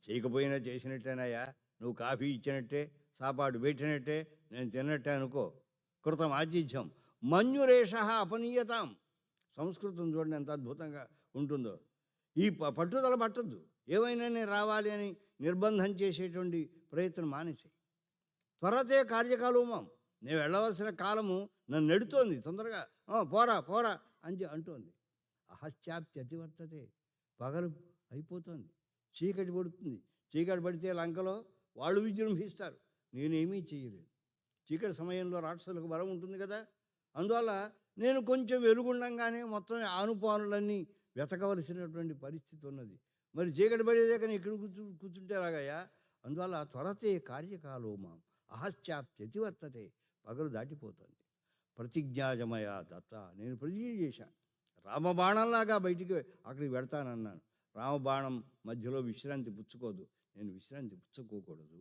చేయకపోయినా చేసినట్టేనాయా, నువ్వు కాఫీ ఇచ్చినట్టే, సాపాటు పెట్టినట్టే, నేను తిన్నట్టే అనుకో. కృతం ఆతిథ్యం మన్యురేష అపనీయతాం. సంస్కృతం చూడండి ఎంత అద్భుతంగా ఉంటుందో. ఈ పట్టుదల పట్టద్దు, ఏమైనా నేను రావాలి అని నిర్బంధం చేసేటువంటి ప్రయత్నం మానేసి. త్వరతే కార్యకాలమం, నేను వెళ్ళవలసిన కాలము నన్ను నెడుతోంది, తొందరగా పోరా పోరా అని అంటోంది. అహశ్చాప్తి అతివర్తతే, పగలు అయిపోతుంది, చీకటి పడుతుంది. చీకటి పడితే లంకలో వాళ్ళు విజృంభిస్తారు, నేనేమీ చేయలేను. చీకటి సమయంలో రాక్షసులకు బలం ఉంటుంది కదా, అందువల్ల నేను కొంచెం వెలుగుండంగానే మొత్తం ఆనుపానులన్నీ వెతకవలసినటువంటి పరిస్థితి ఉన్నది. మరి చీకటి పడేదాకా ఇక్కడ కూర్చుంటే ఎలాగయ్యా? అందువల్ల త్వరతే కార్యకాలోమాం అహశ్చాప్యతివర్తతే, పగలు దాటిపోతుంది. ప్రతిజ్ఞాజమయ దత్త, నేను ప్రతిజ్ఞ చేశాను, రామబాణంలాగా బయటికి అక్కడికి వెళ్తానన్నాను. రామబాణం మధ్యలో విశ్రాంతి పుచ్చుకోదు, నేను విశ్రాంతి పుచ్చుకోకూడదు.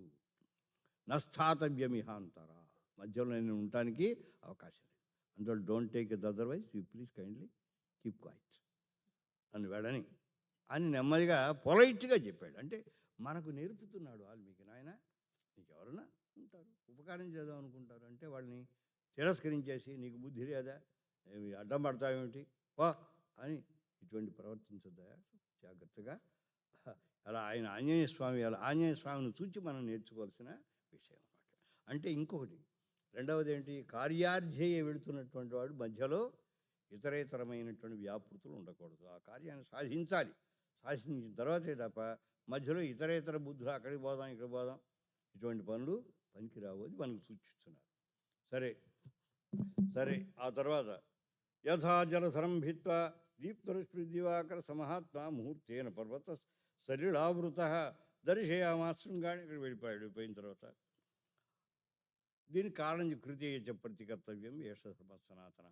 నస్థాతవ్యమిహాంతర, మధ్యలో నేను ఉండటానికి అవకాశం లేదు. అందువల్ల don't take it otherwise, you please kindly keep quiet అని వెళ్ళని అని నెమ్మదిగా పొలైట్గా చెప్పాడు. అంటే మనకు నేర్పుతున్నాడు వాల్మీకి, నాయన నీకు ఎవరన్నా ఉంటారు ఉపకారం చేద్దాం అనుకుంటారు, అంటే వాళ్ళని తిరస్కరించేసి నీకు బుద్ధి లేదా, ఏమి అడ్డం పడతావేమిటి వా అని ఇటువంటి ప్రవర్తించద్దా, జాగ్రత్తగా. అలా ఆయన ఆంజనేయ స్వామి, అలా ఆంజనేయ స్వామిని చూచి మనం నేర్చుకోవాల్సిన విషయం అన్నమాట. అంటే ఇంకొకటి రెండవది ఏంటి, కార్యార్థ్యేయ వెళుతున్నటువంటి వాడు మధ్యలో ఇతరేతరమైనటువంటి వ్యాపృతులు ఉండకూడదు. ఆ కార్యాన్ని సాధించాలి, సాధించిన తర్వాతే తప్ప మధ్యలో ఇతరేతర బుద్ధులు అక్కడికి పోదాం ఇక్కడ పోదాం ఇటువంటి పనులు పనికిరావు, అది మనకు సూచిస్తున్నారు. సరే సరే ఆ తర్వాత యథా జలధరం భిత్వా దీప్తరుష్పి దివాకర సమహాత్మ ముహూర్తేన పర్వత సలిలావృత దర్శయామాశృంగాన్ని ఇక్కడ వెళ్ళిపోయిన తర్వాత దీనికి కారణం కృతి ప్రతికర్తవ్యం ఏష సనాతన.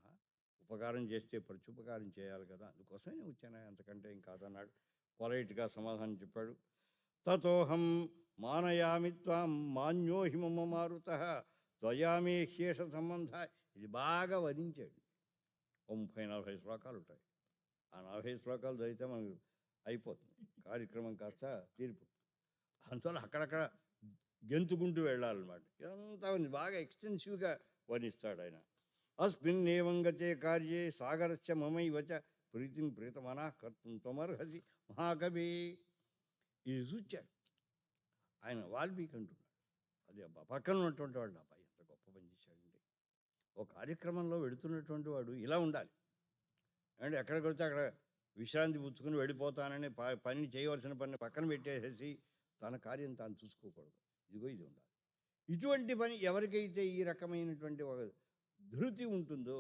ఉపకారం చేస్తే ప్రత్యుపకారం చేయాలి కదా, అందుకోసమే నేను వచ్చాను, అంతకంటే ఏం కాదన్నాడు. పొలైట్గా సమాధానం చెప్పాడు. తతోహం మానయామి త్వాం మాన్యో హిమమ మారుత త్వయామే శేష సంబంధ. ఇది బాగా వర్ణించాడు. 30-40 శ్లోకాలు ఉంటాయి. ఆ 40 శ్లోకాలు చదివితే మనకు అయిపోతుంది, కార్యక్రమం కాస్త తీరిపోతుంది. అందువల్ల అక్కడక్కడ గెంతుకుంటూ వెళ్ళాలన్నమాట. ఇదంతా బాగా ఎక్స్టెన్సివ్గా వర్ణిస్తాడు ఆయన. అస్మిన్నేవం గతే కార్యే సాగరస్య మమైవచ ప్రీతిం ప్రీతమనా కర్తం త్వమర్హసి మహాకవి. ఇది చూచాడు ఆయన వాల్మీకి అంటున్నాడు. అది పక్కన ఉన్నటువంటి వాడు అబ్బాయి ఎంత గొప్ప పని చేశాడండి. ఒక కార్యక్రమంలో వెళుతున్నటువంటి వాడు ఇలా ఉండాలి. అంటే ఎక్కడికి వెళితే అక్కడ విశ్రాంతి పుచ్చుకుని వెళ్ళిపోతానని పని చేయవలసిన పని పక్కన పెట్టేసేసి తన కార్యం తాను చూసుకోకూడదు. ఇదిగో ఇది ఉండాలి. ఇటువంటి పని ఎవరికైతే ఈ రకమైనటువంటి ఒక ధృతి ఉంటుందో,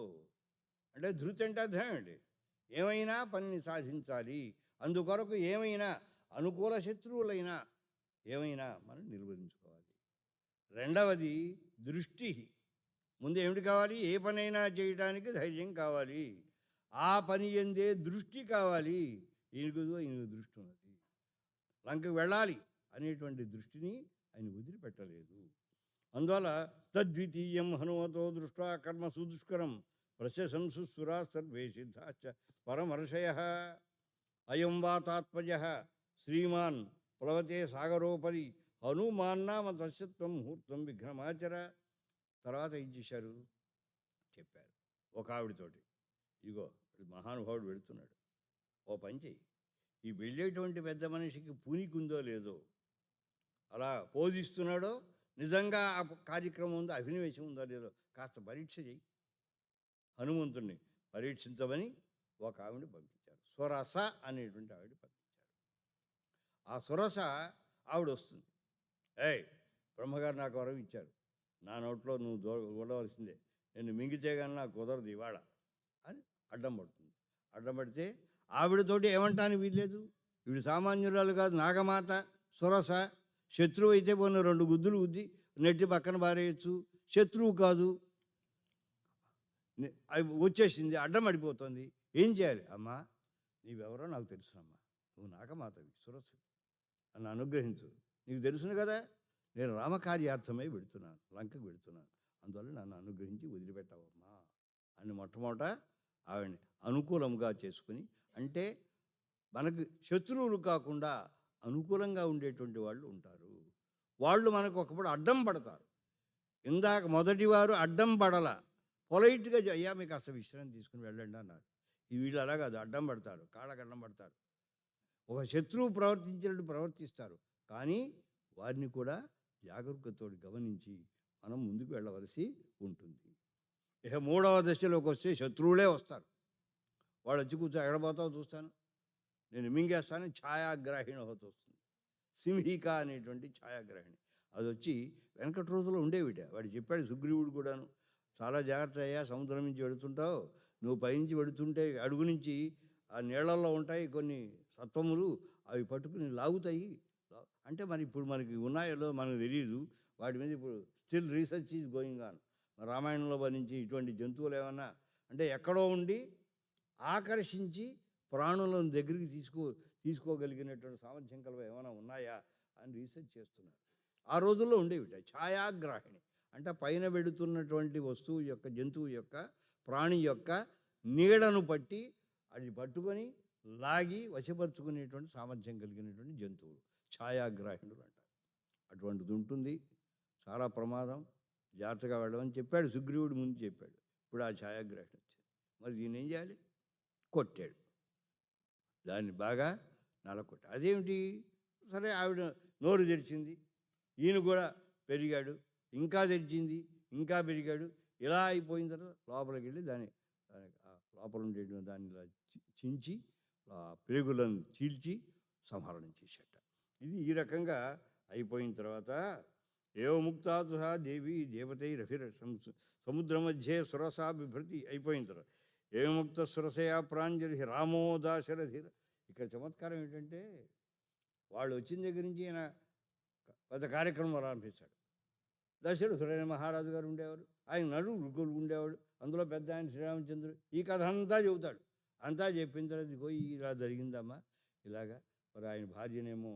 అంటే ధృతి అంటే అర్థం ఏంటి, ఏమైనా పనిని సాధించాలి, అందుకొరకు ఏమైనా అనుకూల శత్రువులైనా ఏమైనా మనం నిర్వహించుకోవాలి. రెండవది దృష్టి. ముందు ఏమిటి కావాలి, ఏ పనైనా చేయడానికి ధైర్యం కావాలి, ఆ పని ఎందే దృష్టి కావాలి. ఈయనకు దృష్టి ఉన్నది, లంకకు వెళ్ళాలి అనేటువంటి దృష్టిని ఆయన వదిలిపెట్టలేదు. అందువల్ల తద్వితీయం హనుమతో దృష్ట్వా కర్మ సుదుష్కరం ప్రశంసుసురా సర్వే సిద్ధాశ్చ పరమర్షయ. అయం వాతాత్మజ శ్రీమాన్ ప్లవతే సాగరోపరి హనుమాన్నామ తస్యత్వం ముహూర్తం విఘ్నమాచర. తర్వాత ఏం చేశారు చెప్పారు ఒక ఆవిడతోటి, ఇగో మహానుభావుడు వెళుతున్నాడు, ఓ పని చెయ్యి, ఈ వెళ్ళేటువంటి పెద్ద మనిషికి పూనికుందో లేదో, అలా పోజిస్తున్నాడో, నిజంగా ఆ కార్యక్రమం ఉందో, అభినవేశం ఉందో లేదో కాస్త పరీక్ష చేయి. హనుమంతుడిని పరీక్షించమని ఒక ఆవిడని పంపించారు. సురస అనేటువంటి ఆవిడ పంపించారు. ఆ సురస ఆవిడ వస్తుంది. ఏయ్ బ్రహ్మగారు నాకు వరం ఇచ్చారు, నా నోట్లో నువ్వు ఉండవలసిందే, నేను మింగితే కానీ నాకు కుదరదు ఇవాళ అని అడ్డం పడుతుంది. అడ్డం పడితే ఆవిడతోటి ఏమంటానికి వీల్లేదు. వీడు సామాన్యురాలు కాదు, నాగమాత సురస. శత్రువు అయితే పోయిన 2 గుద్దులు గుద్ది నెట్టి పక్కన పారేయచ్చు, శత్రువు కాదు. అవి వచ్చేసింది, అడ్డం పడిపోతుంది. ఏం చేయాలి? అమ్మా నీవెవరో నాకు తెలుసునమ్మా, నువ్వు నాగమాతవి, సురసు, నన్ను అనుగ్రహించు. నీకు తెలుసును కదా, నేను రామకార్యార్థమై వెళుతున్నాను, లంకకు వెళుతున్నాను, అందువల్ల నన్ను అనుగ్రహించి వదిలిపెట్టావమ్మా అని మొట్టమొదట ఆవిడని అనుకూలంగా చేసుకుని, అంటే మనకు శత్రువులు కాకుండా అనుకూలంగా ఉండేటువంటి వాళ్ళు ఉంటారు. వాళ్ళు మనకు ఒకప్పుడు అడ్డం పడతారు. ఇందాక మొదటివారు అడ్డం పడల, పొలైట్‌గా అయ్యా మీకు కాస్త విశ్రాంతి తీసుకుని వెళ్ళండి అన్నారు. వీళ్ళు అలా కాదు, అడ్డం పడతారు, కాళ్ళకి అడ్డం పడతారు. ఒక శత్రువు ప్రవర్తించినట్టు ప్రవర్తిస్తారు. కానీ వారిని కూడా జాగరూకతతో గమనించి మనం ముందుకు వెళ్ళవలసి ఉంటుంది. ఇక మూడవ దశలోకి వస్తే శత్రువులే వస్తారు. వాళ్ళు వచ్చి కూర్చో ఎడబోతావు చూస్తాను, నేను మింగేస్తాను, ఛాయాగ్రాహిణి ఒకటి వస్తుంది. సింహిక అనేటువంటి ఛాయాగ్రాహిణి అది వచ్చి వెనకటి రోజుల్లో ఉండేవిట. వాడు చెప్పాడు సుగ్రీవుడు కూడాను, చాలా జాగ్రత్త అయ్యా, సముద్రం నుంచి వెళుతుంటావు, నువ్వు పైనుంచి వెళుతుంటే అడుగు నుంచి ఆ నీళ్ళల్లో ఉంటాయి కొన్ని సత్వములు, అవి పట్టుకుని లాగుతాయి. అంటే మరి ఇప్పుడు మనకి ఉన్నాయో మనకు తెలియదు, వాటి మీద ఇప్పుడు still research is going on. రామాయణంలో వర్ణించి ఇటువంటి జంతువులు ఏమన్నా అంటే ఎక్కడో ఉండి ఆకర్షించి ప్రాణులను దగ్గరికి తీసుకోగలిగినటువంటి సామర్థ్యం కలవ ఏమైనా ఉన్నాయా అని రీసెర్చ్ చేస్తున్నారు. ఆ రోజుల్లో ఉండేవిట ఛాయాగ్రాహిణి. అంటే పైన వెళుతున్నటువంటి వస్తువు యొక్క, జంతువు యొక్క, ప్రాణి యొక్క నీడను పట్టి అది పట్టుకొని లాగి వశపరుచుకునేటువంటి సామర్థ్యం కలిగినటువంటి జంతువులు ఛాయాగ్రాహిణులు అంటారు. అటువంటిది ఉంటుంది, చాలా ప్రమాదం, జాగ్రత్తగా వెళ్ళమని చెప్పాడు సుగ్రీవుడు, ముందు చెప్పాడు. ఇప్పుడు ఆ ఛాయాగ్రాహిణి వచ్చింది. మరి దీన్ని ఏం చేయాలి? కొట్టాడు, దాన్ని బాగా నలకొట్టాడు. అదేమిటి? సరే ఆవిడ నోరు తెరిచింది, ఈయన కూడా పెరిగాడు, ఇంకా తెరిచింది, ఇంకా పెరిగాడు. ఇలా అయిపోయిన తర్వాత లోపలికి వెళ్ళి దాని లోపల ఉండే దాన్ని ఇలా చించి పేగులను చీల్చి సంహరణం చేసేట. ఇది ఈ రకంగా అయిపోయిన తర్వాత ఏవముక్తాతు సహా దేవి దేవతై రఫిర సముద్ర మధ్యే సురసా బిభృతి అయిపోయిన తర్వాత ఏవముక్త సురసయా ప్రాంజలి రామో దాశరథిర. ఇక్కడ చమత్కారం ఏంటంటే వాళ్ళు వచ్చిన దగ్గర నుంచి ఈయన పెద్ద కార్యక్రమం ఆరంభిస్తాడు. దశరథుడైన మహారాజు గారు ఉండేవారు, ఆయన నలుగురు ఉండేవాడు, అందులో పెద్ద ఆయన శ్రీరామచంద్రుడు. ఈ కథ అంతా చెబుతాడు. అంతా చెప్పిన తర్వాత పోయి ఇలా జరిగిందమ్మా, ఇలాగా మరి ఆయన భార్యనేమో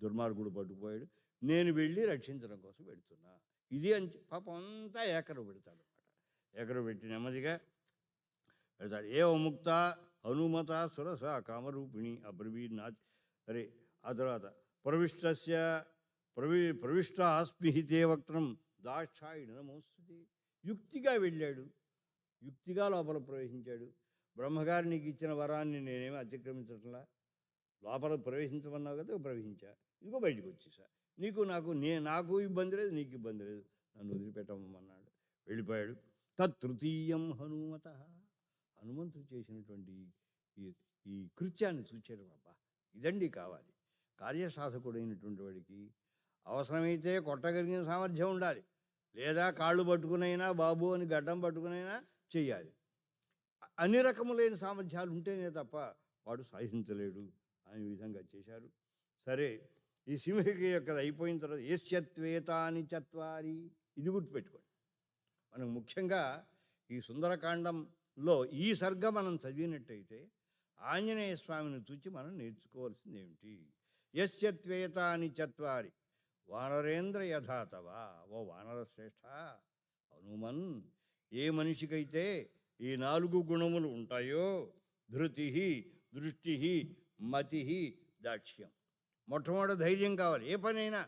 దుర్మార్గుడు పట్టుకుపోయాడు, నేను వెళ్ళి రక్షించడం కోసం పెడుతున్నా, ఇది అని పాపం అంతా ఏకరు పెడతాడు అనమాట. ఏకరు పెట్టి నెమ్మదిగా పెడతాడు. ఏ ముక్త హనుమత సురస కామరూపిణి అబ్రవీనా. సరే ఆ తర్వాత ప్రవిష్ట ఆస్మిహితే వక్త్రం దాక్షాయిణ నమోస్తుతి. యుక్తిగా వెళ్ళాడు, యుక్తిగా లోపల ప్రవేశించాడు. బ్రహ్మగారు నీకు ఇచ్చిన వరాన్ని నేనేమి అతిక్రమించట్లా, లోపల ప్రవేశించమన్నావు కదా, ప్రవేశించా, ఇంకో బయటకు వచ్చేసా, నాకు ఇబ్బంది లేదు, నీకు ఇబ్బంది లేదు, నన్ను వదిలిపెట్టమన్నాడు, వెళ్ళిపోయాడు. తృతీయం హనుమత. హనుమంతుడు చేసినటువంటి ఈ కృత్యాన్ని చూచాడు. బాబా, ఇదండి కావాలి. కార్యసాధకుడైనటువంటి వాడికి అవసరమైతే కొట్టగలిగిన సామర్థ్యం ఉండాలి, లేదా కాళ్ళు పట్టుకునైనా బాబు అని గడ్డం పట్టుకునైనా చెయ్యాలి. అన్ని రకములైన సామర్థ్యాలు ఉంటేనే తప్ప వాడు సాధించలేడు అనే విధంగా చేశారు. సరే, ఈ సింహిక యొక్క అయిపోయిన తర్వాత యశ్చత్వేతాని చత్వారి, ఇది గుర్తుపెట్టుకోండి. మనం ముఖ్యంగా ఈ సుందరకాండంలో ఈ సర్గ మనం చదివినట్టయితే ఆంజనేయ స్వామిని చూచి మనం నేర్చుకోవాల్సింది ఏమిటి? యశ్చత్వేతాని చత్వారి వానరేంద్ర యథాతవా. ఓ వానర శ్రేష్ఠ హనుమన్, ఏ మనిషికైతే ఈ 4 గుణములు ఉంటాయో, ధృతి, దృష్టి, మతి, దాక్ష్యం. మొట్టమొదటి ధైర్యం కావాలి, ఏ పనైనా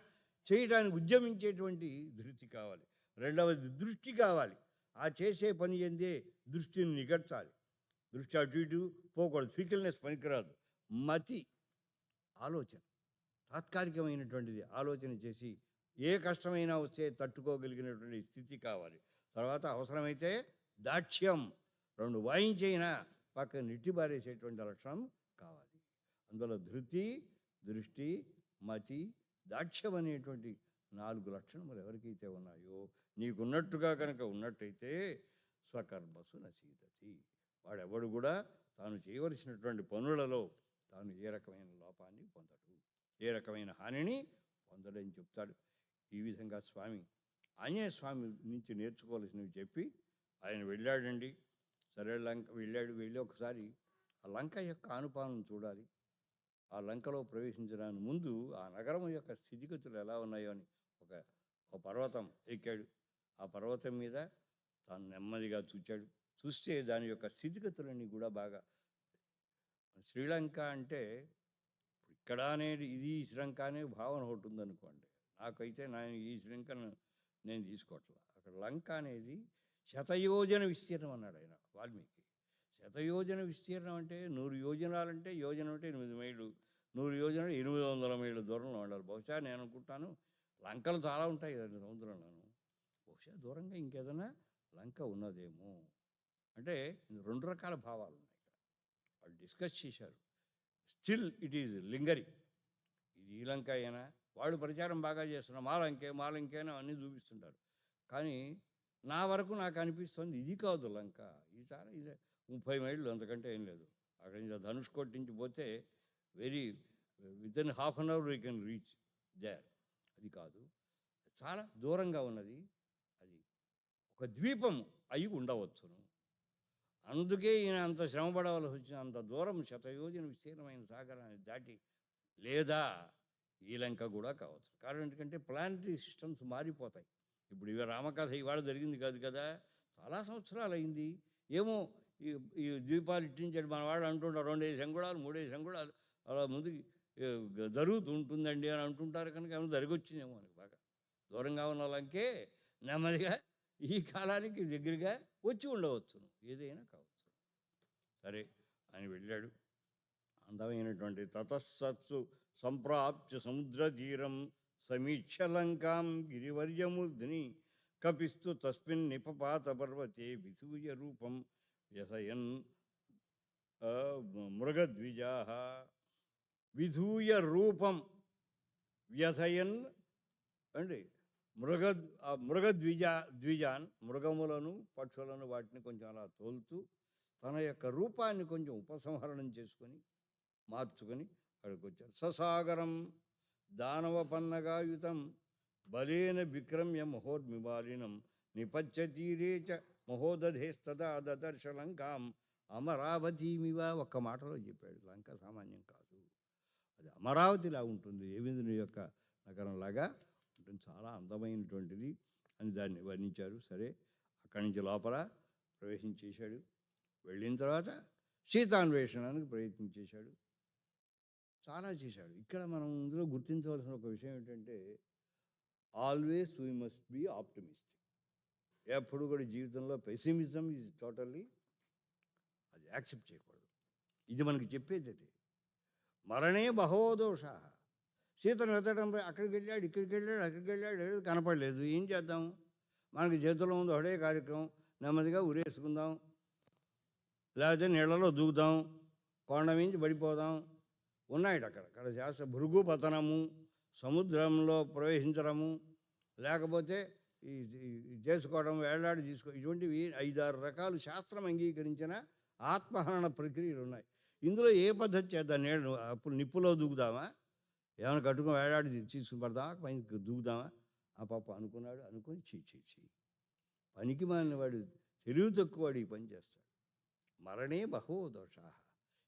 చేయడానికి ఉద్యమించేటువంటి ధృతి కావాలి. రెండవది దృష్టి కావాలి, ఆ చేసే పని ఎందే దృష్టిని నిగర్చాలి, దృష్టి అటు ఇటు పోకూడదు, ఫికిల్నెస్ పనికిరాదు. మతి, ఆలోచన, తాత్కాలికమైనటువంటిది, ఆలోచన చేసి ఏ కష్టమైనా వస్తే తట్టుకోగలిగినటువంటి స్థితి కావాలి. తర్వాత అవసరమైతే దాక్ష్యం, 2 వాయించైనా పక్కన నెట్టిబారేసేటువంటి లక్షణం కావాలి. అందులో ధృతి, దృష్టి, మతి, దాక్ష్యం అనేటువంటి 4 లక్షణములు ఎవరికైతే ఉన్నాయో, నీకున్నట్టుగా కనుక ఉన్నట్టయితే స్వకర్మసు నసీదతి, వాడెవడు కూడా తాను చేయవలసినటువంటి పనులలో తాను ఏ రకమైన లోపాన్ని పొందడు, ఏ రకమైన హానిని పొందడని చెప్తాడు. ఈ విధంగా స్వామి ఆంజనేయ స్వామి నుంచి నేర్చుకోవాల్సినవి చెప్పి ఆయన వెళ్ళాడండి. సరే, లంక వెళ్ళి ఒకసారి ఆ లంక యొక్క ఆనుపానం చూడాలి. ఆ లంకలో ప్రవేశించడానికి ముందు ఆ నగరం యొక్క స్థితిగతులు ఎలా ఉన్నాయో అని ఒక పర్వతం ఎక్కాడు. ఆ పర్వతం మీద తాను నెమ్మదిగా చూచాడు. చూస్తే దాని యొక్క స్థితిగతులన్నీ కూడా బాగా, శ్రీలంక అంటే ఇక్కడ అనేది ఇది శ్రీలంక అనే భావన ఒకటి ఉందనుకోండి. నాకైతే ఈ శ్రీలంకను నేను తీసుకోవట్లా. అక్కడ లంక అనేది శతయోజన విస్తీర్ణం అన్నాడు ఆయన వాల్మీకి. శతయోజన విస్తీర్ణం అంటే 100 యోజనాలంటే యోజనం అంటే 8 మైళ్ళు, 100 యోజనాలు 800 మైళ్ళ దూరంలో ఉండాలి. బహుశా నేను అనుకుంటాను లంకలు చాలా ఉంటాయి కదండి సముద్రంలోను. బహుశా దూరంగా ఇంకేదైనా లంక ఉన్నదేమో. అంటే 2 రకాల భావాలు ఉన్నాయి ఇక్కడ. వాళ్ళు డిస్కస్ చేశారు. Still it is lingering. ఇది ఈ లంక అయినా వాళ్ళు ప్రచారం బాగా చేస్తున్నారు. మా లంకేనా అన్నీ చూపిస్తుంటారు. కానీ నా వరకు నాకు అనిపిస్తుంది ఇది కాదు లంక. ఇది చాలా ఇది 30 మైళ్ళు అంతకంటే ఏం లేదు. అక్కడ నుంచి ధనుష్కోటి నుంచి పోతే very within half an hour we can reach there. అది కాదు, చాలా దూరంగా ఉన్నది. అది ఒక ద్వీపం అయి ఉండవచ్చును. అందుకే ఈయన అంత శ్రమపడవలసి వచ్చిన అంత దూరం శతయోజన విస్తీర్ణమైన సాగరాన్ని దాటి, లేదా ఈ లంక కూడా కావచ్చు. కారణం ఎందుకంటే ప్లానటరీ సిస్టమ్స్ మారిపోతాయి. ఇప్పుడు ఇవి రామకథ ఇవాళ జరిగింది కాదు కదా, చాలా సంవత్సరాలు అయింది. ఏమో ఈ ద్వీపాలు ఇట్టించాడు మన వాళ్ళు అంటుంటారు 2 అంగుళాలు 3 అంగుళాలు అలా ముందుకు జరుగుతూ ఉంటుందండి అని అంటుంటారు. కనుక ఏమో జరిగొచ్చిందేమో అని బాగా దూరంగా ఉన్న లంకే నెమ్మదిగా ఈ కాలానికి దగ్గరగా వచ్చి ఉండవచ్చును, ఏదైనా కావచ్చు. సరే అని వెళ్ళాడు. అందమైనటువంటి తతస్సత్సు సంప్రాప్య సముద్ర తీరం సమీక్ష లంకాం గిరివర్యమూర్ధిని కపిస్తు తస్మిన్ నిపపాత పర్వతే విసూయ రూపం వ్యసయన్ మృగద్విజా విధూయ రూపం వ్యసయన్ అండి మృగద్విజాన్ మృగములను పక్షులను వాటిని కొంచెం అలా తోలుతూ తన యొక్క రూపాన్ని కొంచెం ఉపసంహరణం చేసుకొని మార్చుకొని అక్కడికి వచ్చారు. ససాగరం దానవ పన్నగాయుతం బలేన విక్రమ్య మహోర్మిబాలినం నిపత్య తీరే చ మహోదధేస్తదా దదర్శ లంకాం అమరావతిమివ. ఒక్క మాటలో చెప్పాడు. లంక సామాన్యం కాదు, అది అమరావతిలా ఉంటుంది, దేవేంద్రుని యొక్క నగరంలాగా ఉంటుంది, చాలా అందమైనటువంటిది అని దాన్ని వర్ణించారు. సరే అక్కడి నుంచి లోపల ప్రవేశించేశాడు. వెళ్ళిన తర్వాత సీతాన్వేషణానికి ప్రయత్నం చేశాడు, చాలా చేశాడు. ఇక్కడ మనం ఇందులో గుర్తించవలసిన ఒక విషయం ఏంటంటే always we must be optimistic. ఎప్పుడు కూడా జీవితంలో పెసిమిజం ఈజ్ టోటల్లీ అది యాక్సెప్ట్ చేయకూడదు. ఇది మనకి చెప్పేది అది. మరణే బహవో దోషా. సీతను వెతకడం అక్కడికి వెళ్ళాడు, ఇక్కడికి వెళ్ళాడు, అక్కడికి వెళ్ళాడు, కనపడలేదు. ఏం చేద్దాం, మనకి చేతుల్లో ఉంది ఒకటే కార్యక్రమం, నెమ్మదిగా ఉరేసుకుందాం, లేకపోతే నీళ్ళలో దూకుదాం, కొండ మించి పడిపోదాం. ఉన్నాయట అక్కడ శాస్త్ర భృగు పతనము, సముద్రంలో ప్రవేశించడము, లేకపోతే ఈ చేసుకోవడం, వేళ్లాడి ఇటువంటివి 5-6 రకాలు శాస్త్రం అంగీకరించిన ఆత్మహరణ ప్రక్రియలు ఉన్నాయి. ఇందులో ఏ పద్ధతి చేద్దాం? నేను అప్పుడు నిప్పులో దూకుదామా, ఏమైనా కట్టుకుని వేలాడి తీసుకుని పడదామా, పైన దూకుదామా? ఆ పాప అనుకున్నాడు. అనుకుని చీ పనికి మాలినవాడు, తెలివి తక్కువవాడు ఈ పని చేస్తాడు. మరణే బహవో దోషా.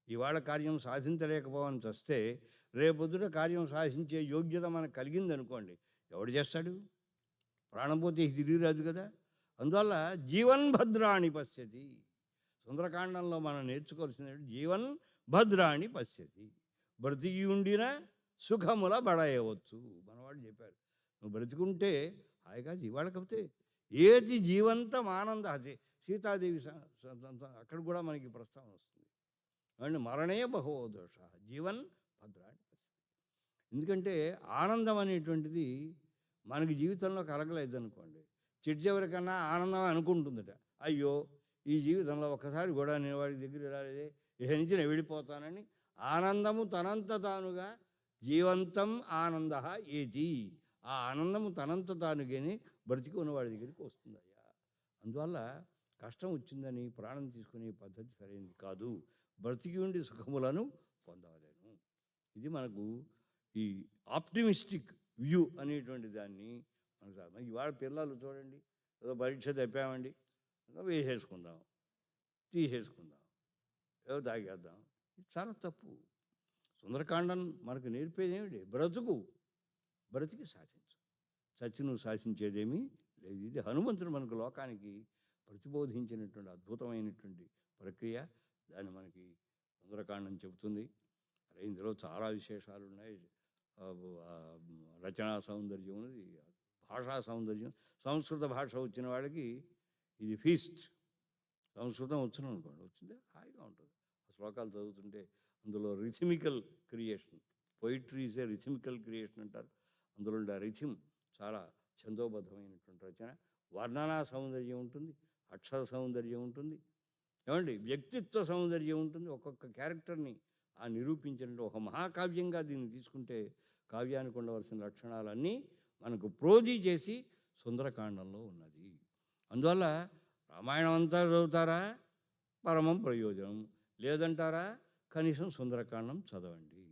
ఇవాళ కార్యం సాధించలేకపోవని వస్తే రేపొద్దున కార్యం సాధించే యోగ్యత మనకు కలిగిందనుకోండి, ఎవడు చేస్తాడు? ప్రాణం పోతే తిరిగి రాదు కదా. అందువల్ల జీవన్ భద్రాణి పశ్యతి. సుందరకాండంలో మనం నేర్చుకోవాల్సిన జీవన్ భద్రాణి పశ్యతి. బ్రతికి ఉండిన సుఖముల బడయవచ్చు మనవాళ్ళు చెప్పారు. నువ్వు బ్రతికుంటే హాయిగా ఇవాళకపోతే ఏది జీవంతం ఆనంద. సీతాదేవి అక్కడ కూడా మనకి ప్రస్తావన వస్తుంది. అండ్ మరణే బహవో దోష జీవన్ భద్రాణి పశ్యతి. ఎందుకంటే ఆనందం అనేటువంటిది మనకి జీవితంలో కలగలేదు అనుకోండి, చివరికన్నా ఆనందం అనుకుంటుందట. అయ్యో ఈ జీవితంలో ఒక్కసారి కూడా నేను వాడి దగ్గర రాలేదే, ఇక నుంచి నేను వెళ్ళిపోతానని ఆనందము తనంత తానుగా జీవంతం ఆనంద ఏది, ఆ ఆనందము తనంత తానుగానే బ్రతికి ఉన్నవాడి దగ్గరికి వస్తుందయ్యా. అందువల్ల కష్టం వచ్చిందని ప్రాణం తీసుకునే పద్ధతి సరైనది కాదు. బ్రతికి ఉండి సుఖములను పొందవలేను. ఇది మనకు ఈ ఆప్టిమిస్టిక్ వ్యూ అనేటువంటి దాన్ని మనకు ఇవాళ పిల్లలు చూడండి, ఏదో పరీక్ష తప్పామండి, వేసేసుకుందాం, తీసేసుకుందాం, ఏదో తాగేద్దాం. ఇది చాలా తప్పు. సుందరకాండం మనకు నేర్పేది ఏమిటి? బ్రతికి సాధించు, చచ్చి నువ్వు సాధించేదేమీ లేదు. ఇది హనుమంతుడు మనకు లోకానికి ప్రతిబోధించినటువంటి అద్భుతమైనటువంటి ప్రక్రియ. దాన్ని మనకి సుందరకాండం చెబుతుంది. అరే ఇందులో చాలా విశేషాలు ఉన్నాయి. ఆ, ఆ, రచనా సౌందర్యం ఉన్నది, భాషా సౌందర్యం. సంస్కృత భాష వచ్చిన వాళ్ళకి ఇది ఫీస్ట్. సంస్కృతం వచ్చిన అనుకోండి, వచ్చిందే హాయిగా ఉంటుంది. ఆ శ్లోకాలు చదువుతుంటే అందులో rhythmical creation, poetry is a rhythmical creation అంటారు. అందులో ఉండే రిథిమ్ చాలా ఛందోబద్ధమైనటువంటి రచన. వర్ణనా సౌందర్యం ఉంటుంది, అక్షర సౌందర్యం ఉంటుంది, ఏమండి వ్యక్తిత్వ సౌందర్యం ఉంటుంది. ఒక్కొక్క క్యారెక్టర్ని ఆ నిరూపించినట్టు ఒక మహాకావ్యంగా దీన్ని తీసుకుంటే కావ్యానికి ఉండవలసిన లక్షణాలన్నీ మనకు ప్రోధి చేసి సుందరకాండంలో ఉన్నది. అందువల్ల రామాయణం అంతా చదువుతారా, పరమం ప్రయోజనం. లేదంటారా, కనీసం సుందరకాండం చదవండి.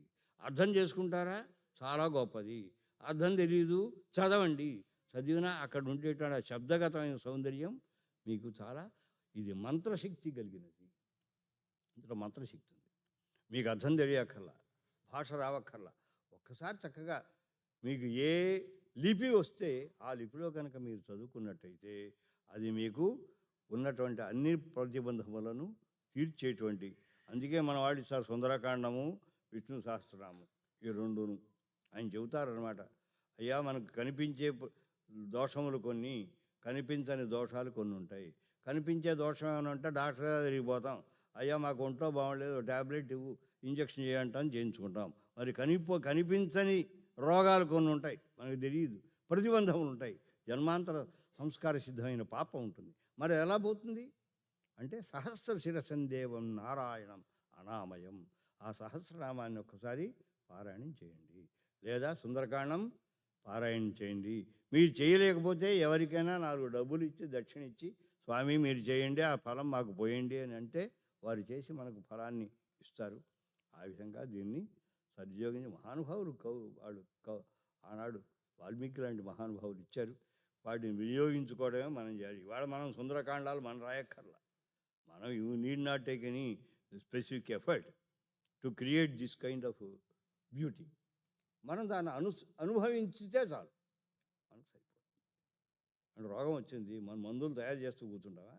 అర్థం చేసుకుంటారా, చాలా గొప్పది. అర్థం తెలీదు, చదవండి. చదివినా అక్కడ ఉండేటువంటి శబ్దగతమైన సౌందర్యం మీకు చాలా, ఇది మంత్రశక్తి కలిగినది. ఇందులో మంత్రశక్తి ఉంది. మీకు అర్థం తెలియక్కర్లా, భాష రావక్కర్లా. ఒక్కసారి చక్కగా మీకు ఏ లిపి వస్తే ఆ లిపిలో కనుక మీరు చదువుకున్నట్టయితే అది మీకు ఉన్నటువంటి అన్ని ప్రతిబంధములను తీర్చేటువంటి. అందుకే మన వాళ్ళు సార్ సుందరకాండము, విష్ణు సహస్రనామం, ఈ రెండును ఆయన చెబుతారనమాట. అయ్యా మనకు కనిపించే దోషములు కొన్ని, కనిపించని దోషాలు కొన్ని ఉంటాయి. కనిపించే దోషం ఏమైనా ఉంటే డాక్టర్ దగ్గరికి పోతాం, అయ్యా మాకు ఒంట్లో బాగుండలేదు, ట్యాబ్లెట్ ఇవ్వు, ఇంజక్షన్ చేయంటాం, చేయించుకుంటాం. మరి కనిపించని రోగాలు కొన్ని ఉంటాయి, మనకు తెలియదు, ప్రతిబంధములు ఉంటాయి, జన్మాంతర సంస్కార సిద్ధమైన పాపం ఉంటుంది. మరి ఎలా పోతుంది అంటే సహస్ర శిరసందేవం నారాయణం అనామయం. ఆ సహస్రనామాన్ని ఒక్కసారి పారాయణం చేయండి, లేదా సుందరకాండం పారాయణం చేయండి. మీరు చేయలేకపోతే ఎవరికైనా 4 డబ్బులు ఇచ్చి దక్షిణ ఇచ్చి, స్వామి మీరు చేయండి, ఆ ఫలం మాకు పోయండి అని అంటే వారు చేసి మనకు ఫలాన్ని ఇస్తారు. ఆ విధంగా దీన్ని సద్వినియోగించి మహానుభావులు ఆనాడు వాల్మీకి లాంటి మహానుభావులు ఇచ్చారు. వాటిని వినియోగించుకోవడమే మనం చేయాలి. ఇవాళ మనం సుందరకాండాలు మనం రాయక్కర్లా. మనం you need not take any specific effort to create this kind of beauty. మనం దాన్ని అనుభవించితే చాలు, మనకు సరిపోతుంది. అంటే రోగం వచ్చింది, మన మందులు తయారు చేస్తూ కూర్చుంటావా?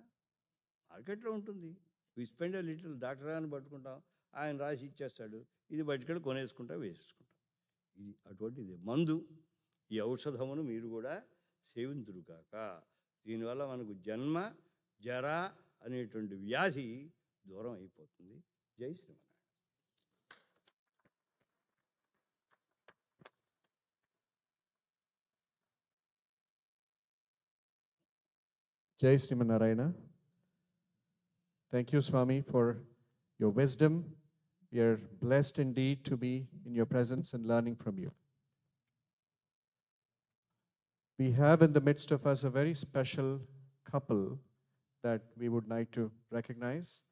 మార్కెట్లో ఉంటుంది. We spend a little, doctor అని పట్టుకుంటాం, ఆయన రాసి ఇచ్చేస్తాడు, ఇది బయటకెళ్ళి కొనేసుకుంటా వేసేసుకుంటాం. ఇది అటువంటిది మందు. ఈ ఔషధమును మీరు కూడా సేవింతురు కాక. దీనివల్ల మనకు జన్మ జర అనేటువంటి వ్యాధి దూరం అయిపోతుంది. జై Srimannarayana. Jai Srimanarayana. Thank you, Swami, for your wisdom. We are blessed indeed to be in your presence and learning from you. We have in the midst of us a very special couple that we would like to recognize.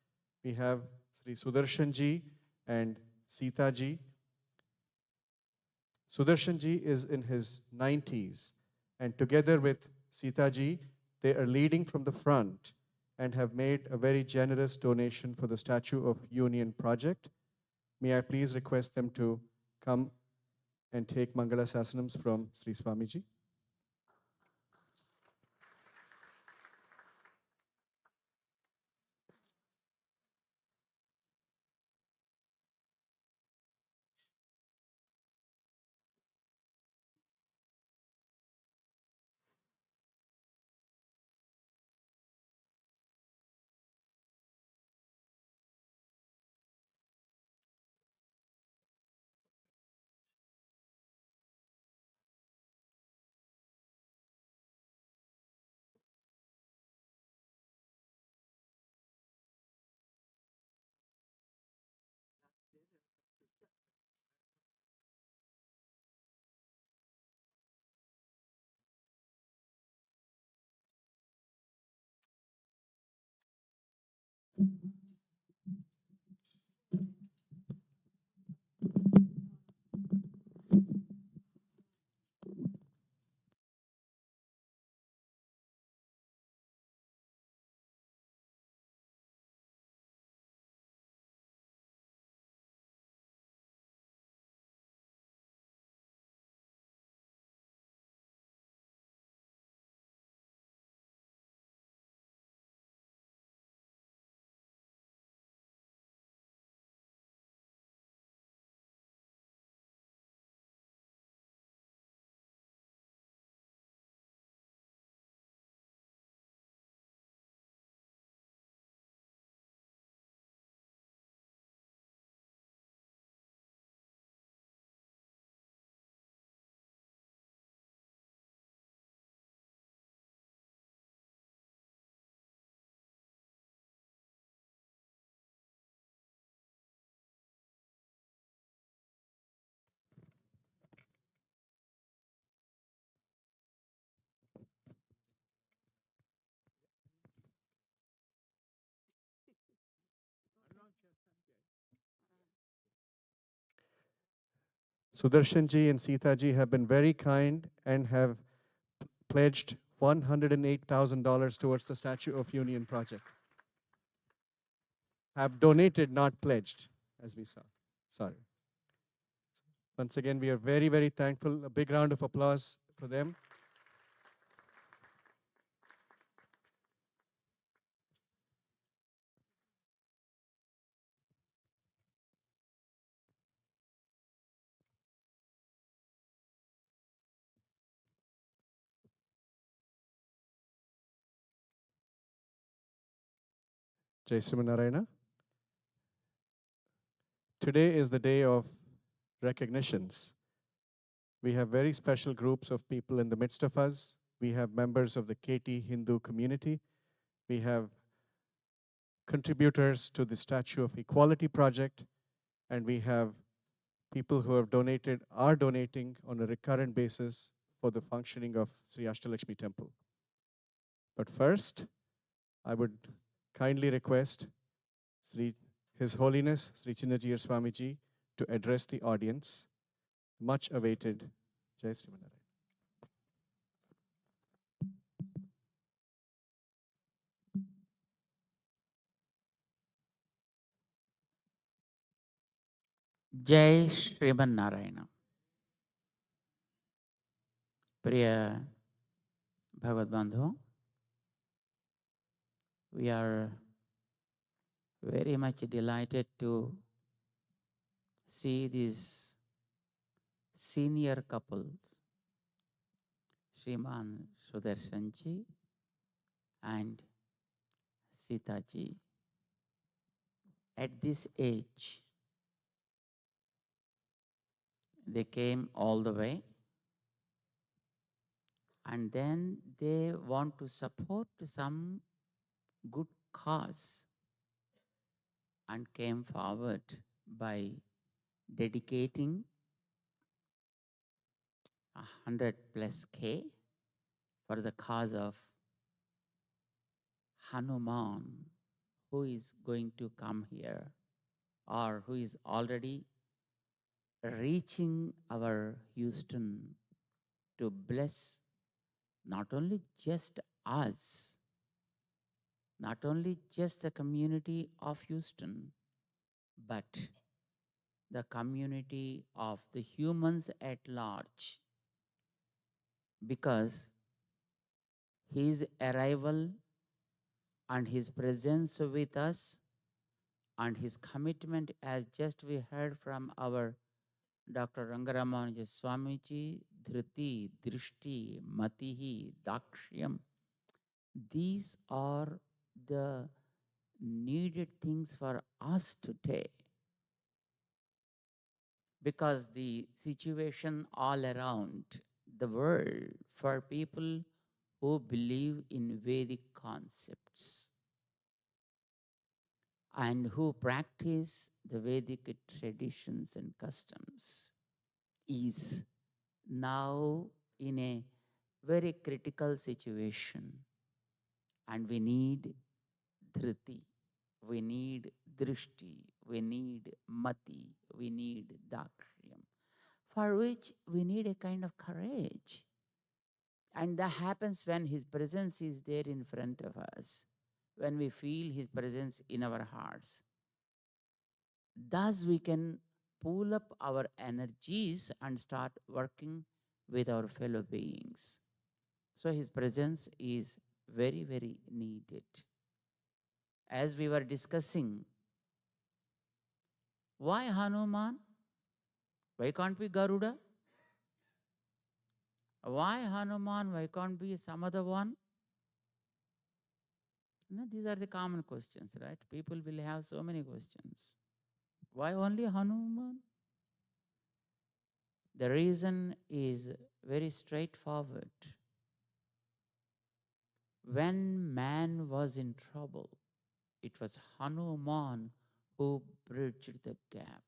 We have Sri Sudarshan ji and Sita ji. Sudarshan ji is in his 90s, and together with Sita ji, they are leading from the front and have made a very generous donation for the Statue of Union project. May I please request them to come and take Mangala Sasanams from Sri Swamiji. Sudarshanji and Sitaji have been very kind and have pledged $108,000 towards the Statue of Union project. Have donated, not pledged, as we saw. Sorry. Once again, we are very, very thankful. A big round of applause for them. Jai Srimanarayana. Today is the day of recognitions. We have very special groups of people in the midst of us. We have members of the KT Hindu community. We have contributors to the Statue of Equality project, and we have people who have donated, are donating on a recurrent basis for the functioning of Sri Ashtalakshmi Temple. But first, I would kindly request His Holiness Sri Chinnajeeyar Swamiji to address the audience. Much awaited. Jai Sri Manarayana. जय श्रीमन नारायण प्रिय भगवत बंधु we are very much delighted to see these senior couples, Shriman Sudarshanji and Sitaji. At this age, they came all the way, and then they want to support some good cause and came forward by dedicating 100+ K for the cause of Hanuman, who is going to come here or who is already reaching our Houston to bless not only just us, not only just the community of Houston, but the community of the humans at large, because his arrival and his presence with us and his commitment, as just we heard from our Dr. Ranga Ramanujacharya Swamiji, Dhriti, Drishti, Matihi, Dakshyam, these are the needed things for us today, because the situation all around the world for people who believe in Vedic concepts and who practice the Vedic traditions and customs is now in a very critical situation, and we need Dhriti, we need Drishti, we need Mati, we need Dakshyam, for which we need a kind of courage. And that happens when his presence is there in front of us, when we feel his presence in our hearts. Thus we can pull up our energies and start working with our fellow beings. So his presence is very, very needed. As we were discussing, why Hanuman? Why can't be Garuda? Why Hanuman? Why can't be some other one? No, these are the common questions, right? People will have so many questions. Why only Hanuman? The reason is very straightforward. When man was in trouble, it was Hanuman who bridged the gap.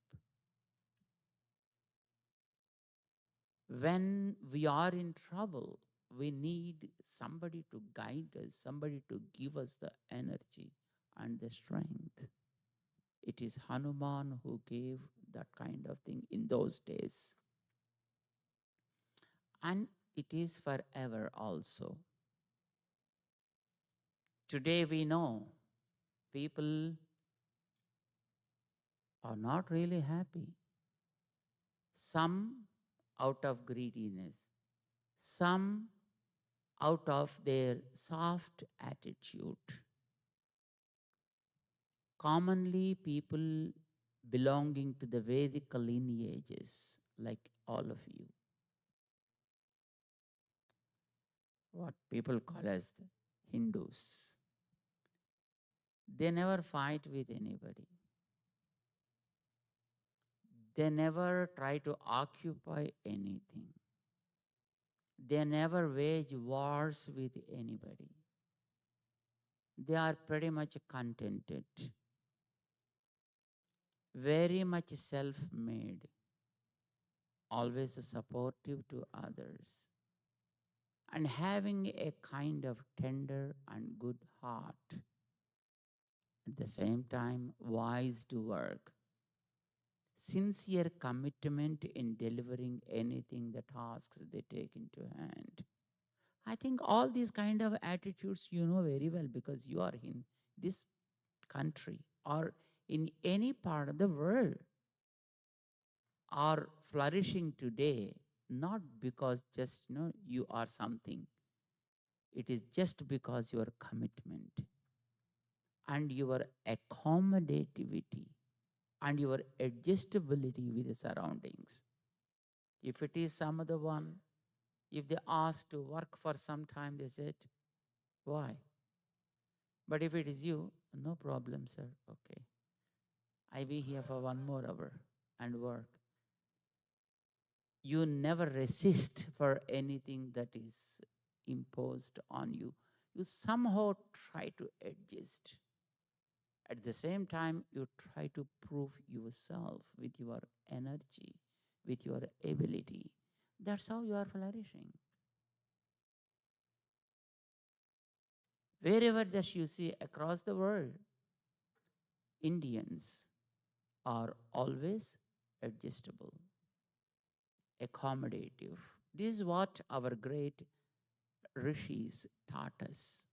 When we are in trouble, we need somebody to guide us, somebody to give us the energy and the strength. It is Hanuman who gave that kind of thing in those days. and it is forever also. Today we know people are not really happy. Some out of greediness, some out of their soft attitude. Commonly, people belonging to the Vedic lineages, like all of you, what people call as the Hindus, they never fight with anybody. They never try to occupy anything. They never wage wars with anybody. They are pretty much contented, very much self made, always supportive to others, and having a kind of tender and good heart. At the same time, wise to work, sincere commitment in delivering anything the tasks they take into hand. I think all these kind of attitudes you know very well because you are in this country or in any part of the world are flourishing today, not because just you are something. It is just because your commitment and your accommodativity and your adjustability with the surroundings. If it is some other one, if they ask to work for some time, they said, why? But if it is you, no problem, sir. Okay. I be here for 1 more hour and work. You never resist for anything that is imposed on you. You somehow try to adjust. At the same time, you try to prove yourself with your energy, with your ability. That's how you are flourishing. Wherever that you see across the world, Indians are always adjustable, accommodative. This is what our great rishis taught us.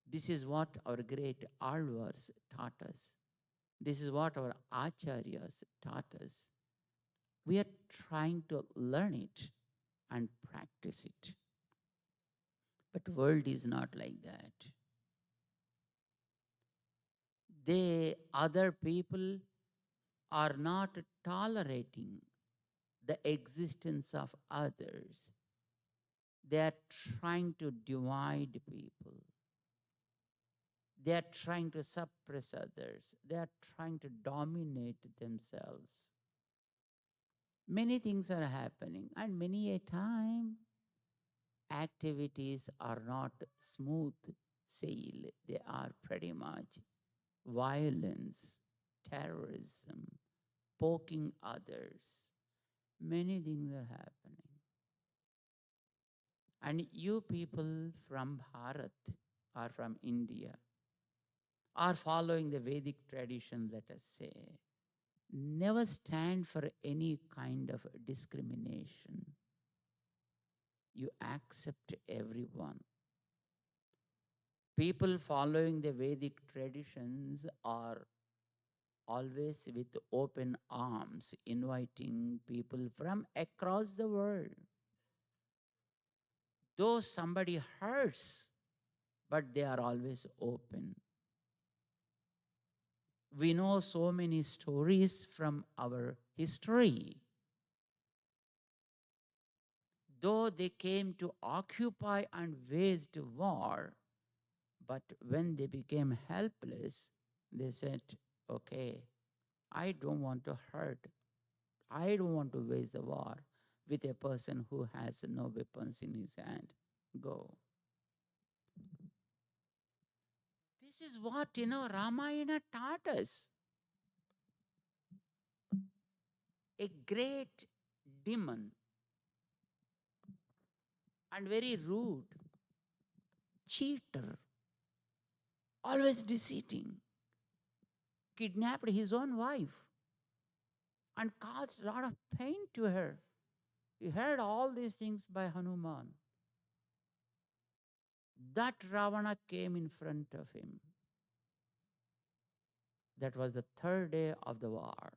This is what our great alvars taught us. This is what our acharyas taught us. We are trying to learn it and practice it. But world is not like that. Other people are not tolerating the existence of others. They are trying to divide people. They are trying to suppress others. They are trying to dominate themselves. Many things are happening, and many a time activities are not smooth sail. They are pretty much violence, terrorism, poking others. Many things are happening. And you people from Bharat or from India are following the Vedic tradition, let us say, never stand for any kind of discrimination. You accept everyone. People following the Vedic traditions are always with open arms, inviting people from across the world. Though somebody hurts, but they are always open. We know so many stories from our history. Though they came to occupy and waged war, but when they became helpless, they said, okay, I don't want to hurt. I don't want to wage the war with a person who has no weapons in his hand. Go. This is what, Ramayana taught us. A great demon and very rude, cheater, always deceiving, kidnapped his own wife and caused a lot of pain to her. He heard all these things by Hanuman. That Ravana came in front of him. That was the third day of the war.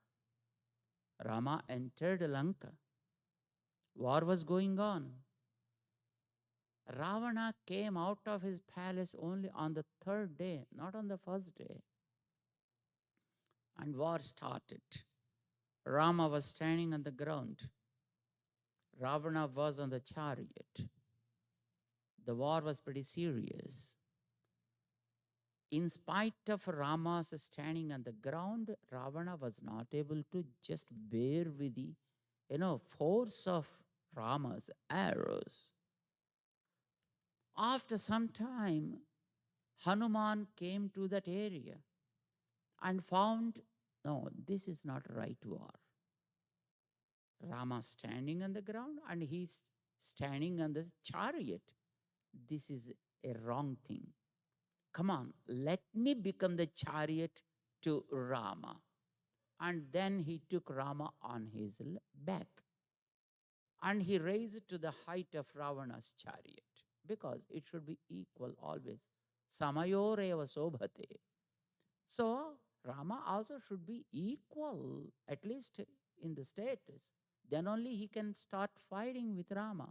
Rama entered Lanka. War was going on. Ravana came out of his palace only on the third day, not on the first day. And war started. Rama was standing on the ground. Ravana was on the chariot. The war was pretty serious. In spite of Rama's standing on the ground, Ravana was not able to just bear with the, force of Rama's arrows. After some time, Hanuman came to that area and found, no, this is not right war. Rama standing on the ground and he's standing on the chariot. This is a wrong thing. Come on, let me become the chariot to Rama. And then he took Rama on his back. And he raised it to the height of Ravana's chariot, because it should be equal always. Samayoreva sobhate. So Rama also should be equal, at least in the status. Then only he can start fighting with Rama.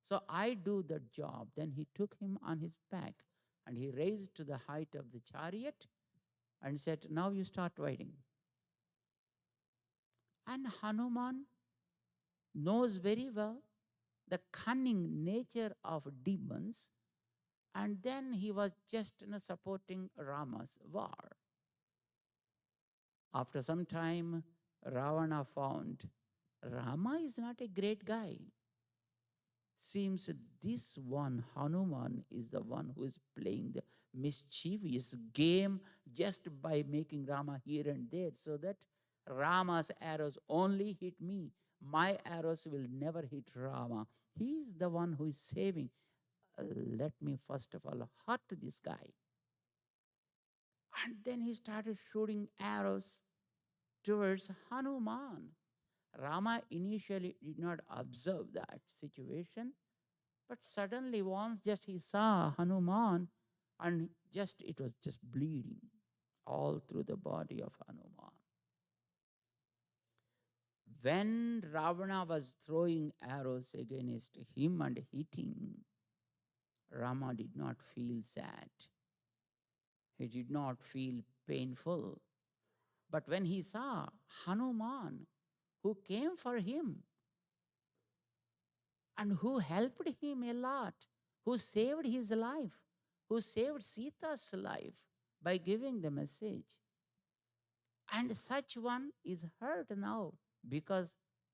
So I do the job. Then he took him on his back and he raised to the height of the chariot and said, now you start fighting. And Hanuman knows very well the cunning nature of demons, and then he was just supporting Rama's war. After some time, Ravana found Rama is not a great guy. Seems this one, Hanuman, is the one who is playing the mischievous game just by making Rama here and there, so that Rama's arrows only hit me. My arrows will never hit Rama. He's the one who is saving. Let me first of all hurt this guy. And then he started shooting arrows towards Hanuman. Rama initially did not observe that situation, but suddenly once just he saw Hanuman and it was just bleeding all through the body of Hanuman. When Ravana was throwing arrows against him and hitting, Rama did not feel sad. He did not feel painful. But when he saw Hanuman, who came for him and who helped him a lot, who saved his life, who saved Sita's life by giving the message, and such one is hurt now because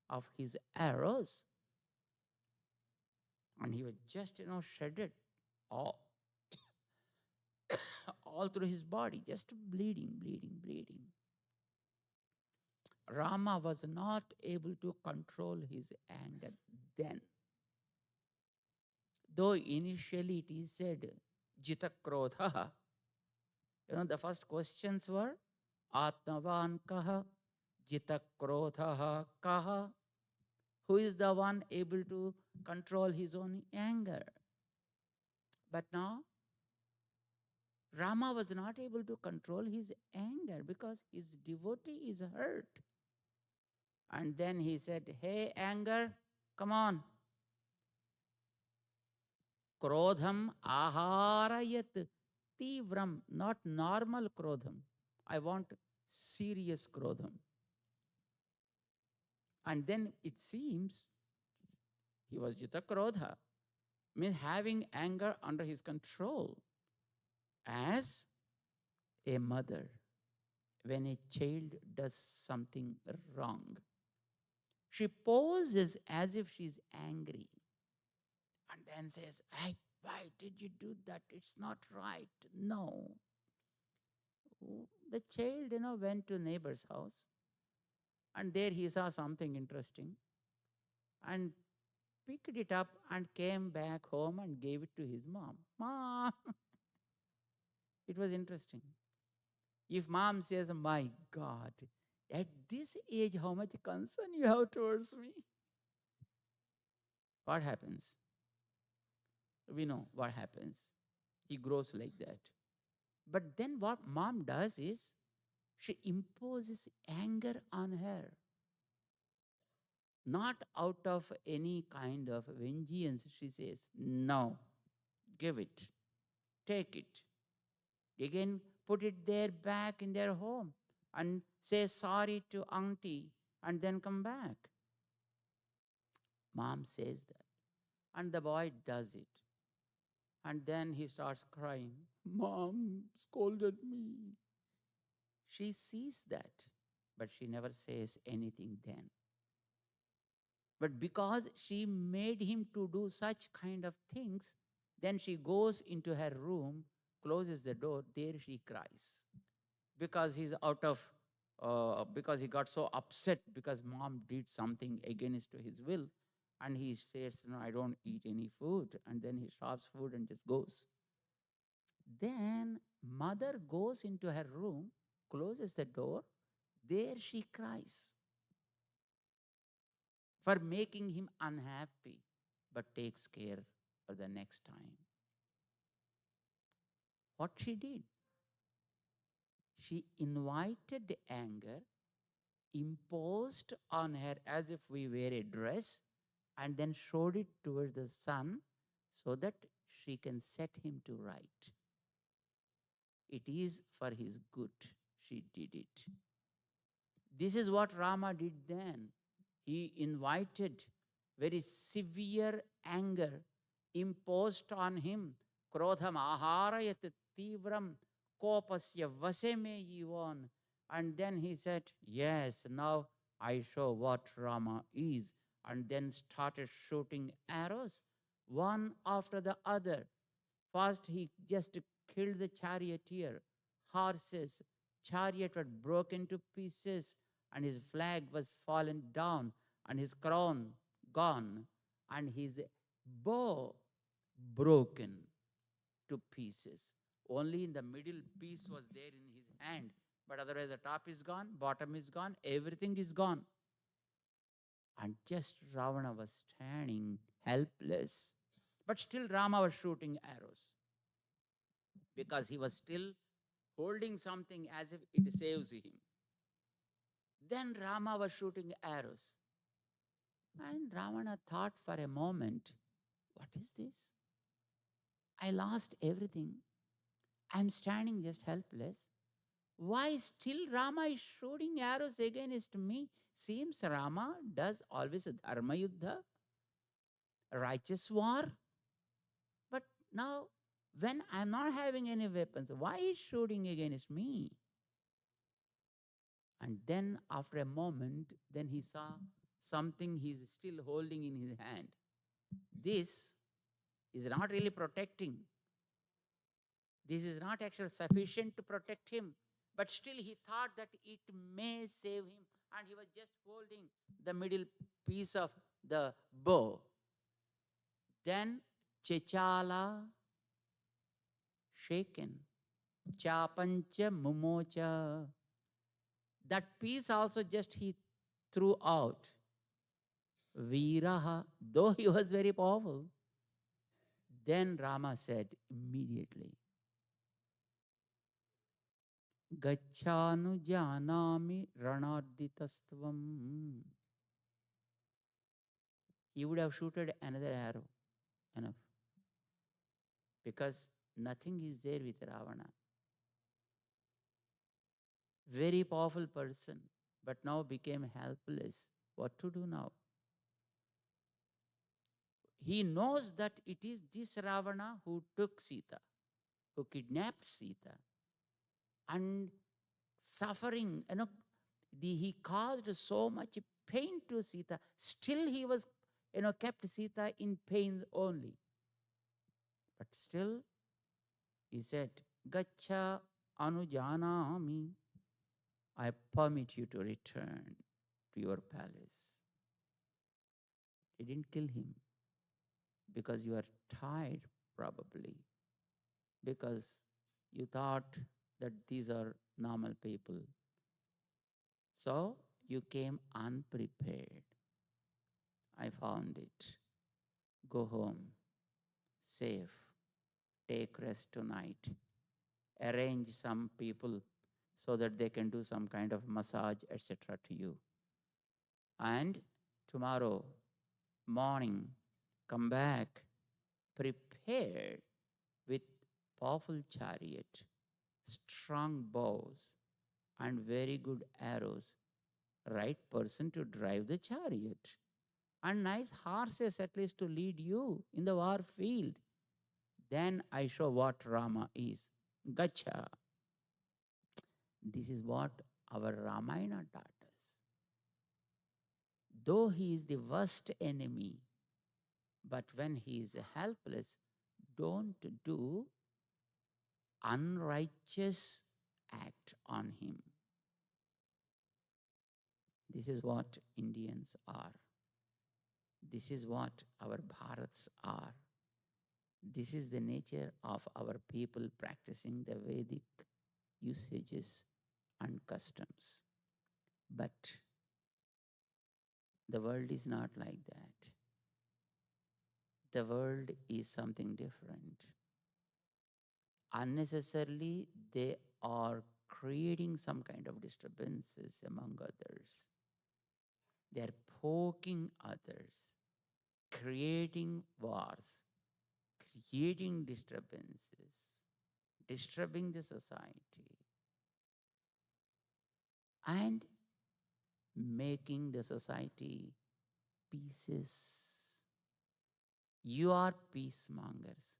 of his arrows. And he was just, shredded all through his body, just bleeding. Rama was not able to control his anger then. Though initially it is said, Jita Krodha. The first questions were, Atmavan kaha, Jita Krodha kaha. Who is the one able to control his own anger? But now, Rama was not able to control his anger because his devotee is hurt. And then he said, hey, anger, come on. Krodham aharayat tivram, not normal krodham. I want serious krodham. And then it seems he was Jita Krodha, means having anger under his control, as a mother when a child does something wrong. She poses as if she's angry and then says, hey, why did you do that? It's not right. No. The child, went to neighbor's house and there he saw something interesting and picked it up and came back home and gave it to his mom. Mom, it was interesting. If mom says, my God, at this age, how much concern you have towards me? what happens? We know what happens. He grows like that. But then what mom does is she imposes anger on her, not out of any kind of vengeance. She says, no, give it, take it. Again, put it there back in their home and say sorry to auntie and then come back. Mom says that. And the boy does it. And then he starts crying. Mom scolded me. She sees that, but she never says anything then. But because she made him to do such kind of things, then she goes into her room, closes the door, there she cries. Because he's out of, because he got so upset because mom did something against his will. And he says, no, I don't eat any food. And then he stops food and just goes. Then mother goes into her room, closes the door, there she cries for making him unhappy, but takes care for the next time. What she did? She invited anger, imposed on her as if we wear a dress, and then showed it towards the son so that she can set him to right. It is for his good she did it. This is what Rama did then. He invited very severe anger imposed on him. Krodham aharayat tivram kopasya vaseme yivan. And then he said, yes, now I show what Rama is. And then started shooting arrows, one after the other. First, he just killed the charioteer, horses, chariot was broken to pieces, and his flag was fallen down, and his crown gone, and his bow broken to pieces. Only in the middle piece was there in his hand, but otherwise the top is gone, bottom is gone, everything is gone. And just Ravana was standing helpless. But still Rama was shooting arrows because he was still holding something as if it saves him. Then Rama was shooting arrows. And Ravana thought for a moment, what is this? I lost everything. I'm standing just helpless. Why still Rama is shooting arrows against me? Seems Rama does always a dharma yuddha, a righteous war. But now, when I'm not having any weapons, why is shooting against me? And then after a moment, then he saw something he's still holding in his hand. This is not really protecting. This is not actually sufficient to protect him. But still he thought that it may save him. And he was just holding the middle piece of the bow. Then Chechala shaken. Chapancha mumocha. That piece also just he threw out. Viraha, though he was very powerful. Then Rama said immediately, Gachanu janami ranarditastvam. He would have shooted another arrow, enough. Because nothing is there with Ravana. Very powerful person, but now became helpless. What to do now? He knows that it is this Ravana who took Sita, who kidnapped Sita, and suffering, he caused so much pain to Sita. Still he was, kept Sita in pain only. But still, he said, Gacha anujanami. I permit you to return to your palace. He didn't kill him because you are tired, probably, because you thought that these are normal people. So you came unprepared. I found it. go home, safe, take rest tonight, arrange some people so that they can do some kind of massage, etc. to you. And tomorrow morning, come back prepared with powerful chariot, strong bows, and very good arrows. Right person to drive the chariot, and nice horses at least to lead you in the war field. Then I show what Rama is. Gacha. This is what our Ramayana taught us. Though he is the worst enemy, but when he is helpless, don't do unrighteous act on him. This is what Indians are. This is what our Bharats are. This is the nature of our people practicing the Vedic usages and customs. But the world is not like that. The world is something different. Unnecessarily, they are creating some kind of disturbances among others. They are poking others, creating wars, creating disturbances, disturbing the society, and making the society pieces. You are peacemongers.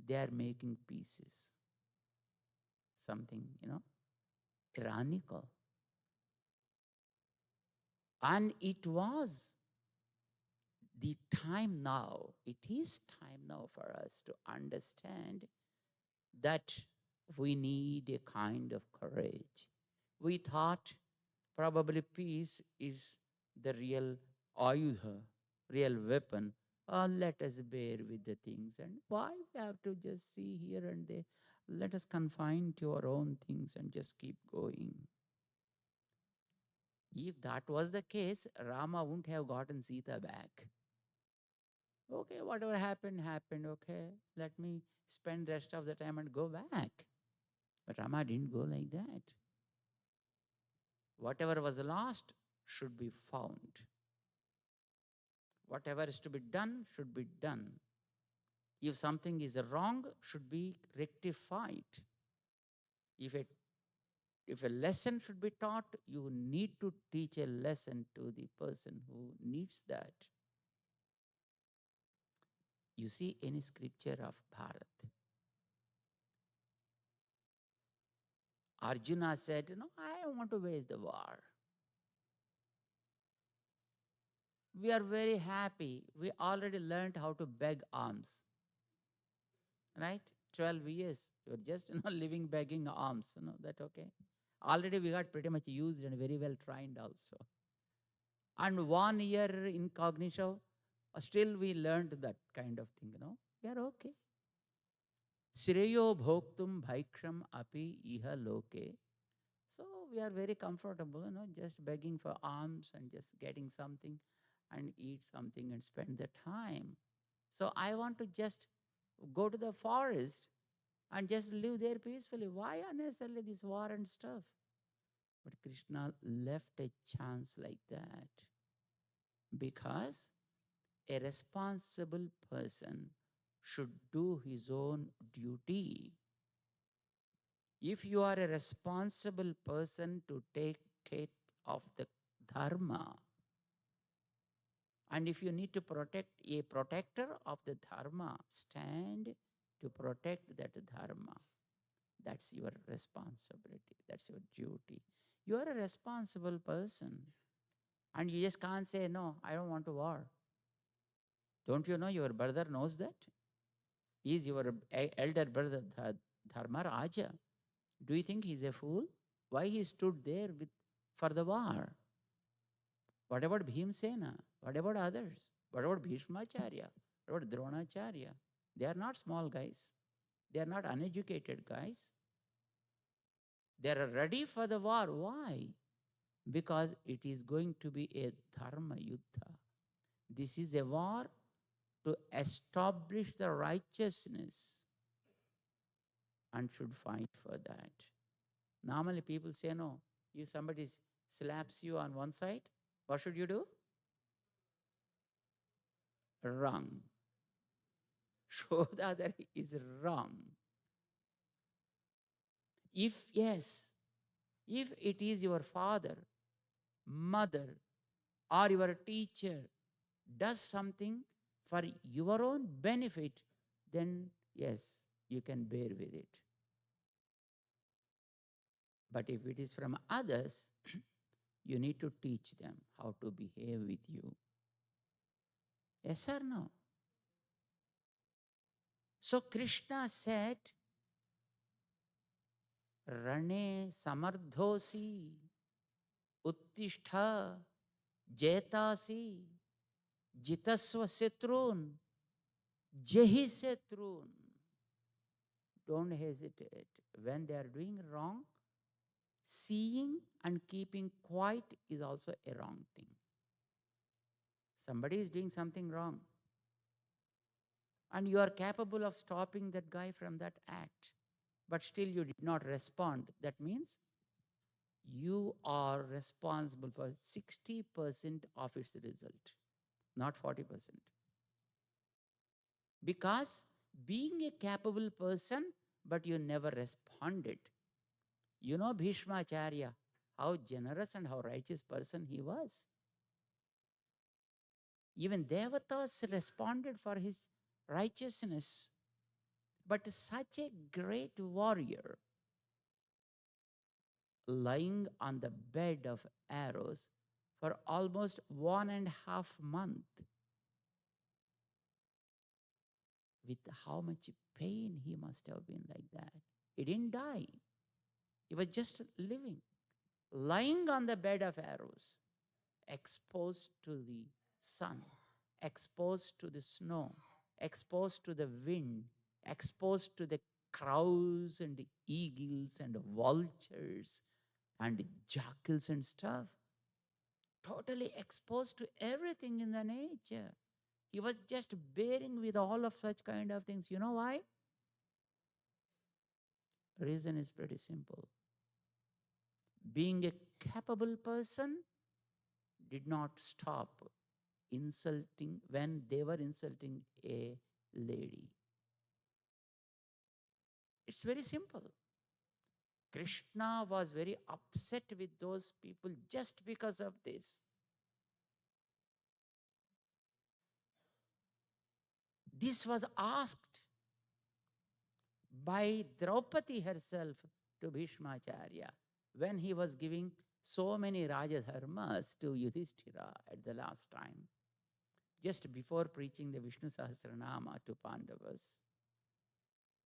They are making pieces. Something, tyrannical. And it was the time now, it is time now for us to understand that we need a kind of courage. We thought probably peace is the real ayudha, real weapon. Let us bear with the things. And why we have to just see here and there? Let us confine to our own things and just keep going. If that was the case, Rama wouldn't have gotten Sita back. Okay, whatever happened, happened. Okay, let me spend the rest of the time and go back. But Rama didn't go like that. Whatever was lost should be found. Whatever is to be done should be done. If something is wrong, should be rectified. If a lesson should be taught, you need to teach a lesson to the person who needs that. You see any scripture of Bharat. Arjuna said, no, I don't want to wage the war. We are very happy. We already learned how to beg alms. Right? 12 years. You're just living begging alms. That okay. Already we got pretty much used and very well trained also. And 1 year incognito, still we learned that kind of thing. We are okay. Shreyo bhoktum bhaiksham api iha loke. So we are very comfortable, just begging for alms and just getting something and eat something and spend the time. So I want to just go to the forest and just live there peacefully. Why unnecessarily this war and stuff? But Krishna left a chance like that because a responsible person should do his own duty. If you are a responsible person to take care of the dharma, and if you need to protect a protector of the dharma, stand to protect that dharma. That's your responsibility. That's your duty. You are a responsible person. And you just can't say, no, I don't want to war. Don't you know your brother knows that? He is your elder brother, Dharma Raja. Do you think he's a fool? Why he stood there for the war? What about Bhimsena? What about others? What about Bhishmacharya? What about Dronacharya? They are not small guys. They are not uneducated guys. They are ready for the war. Why? Because it is going to be a dharma yuddha. This is a war to establish the righteousness and should fight for that. Normally people say, no, if somebody slaps you on one side, what should you do? Wrong. Show the other is wrong. If yes, if it is your father, mother, or your teacher does something for your own benefit, then yes, you can bear with it. But if it is from others, you need to teach them how to behave with you. Yes or no? So Krishna said, Rane samardhosi, uttishtha, jetasi, jitasva setrun, jehi setrun. Don't hesitate. When they are doing wrong, seeing and keeping quiet is also a wrong thing. Somebody is doing something wrong, and you are capable of stopping that guy from that act, but still you did not respond. That means you are responsible for 60% of its result, not 40%. Because being a capable person, but you never responded. You know Bhishmacharya, how generous and how righteous person he was. Even Devatas responded for his righteousness. But such a great warrior, lying on the bed of arrows for almost 1.5 months, with how much pain he must have been like that. He didn't die. He was just living, lying on the bed of arrows, exposed to the sun, exposed to the snow, exposed to the wind, exposed to the crows and eagles and vultures and jackals and stuff. Totally exposed to everything in the nature. He was just bearing with all of such kind of things. You know why? Reason is pretty simple. Being a capable person did not stop insulting when they were insulting a lady. It's very simple. Krishna was very upset with those people just because of this. This was asked by Draupadi herself to Bhishmacharya when he was giving so many Rajadharmas to Yudhishthira at the last time, just before preaching the Vishnu Sahasranama to Pandavas.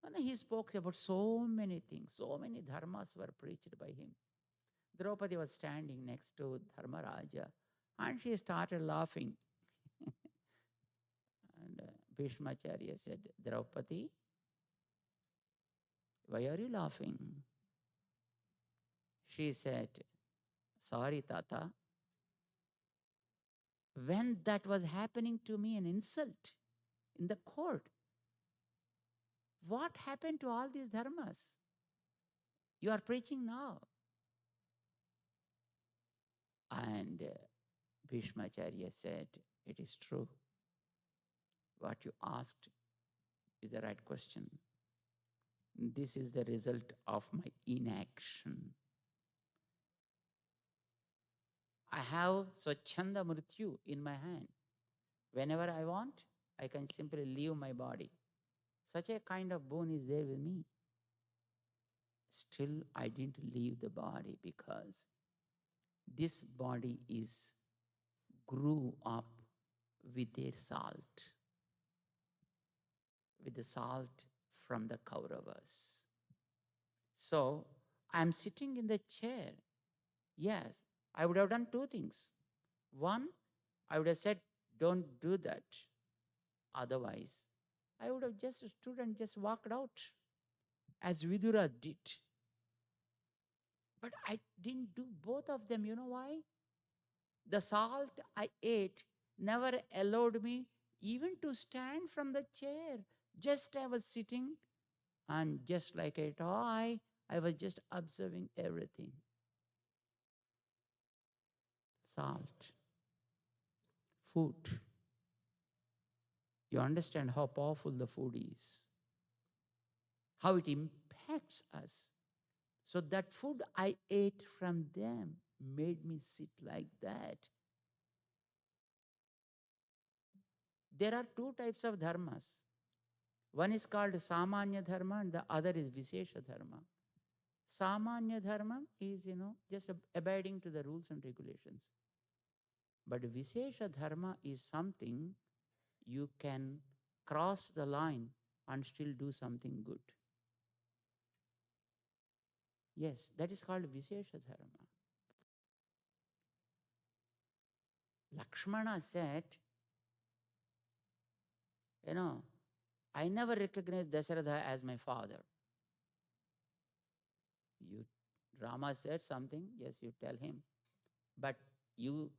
And he spoke about so many things, so many dharmas were preached by him. Draupadi was standing next to Dharmaraja and she started laughing. And Bhishmacharya said, Draupadi, why are you laughing? She said, sorry, Tata. When that was happening to me, an insult in the court, what happened to all these dharmas? You are preaching now. And Bhishmacharya said, it is true. What you asked is the right question. This is the result of my inaction. I have Swachhanda Mrityu in my hand. Whenever I want, I can simply leave my body. Such a kind of boon is there with me. Still, I didn't leave the body because this body grew up with their salt, with the salt from the Kauravas. So, I'm sitting in the chair. Yes, I would have done two things. One, I would have said, don't do that. Otherwise, I would have just stood and just walked out, as Vidura did. But I didn't do both of them. You know why? The salt I ate never allowed me even to stand from the chair. Just I was sitting and just like a toy, I was just observing everything. Salt, food. You understand how powerful the food is, how it impacts us. So that food I ate from them made me sit like that. There are two types of dharmas. One is called Samanya Dharma and the other is Vishesha Dharma. Samanya Dharma is, just abiding to the rules and regulations. But Vishesha Dharma is something you can cross the line and still do something good. Yes, that is called Vishesha Dharma. Lakshmana said, I never recognized Dasharatha as my father. Rama said something, yes, you tell him. But you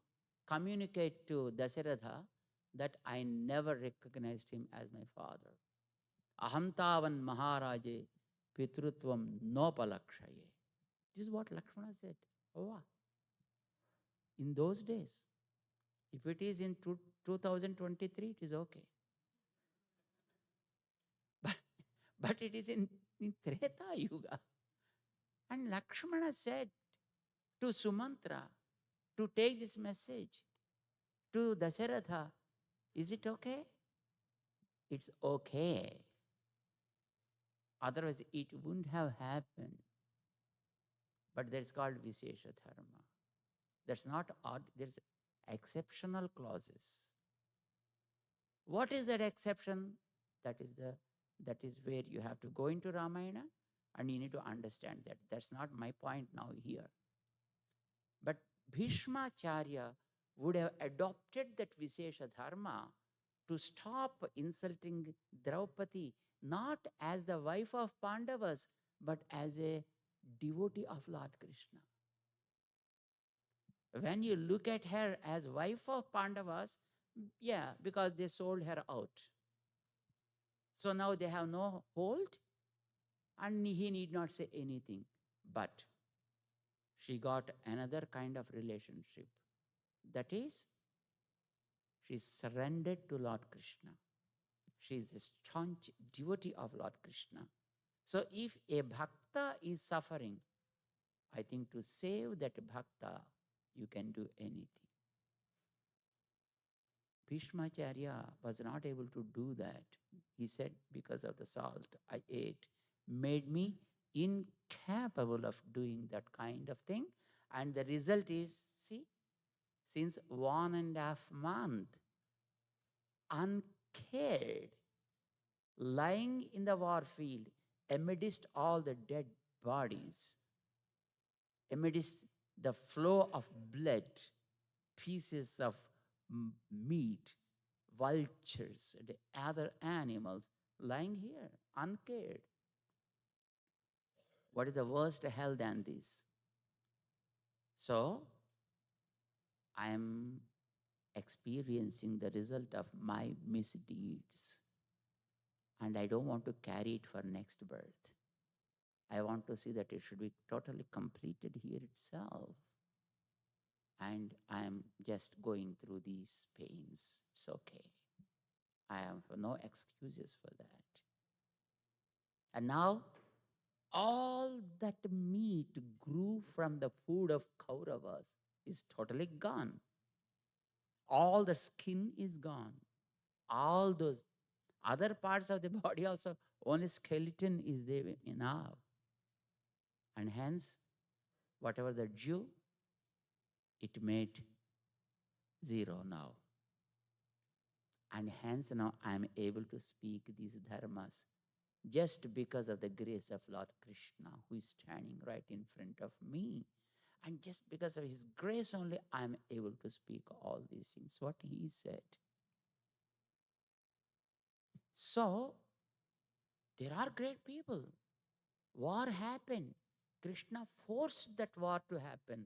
communicate to Dasharatha that I never recognized him as my father. Ahamtavan Maharaje Pitrutvam Nopalakshaye. This is what Lakshmana said. Oh, in those days. If it is in 2023, it is okay. But it is in Treta Yuga. And Lakshmana said to Sumantra to take this message to Dasharatha, is it okay? It's okay. Otherwise, it wouldn't have happened. But that's called Vishesha Dharma. That's not odd. There's exceptional clauses. What is that exception? That is where you have to go into Ramayana and you need to understand that. That's not my point now here. But Bhishmacharya would have adopted that Vishesha Dharma to stop insulting Draupadi, not as the wife of Pandavas, but as a devotee of Lord Krishna. When you look at her as wife of Pandavas, yeah, because they sold her out. So now they have no hold and he need not say anything. But she got another kind of relationship. That is, she surrendered to Lord Krishna. She is a staunch devotee of Lord Krishna. So if a bhakta is suffering, I think to save that bhakta, you can do anything. Bhishmacharya was not able to do that. He said, because of the salt I ate, made me incapable of doing that kind of thing. And the result is, see, since 1.5 months, uncared, lying in the war field, amidst all the dead bodies, amidst the flow of blood, pieces of meat, vultures, and other animals lying here, uncared. What is the worst hell than this? So, I am experiencing the result of my misdeeds. And I don't want to carry it for next birth. I want to see that it should be totally completed here itself. And I am just going through these pains. It's okay. I have no excuses for that. And now, all that meat grew from the food of Kauravas is totally gone. All the skin is gone. All those other parts of the body also, only skeleton is there now. And hence, whatever the Jew, it made 0 now. And hence now I am able to speak these dharmas just because of the grace of Lord Krishna, who is standing right in front of me. And just because of his grace only, I am able to speak all these things, what he said. So, there are great people. War happened. Krishna forced that war to happen.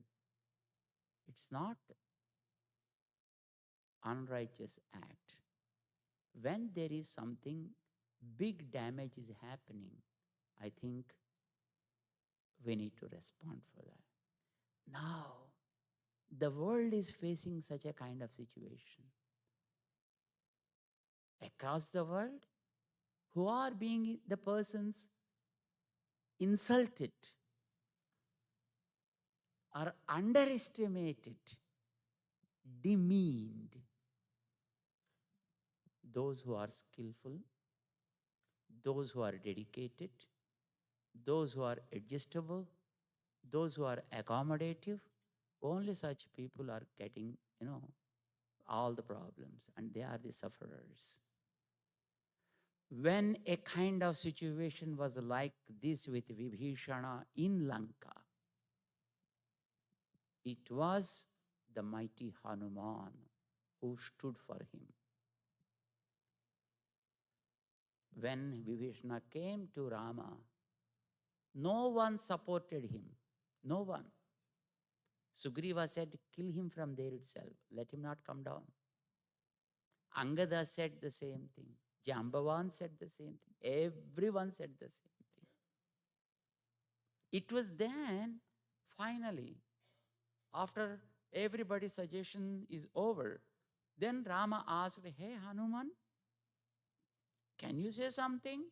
It's not unrighteous act. when there is something big damage is happening, I think we need to respond for that. Now, the world is facing such a kind of situation. Across the world, who are being the persons insulted or underestimated, demeaned? Those who are skillful, those who are dedicated, those who are adjustable, those who are accommodative. Only such people are getting, all the problems, and they are the sufferers. When a kind of situation was like this with Vibhishana in Lanka, it was the mighty Hanuman who stood for him. When Vibhishana came to Rama, no one supported him. No one. Sugriva said, kill him from there itself. Let him not come down. Angada said the same thing. Jambavan said the same thing. Everyone said the same thing. It was then, finally, after everybody's suggestion is over, then Rama asked, hey Hanuman, can you say something?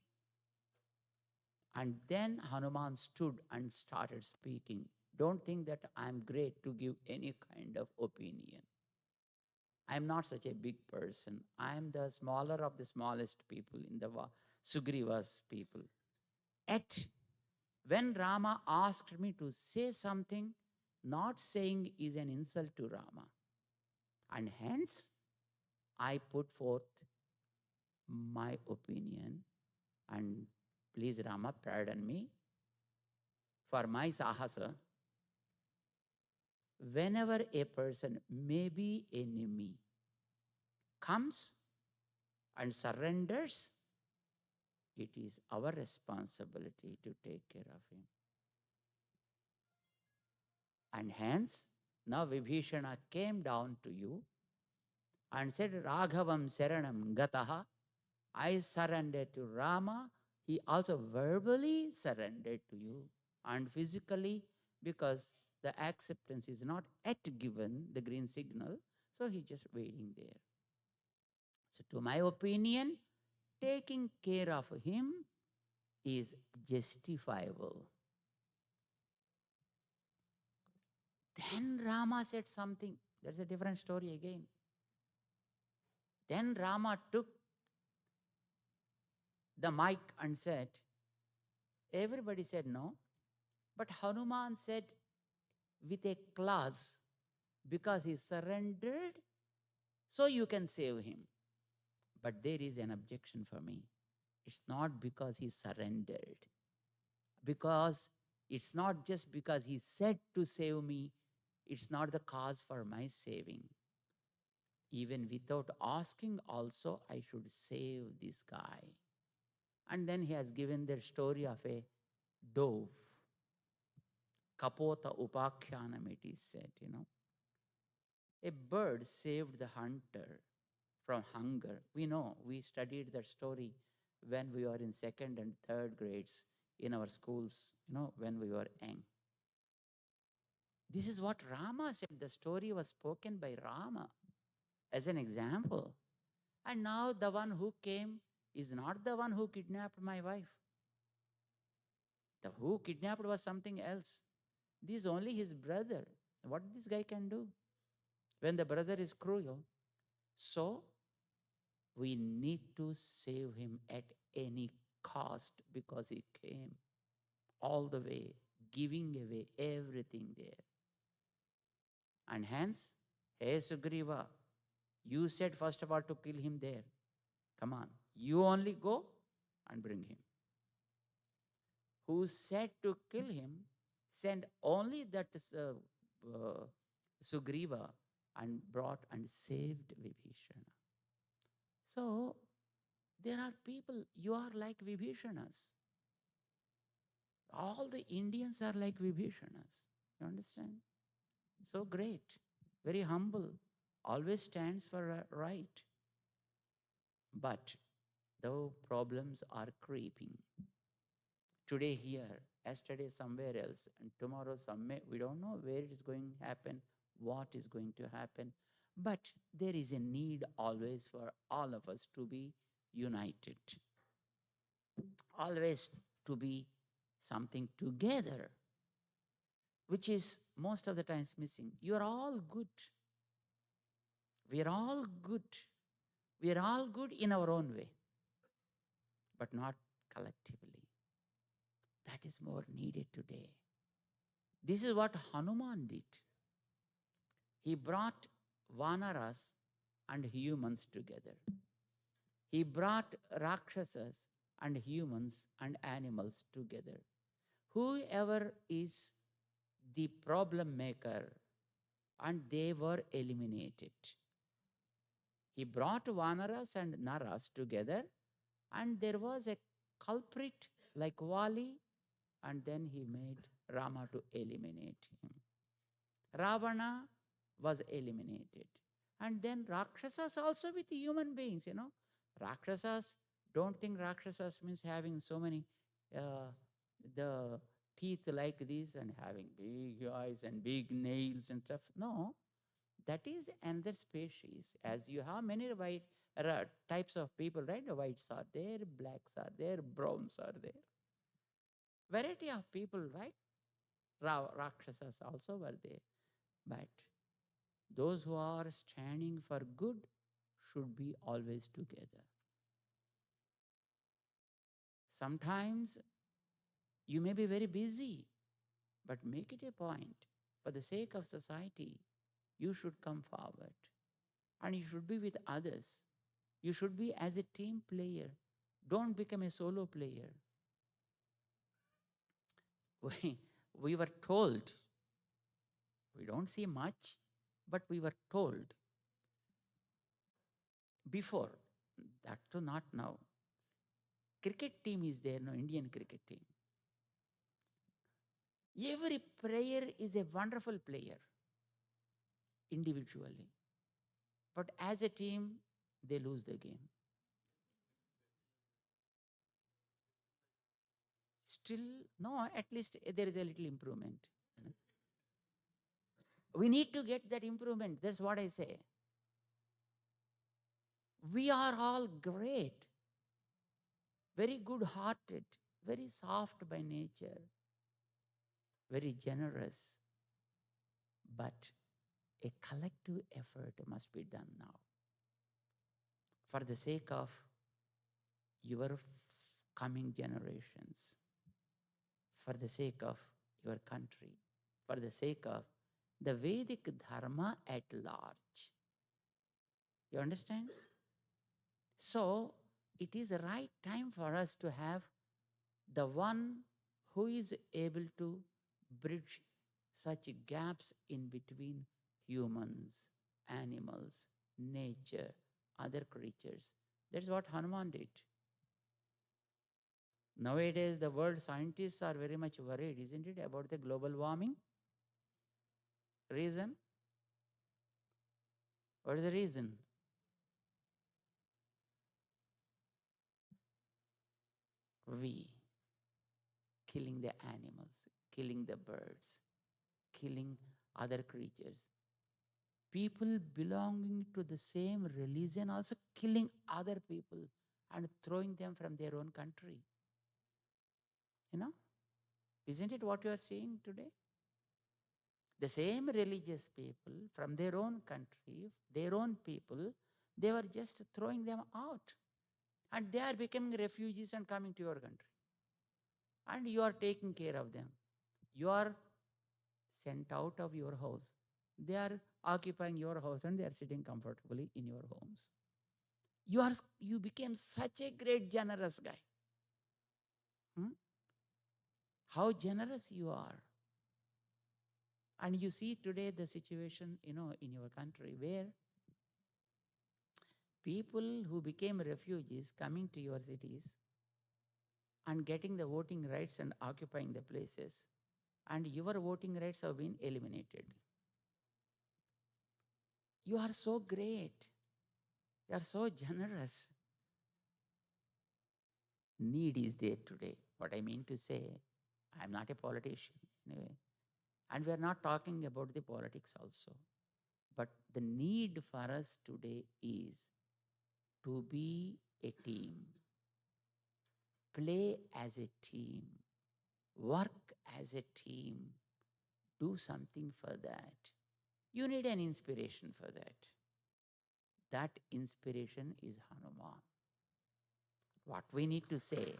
And then Hanuman stood and started speaking. Don't think that I'm great to give any kind of opinion. I'm not such a big person. I'm the smaller of the smallest people in the Sugriva's people. Yet, when Rama asked me to say something, not saying is an insult to Rama. And hence, I put forth my opinion, and please Rama, pardon me for my sahasa. Whenever a person, maybe enemy, comes and surrenders, it is our responsibility to take care of him. And hence, now Vibhishana came down to you and said, Raghavam Saranam Gataha. I surrendered to Rama. He also verbally surrendered to you, and physically, because the acceptance is not yet given, the green signal, so he's just waiting there. So to my opinion, taking care of him is justifiable. Then Rama said something. That's a different story again. Then Rama took the mic and said, everybody said no, but Hanuman said with a clause, because he surrendered, so you can save him. But there is an objection for me. It's not because he surrendered. Because it's not just because he said to save me, it's not the cause for my saving. Even without asking also, I should save this guy. And then he has given the story of a dove. Kapota upakhyanam, it is said, A bird saved the hunter from hunger. We know, we studied that story when we were in 2nd and 3rd grades in our schools, when we were young. This is what Rama said. The story was spoken by Rama as an example. And now the one who came is not the one who kidnapped my wife. The who kidnapped was something else. This is only his brother. What this guy can do when the brother is cruel? So we need to save him at any cost, because he came all the way, giving away everything there. And hence, hey Sugriva, you said first of all to kill him there. Come on, you only go and bring him. Who said to kill him, send only that Sugriva and brought and saved Vibhishana. So, there are people, you are like Vibhishanas. All the Indians are like Vibhishanas. You understand? So great, very humble, always stands for right. But the problems are creeping. Today here, yesterday somewhere else, and tomorrow somewhere, we don't know where it is going to happen, what is going to happen. But there is a need always for all of us to be united, always to be something together, which is most of the times missing. You are all good. We are all good. We are all good in our own way, but not collectively. That is more needed today. This is what Hanuman did. He brought Vanaras and humans together. He brought Rakshasas and humans and animals together. Whoever is the problem maker, and they were eliminated. He brought Vanaras and Naras together, and there was a culprit like Vali, and then he made Rama to eliminate him. Ravana was eliminated. And then Rakshasas also with human beings, Rakshasas, don't think Rakshasas means having so many, the teeth like this and having big eyes and big nails and stuff. No, that is another species. As you have many types of people, right? The whites are there, blacks are there, browns are there. Variety of people, right? Rakshasas also were there. But those who are standing for good should be always together. Sometimes you may be very busy, but make it a point. For the sake of society, you should come forward. And you should be with others. You should be as a team player. Don't become a solo player. We were told, we don't see much, but we were told before, that too not now. Cricket team is there, no, Indian cricket team. Every player is a wonderful player individually. But as a team, they lose the game. Still, no, at least there is a little improvement. We need to get that improvement. That's what I say. We are all great, very good-hearted, very soft by nature, very generous. But a collective effort must be done now for the sake of your coming generations, for the sake of your country, for the sake of the Vedic Dharma at large. You understand? So it is the right time for us to have the one who is able to bridge such gaps in between humans, animals, nature, other creatures. That's what Hanuman did. Nowadays, the world scientists are very much worried, isn't it, about the global warming? Reason? What is the reason? We killing the animals, killing the birds, killing other creatures. People belonging to the same religion also killing other people and throwing them from their own country. Isn't it what you are seeing today? The same religious people from their own country, their own people, they were just throwing them out. And they are becoming refugees and coming to your country. And you are taking care of them. You are sent out of your house. They are occupying your house and they are sitting comfortably in your homes. You became such a great, generous guy. How generous you are. And you see today the situation, in your country where people who became refugees coming to your cities and getting the voting rights and occupying the places, and your voting rights have been eliminated. You are so great. You are so generous. need is there today. What I mean to say, I'm not a politician anyway. And we are not talking about the politics also. But the need for us today is to be a team, play as a team, work as a team, do something for that. You need an inspiration for that. That inspiration is Hanuman. What we need to say,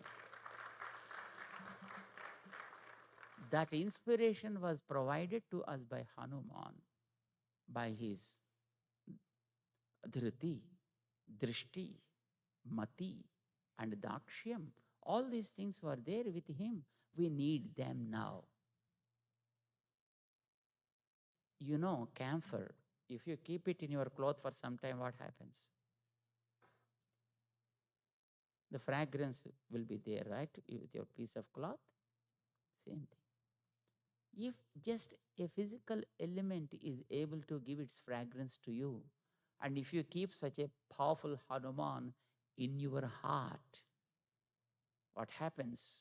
that inspiration was provided to us by Hanuman, by his dhriti, drishti, mati, and dakshyam. All these things were there with him. We need them now. You know, camphor, if you keep it in your cloth for some time, what happens? The fragrance will be there, right? With your piece of cloth, same thing. If just a physical element is able to give its fragrance to you, and if you keep such a powerful Hanuman in your heart, what happens?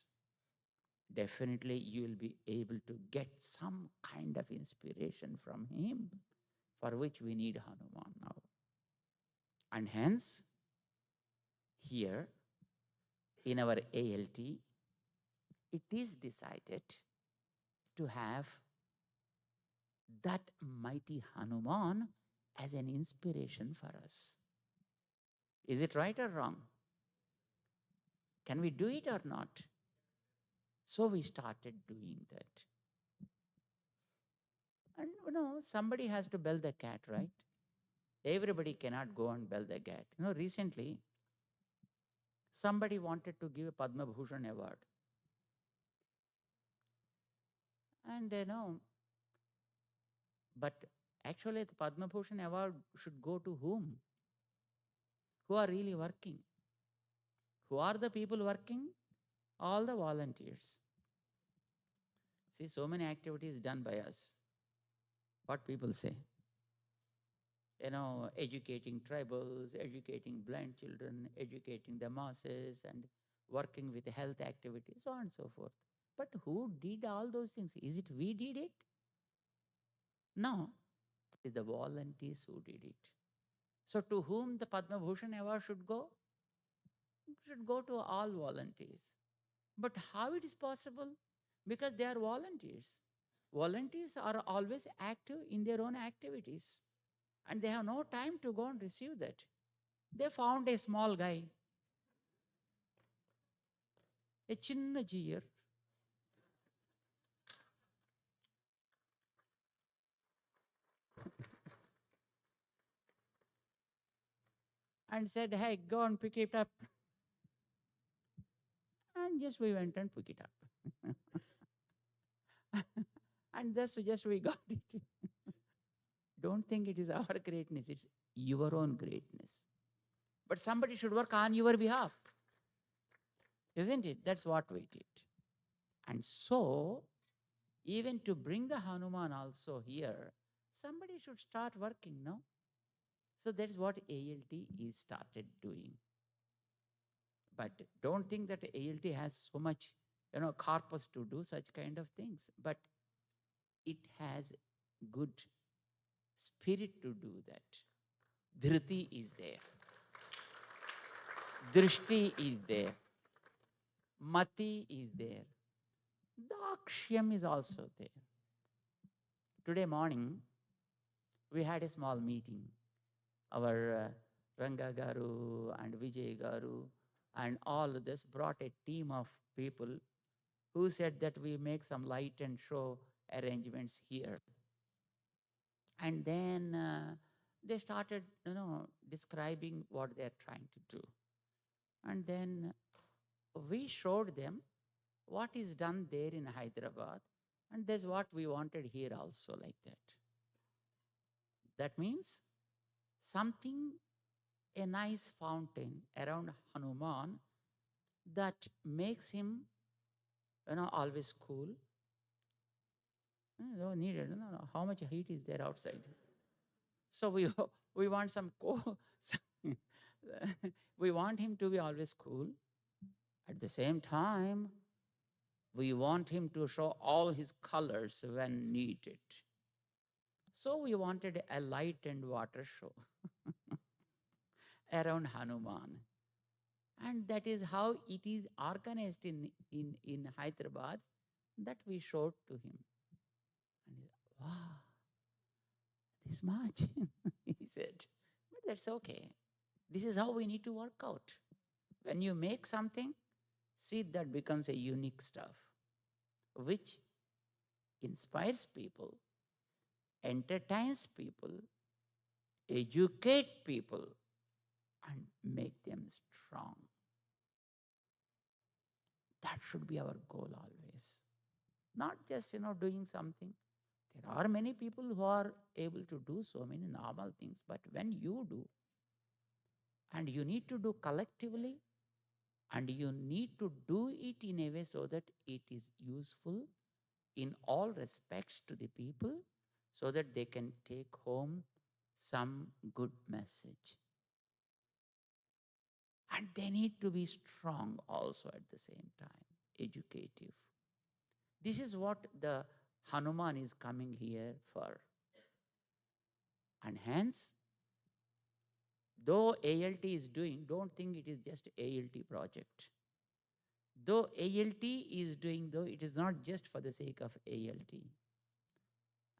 Definitely you will be able to get some kind of inspiration from him, for which we need Hanuman now. And hence, here in our ALT, it is decided to have that mighty Hanuman as an inspiration for us. Is it right or wrong? Can we do it or not? So we started doing that. And you know, somebody has to bell the cat, right? Everybody cannot go and bell the cat. You know, recently, somebody wanted to give a Padma Bhushan award. And you know, but actually the Padma Bhushan award should go to whom? Who are really working? Who are the people working? All the volunteers. See, so many activities done by us. What people say? You know, educating tribals, educating blind children, educating the masses, and working with health activities, so on and so forth. But who did all those things? Is it we did it? No, it is the volunteers who did it. So to whom the Padma Bhushan award should go? It should go to all volunteers. But how it is possible? Because they are volunteers. Volunteers are always active in their own activities, and they have no time to go and receive that. They found a small guy, a Chinnajeeyar. And said, hey, go and pick it up. And just we went and pick it up. And thus just we got it. Don't think it is our greatness, it's your own greatness. But somebody should work on your behalf. Isn't it? That's what we did. And so, even to bring the Hanuman also here, somebody should start working, no? So that's what ALT is started doing. But don't think that ALT has so much, corpus to do such kind of things. But it has good spirit to do that. Dhriti is there. Drishti is there. Mati is there. Dakshyam is also there. Today morning, we had a small meeting. Our Ranga Garu and Vijay Garu and all of this brought a team of people who said that we make some light and show arrangements here. And then they started, describing what they're trying to do. And then we showed them what is done there in Hyderabad, and that's what we wanted here also, like that. That means something, a nice fountain around Hanuman that makes him, always cool. No needed. No. How much heat is there outside? So we want some cool. We want him to be always cool, At the same time, we want him to show all his colors when needed. So we wanted a light and water show around Hanuman. And that is how it is organized in Hyderabad, that we showed to him. And he said, wow, this much, he said. But that's okay. This is how we need to work out. When you make something, see, that becomes a unique stuff, which inspires people, entertains people, educate people, and make them strong. That should be our goal always. Not just, doing something. There are many people who are able to do so many normal things, but when you do, and you need to do collectively, and you need to do it in a way so that it is useful in all respects to the people, so that they can take home some good message. And they need to be strong also at the same time, educative. This is what the Hanuman is coming here for. And hence, though ALT is doing, don't think it is just ALT project. Though ALT is doing, though it is not just for the sake of ALT.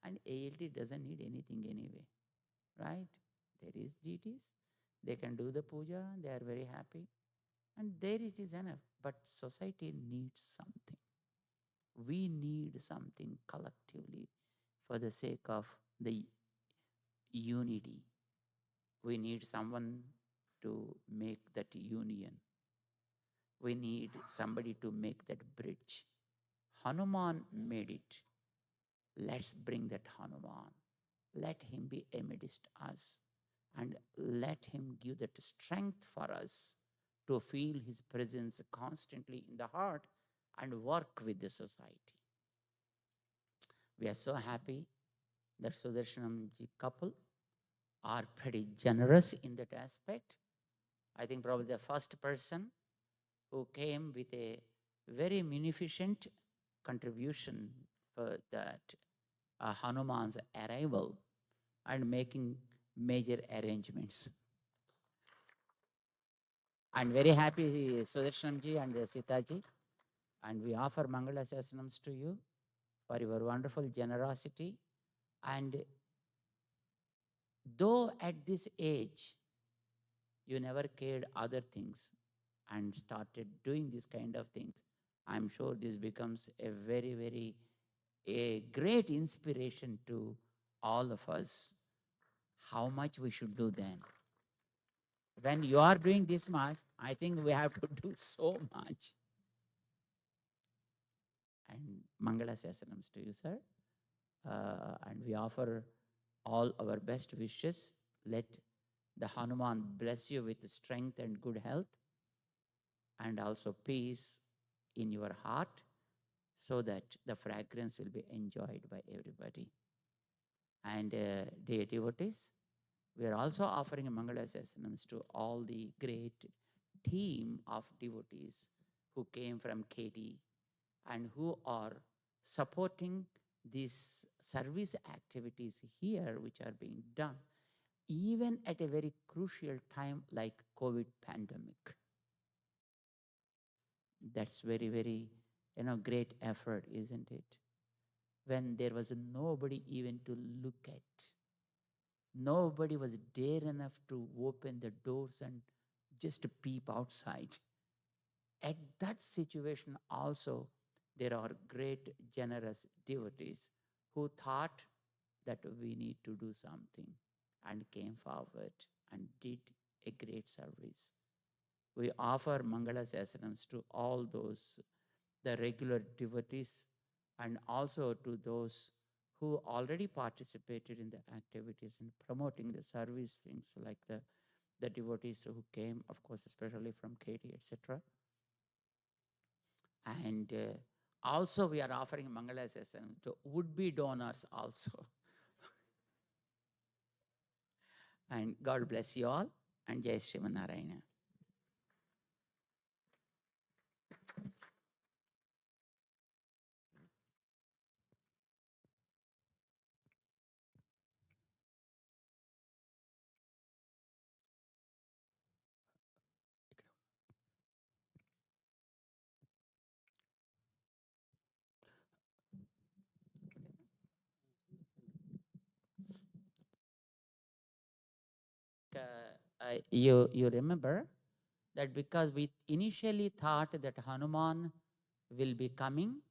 And ALT doesn't need anything anyway, right? There is deities, they can do the puja, they are very happy, and there it is enough. But society needs something. We need something collectively for the sake of the unity. We need someone to make that union. We need somebody to make that bridge. Hanuman made it. Let's bring that Hanuman. Let him be amidst us, and let him give that strength for us to feel his presence constantly in the heart and work with the society. We are so happy that Sudarshanamji couple are pretty generous in that aspect. I think probably the first person who came with a very munificent contribution for that Hanuman's arrival and making major arrangements. I'm very happy, Sudarshanamji and Sitaji, and we offer Mangala Sasanams to you for your wonderful generosity. And though at this age, you never cared other things and started doing this kind of things, I'm sure this becomes a very, very a great inspiration to all of us, how much we should do then. When you are doing this much, I think we have to do so much. And Mangala Sasanams to you, sir. And we offer all our best wishes. Let the Hanuman bless you with strength and good health, and also peace in your heart, so that the fragrance will be enjoyed by everybody. And dear devotees, we are also offering Mangala Sasanams to all the great team of devotees who came from KT and who are supporting these service activities here, which are being done, even at a very crucial time like COVID pandemic. That's very, very, great effort, isn't it? When there was nobody even to look at. Nobody was dare enough to open the doors and just peep outside. At that situation also, there are great, generous devotees who thought that we need to do something and came forward and did a great service. We offer Mangala Sasanams to all those, the regular devotees, and also to those who already participated in the activities and promoting the service things, like the devotees who came, of course, especially from KT, etc. And also we are offering Mangala Sasanam to would-be donors also. And God bless you all, and Jai Srimanarayana. you remember that because we initially thought that Hanuman will be coming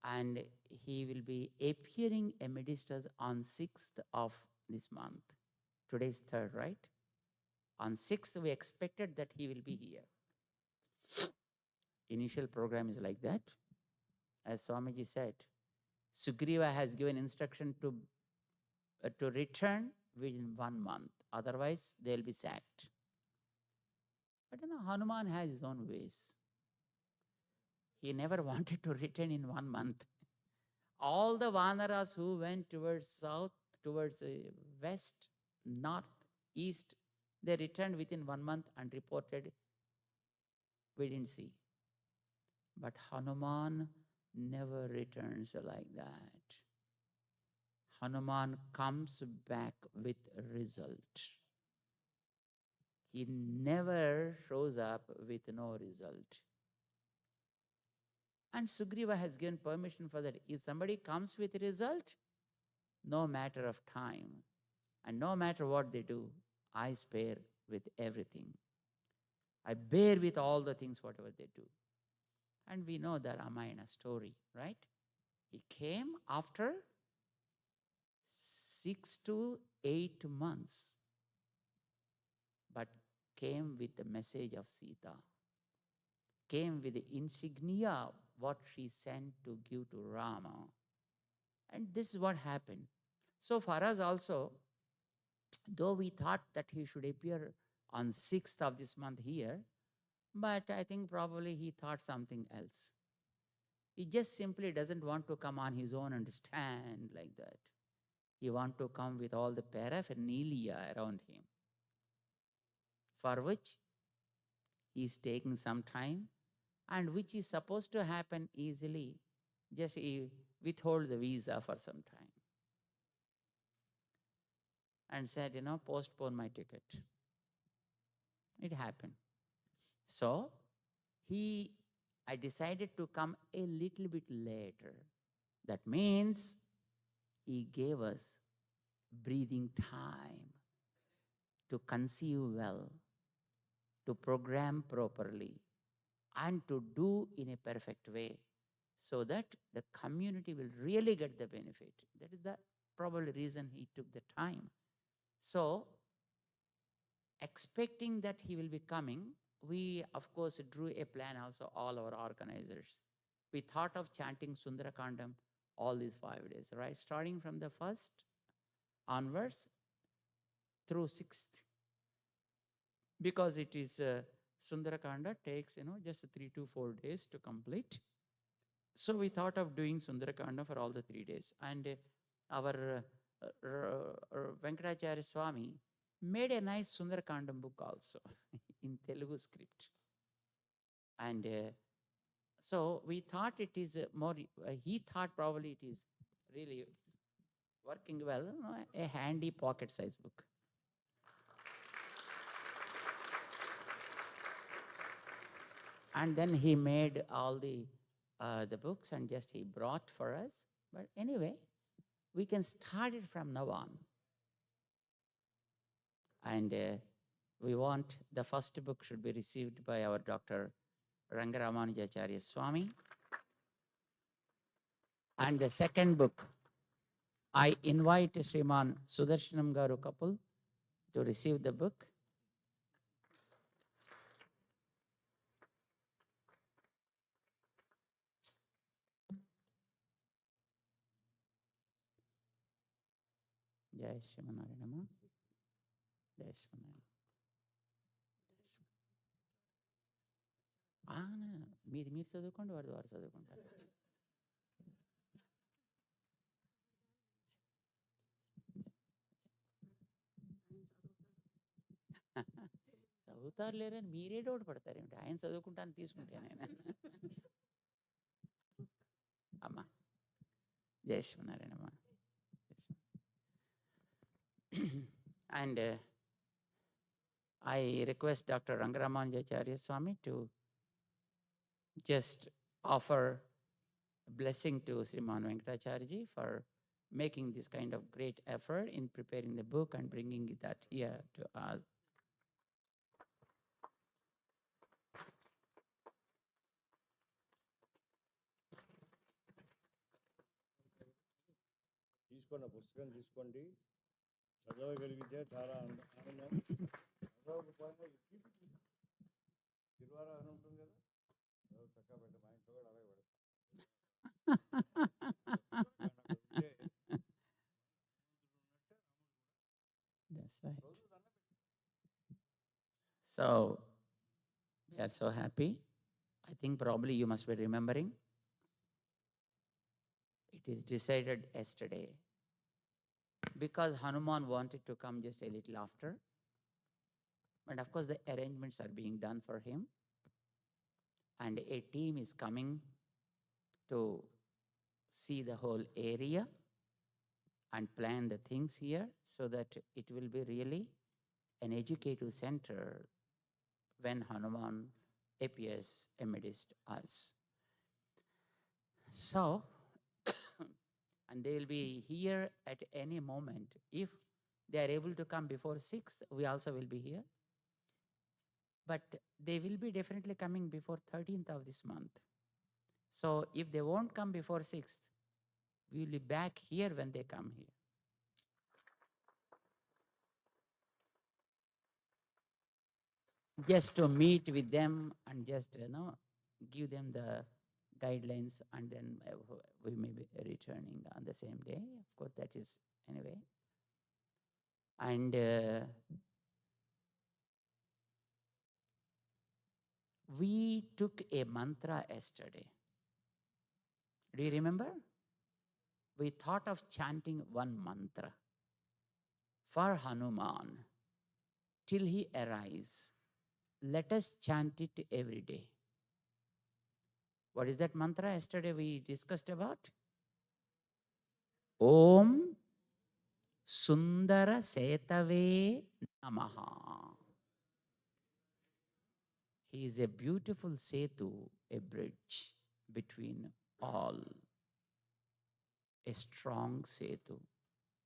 and he will be appearing amidst us on 6th of this month. Today is 3rd, right? On 6th, we expected that he will be here. Initial program is like that. As Swamiji said, Sugriva has given instruction to return within 1 month. Otherwise, they'll be sacked. But Hanuman has his own ways. He never wanted to return in 1 month. All the Vanaras who went towards south, towards west, north, east, they returned within 1 month and reported, we didn't see. But Hanuman never returns like that. Hanuman comes back with a result. He never shows up with no result. And Sugriva has given permission for that. If somebody comes with a result, no matter of time, and no matter what they do, I spare with everything. I bear with all the things, whatever they do. And we know the Ramayana story, right? He came after 6 to 8 months, but came with the message of Sita, came with the insignia what she sent to give to Rama. And this is what happened. So for us also, though we thought that he should appear on 6th of this month here, but I think probably he thought something else. He just simply doesn't want to come on his own and stand like that. He wants to come with all the paraphernalia around him, for which he's taking some time, and which is supposed to happen easily. Just he withhold the visa for some time and said, postpone my ticket. It happened. So I decided to come a little bit later. That means he gave us breathing time to conceive well, to program properly, and to do in a perfect way, so that the community will really get the benefit. That is the probable reason he took the time. So, expecting that he will be coming, we of course drew a plan also, all our organizers. We thought of chanting Sundarakandam all these 5 days, right? Starting from the 1st onwards through 6th. Because it is Sundarakanda takes, just 3 to 4 days to complete. So we thought of doing Sundarakanda for all the 3 days. And our Venkatacharya Swami made a nice Sundarakandam book also in Telugu script. And so we thought it is more, he thought probably it is really working well, a handy pocket size book. And then he made all the books and just he brought for us. But anyway, we can start it from now on. And we want the first book should be received by our Dr. Ranga Ramanujacharya Swami. And the second book, I invite Sriman Sudarshanam Garu couple to receive the book. Jai Shrimanarayanama. Jai Shrimanarayanama. మీరు చదువుకోండి, వారు చదువుకుంటారు. చదువుతారు లేరని మీరే doubt పడతారేమిటి? ఆయన చదువుకుంటాను తీసుకుంటాను ఆయన. అమ్మా జై శ్రీనారాయణమ్మ. And I request Dr. Ranga Ramanujacharya Swami to just offer a blessing to Sriman Venkatacharya ji for making this kind of great effort in preparing the book and bringing that here to us. తీసుకోండి, పుస్తకం తీసుకోండి, చదవగలిగితే చాలా ఆనందం. చదవకపోయినా తిరువారా అని ఉంటుంది కదా, చక్కగా పెట్ట మా ఇంట్లో కూడా అలాగే పెడతాం. That's right. So, we are so happy. I think probably you must be remembering. It is decided yesterday because Hanuman wanted to come just a little after. And of course, the arrangements are being done for him. And a team is coming to see the whole area and plan the things here so that it will be really an educative center when Hanuman appears amidst us. So, and they will be here at any moment. If they are able to come before 6th, we also will be here. But they will be definitely coming before 13th of this month. So if they won't come before 6th, we will be back here when they come here. Just to meet with them and just, give them the guidelines, and then we may be returning on the same day. Of course, that is anyway. And we took a mantra yesterday. Do you remember? We thought of chanting one mantra for Hanuman till he arrives. Let us chant it every day. What is that mantra yesterday we discussed about? Om Sundara Setave Namaha. He is a beautiful setu, a bridge between all. A strong setu.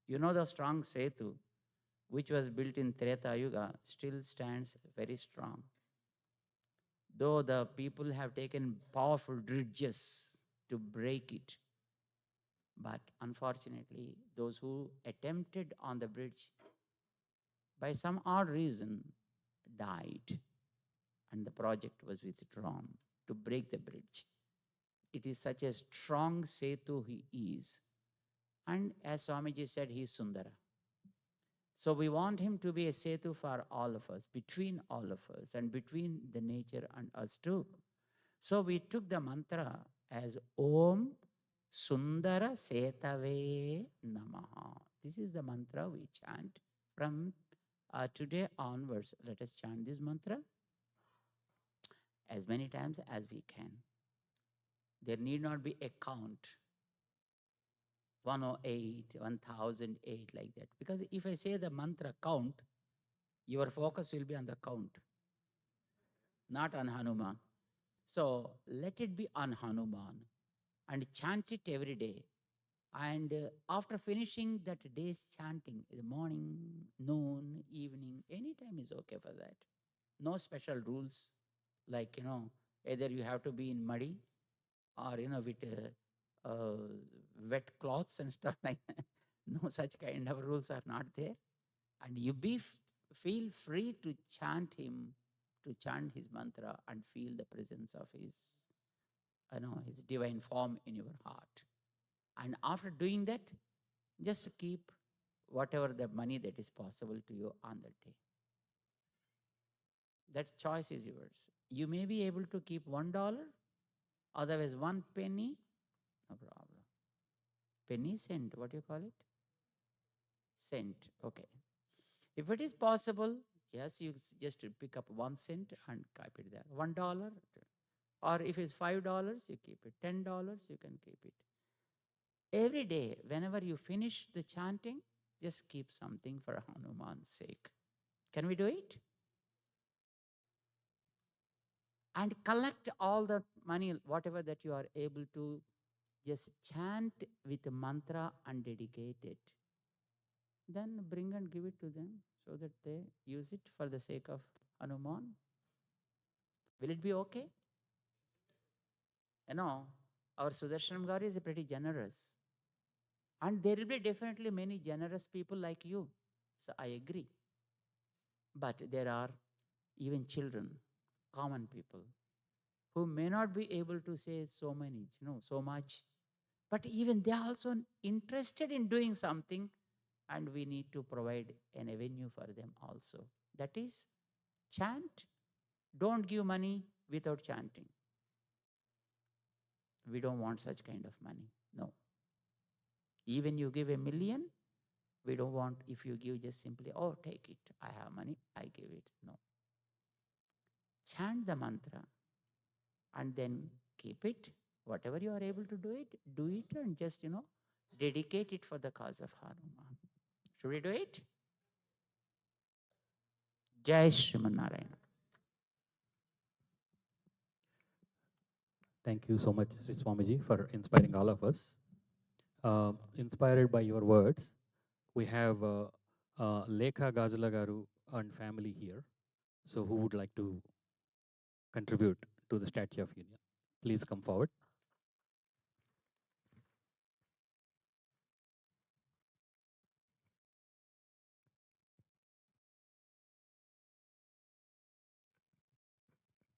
You know the strong setu, which was built in Treta Yuga, still stands very strong. Though the people have taken powerful dredges to break it, but unfortunately, those who attempted on the bridge, by some odd reason, died, and the project was withdrawn to break the bridge. It is such a strong setu he is. And as Swamiji said, he is Sundara. So we want him to be a setu for all of us, between all of us, and between the nature and us too. So we took the mantra as Om Sundara Setave Namaha. This is the mantra we chant from today onwards. Let us chant this mantra as many times as we can. There need not be a count. 108, 1008, like that. Because if I say the mantra count, your focus will be on the count, not on Hanuman. So let it be on Hanuman and chant it every day. And after finishing that day's chanting, the morning, noon, evening, any time is okay for that. No special rules like, either you have to be in muddy or, with wet cloths and stuff like that. No such kind of rules are not there. And you feel free to chant him, to chant his mantra and feel the presence of his divine form in your heart. And after doing that, just keep whatever the money that is possible to you on that day. That choice is yours. You may be able to keep $1, otherwise 1 penny, no problem. Penny, cent, what do you call it? Cent, okay. If it is possible, yes, you just pick up 1 cent and keep it there. $1, or if it's $5, you keep it. $10, you can keep it. Every day, whenever you finish the chanting, just keep something for Hanuman's sake. Can we do it? And collect all the money, whatever that you are able to, just chant with a mantra and dedicate it. Then bring and give it to them so that they use it for the sake of Hanuman. Will it be okay? Our Sudarshanam Gauri is pretty generous. And there will be definitely many generous people like you. So I agree. But there are even children, common people, who may not be able to say so many, so much. But even they are also interested in doing something, and we need to provide an avenue for them also. That is, chant. Don't give money without chanting. We don't want such kind of money. No. Even you give 1,000,000, we don't want if you give just simply, oh, take it. I have money, I give it. No. Chant the mantra and then keep it. Whatever you are able to do it and just, dedicate it for the cause of Hanuman. Should we do it? Jai Sriman Narayana. Thank you so much, Sri Swamiji, for inspiring all of us. Inspired by your words, we have Lekha Gazala Garu and family here. So who would like to contribute to the Statue of Union? Please come forward.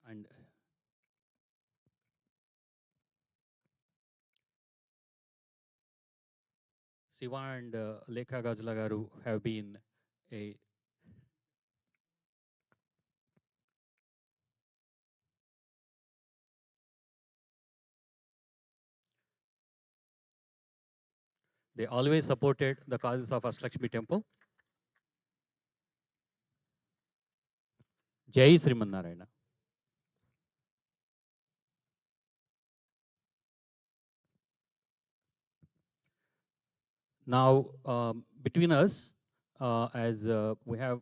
And Siva and Lekha Gazala Garu have been a they always supported the causes of Ashtakshmi temple. Jai Sriman Narayana. Now, between us, as we have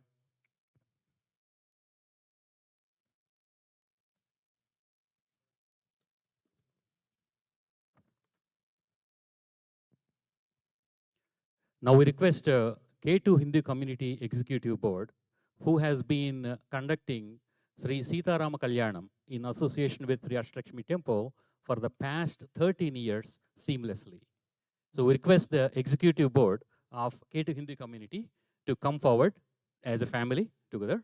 now we request K2 Hindu Community Executive Board, who has been conducting Sri Sita Rama Kalyanam in association with Sri Ashtakshmi Temple for the past 13 years seamlessly. So we request the Executive Board of K2 Hindu Community to come forward as a family together.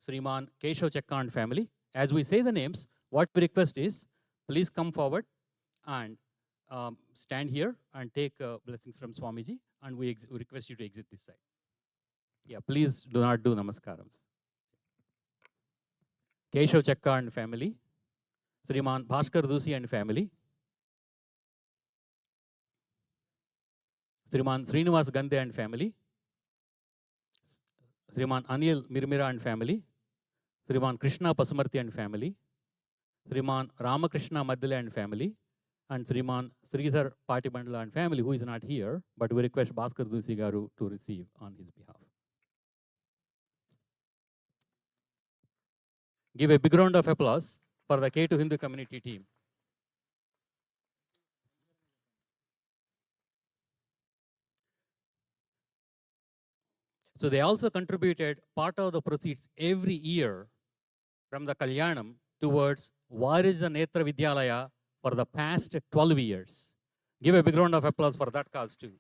Sriman Keshav Chakkan family. As we say the names, what we request is, please come forward and stand here and take blessings from Swamiji, and we request you to exit this side. Yeah, please do not do namaskarams. Keshav Chakka and family, Sriman Bhaskar Dusi and family, Sriman Srinivas Gandhe and family, Sriman Anil Mirmira and family, Sriman Krishna Pasumarthi and family, Sriman Ramakrishna Madhile and family, and Sriman Sridhar Patibandala and family, who is not here, but we request Bhaskar Dusi Garu to receive on his behalf. Give a big round of applause for the K2 Hindu community team. So they also contributed part of the proceeds every year from the Kalyanam towards Varija Netra Vidyalaya for the past 12 years. Give a big round of applause for that cause too.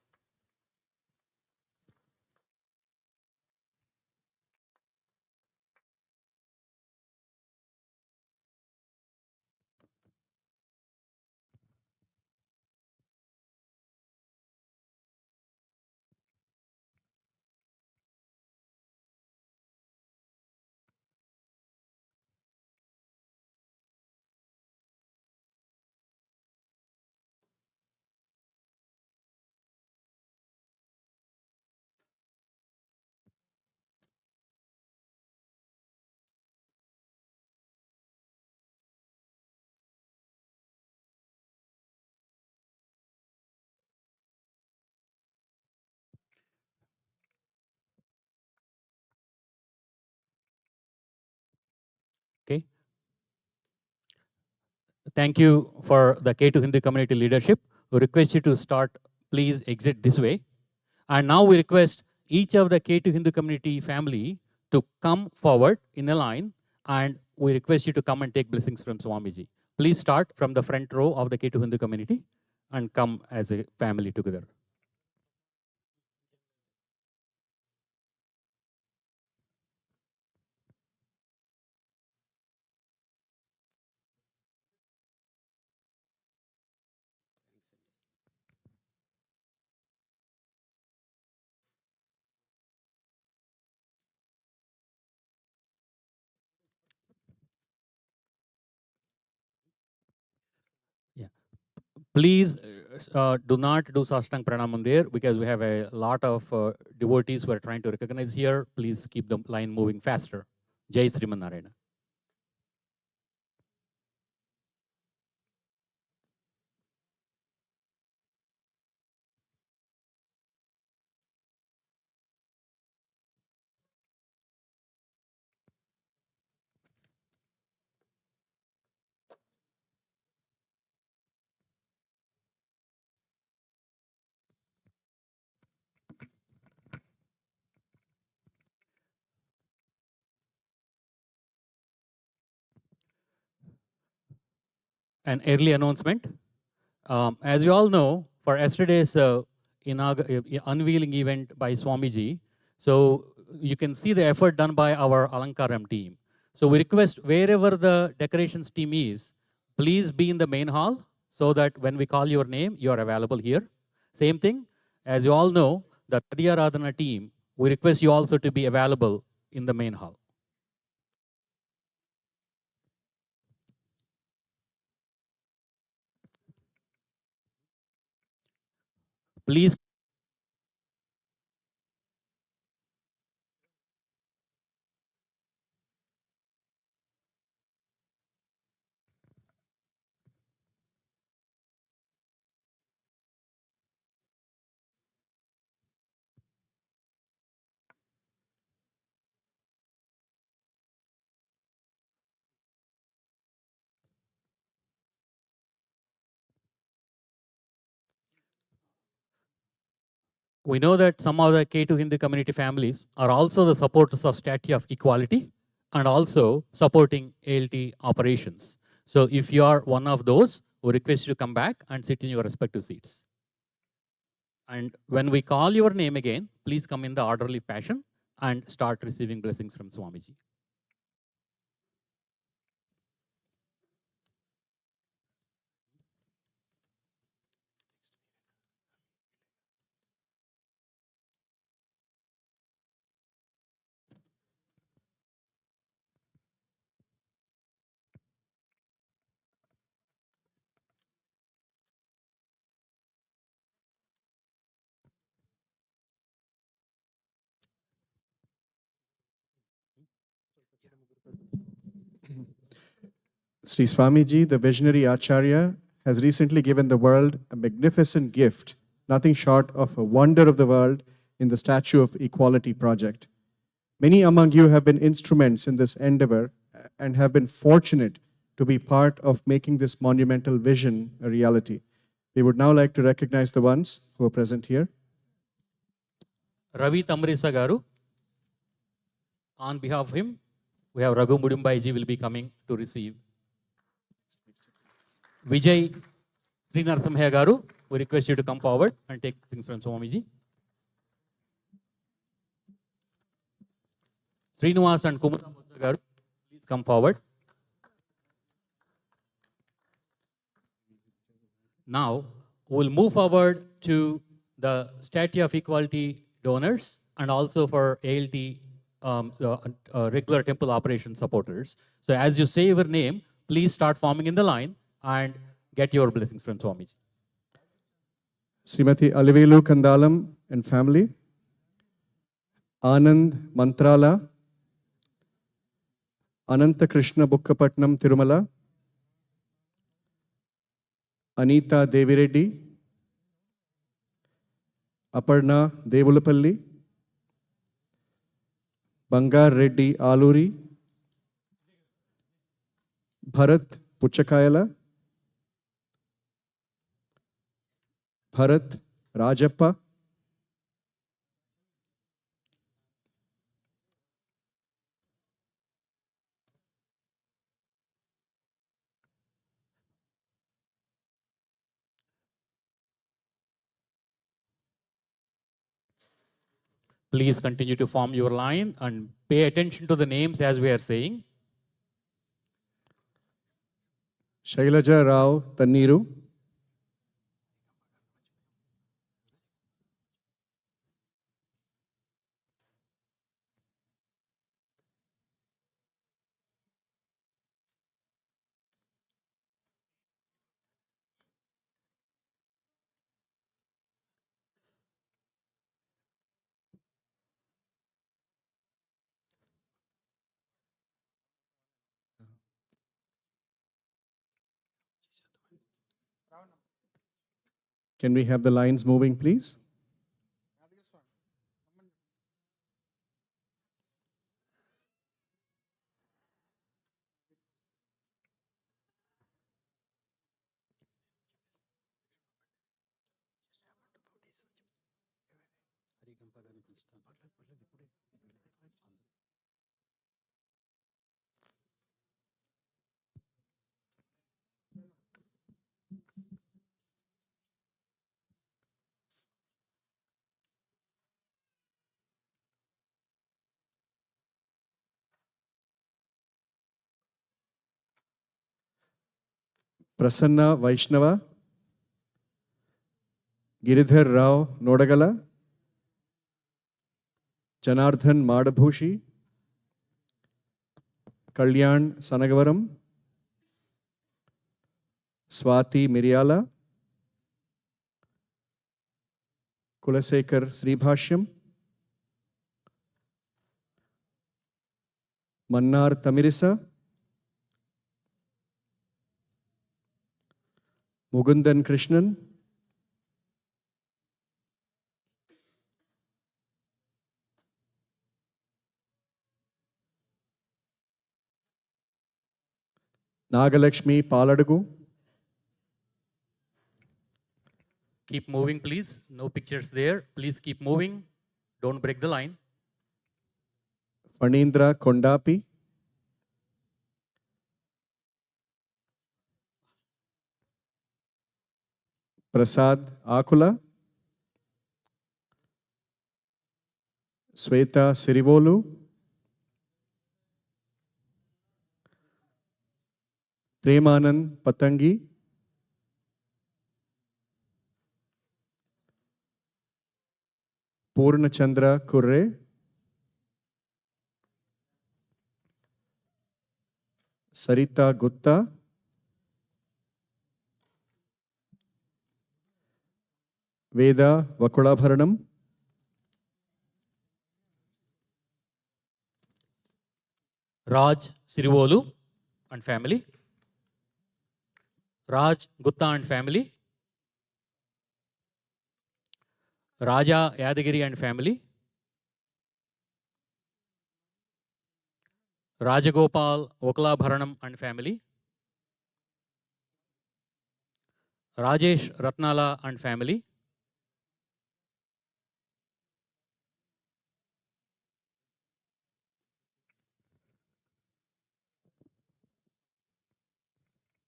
Okay. Thank you for the K2 Hindu community leadership. We request you to start, please exit this way. And now we request each of the K2 Hindu community family to come forward in a line, and we request you to come and take blessings from Swamiji. Please start from the front row of the K2 Hindu community and come as a family together. Please do not do Sastang Pranamam there because we have a lot of devotees who are trying to recognize here. Please keep the line moving faster. Jai Sriman Narayana. An early announcement. As you all know, for yesterday's unveiling event by Swamiji, so you can see the effort done by our Alankaram team. So we request wherever the decorations team is, please be in the main hall so that when we call your name, you are available here. Same thing, as you all know, the Tadiya Radhana team, we request you also to be available in the main hall. Please. We know that some of the K2 Hindu community families are also the supporters of Statue of Equality and also supporting ALT operations. So if you are one of those, we request you to come back and sit in your respective seats. And when we call your name again, please come in the orderly fashion and start receiving blessings from Swamiji. Sri Swamiji, the visionary Acharya, has recently given the world a magnificent gift, nothing short of a wonder of the world in the Statue of Equality project. Many among you have been instruments in this endeavor and have been fortunate to be part of making this monumental vision a reality. We would now like to recognize the ones who are present here. Ravi Tamrisa Garu. On behalf of him, we have Raghu Mudumbaiji will be coming to receive. Vijay Srinatham Garu, we request you to come forward and take things from Swamiji. Srinivas and Kumara Garu, please come forward. Now, we'll move forward to the Statue of Equality donors and also for ALT regular temple operation supporters. So as you say your name, please start forming in the line and get your blessings from Swamiji. Srimati Alivelu Kandalam and family. Anand Mantrala. Ananta Krishna Bukkapatnam Tirumala. Anita Devireddy. Aparna Devulapalli. Bangar Reddy Aluri. Bharat Puchakayala. Bharat Rajappa. Please continue to form your line and pay attention to the names as we are saying. Shailaja Rao Tanniru. Can we have the lines moving, please? Prasanna Vaishnava, Giridhar Rao Nodagala, Janardhan Madabhushi, Kalyan Sanagavaram, Swati Miriala, Kulasekar Sribhashyam, Mannar Tamirisa, Mugundan Krishnan, Nagalakshmi Paladagu, Keep moving, please. No pictures there. Please keep moving. Don't break the line. Fanindra Kondapi, Prasad Akula, Sweta Sirivolu, Premanand Patangi, Purnachandra Kurre, Sarita Gupta, Veda Vakulabharanam, Raj Sirivolu and family. Raj Gupta and family. Raja Yadagiri and family. Rajagopal Okalabharanam and family. Rajesh Ratnala and family.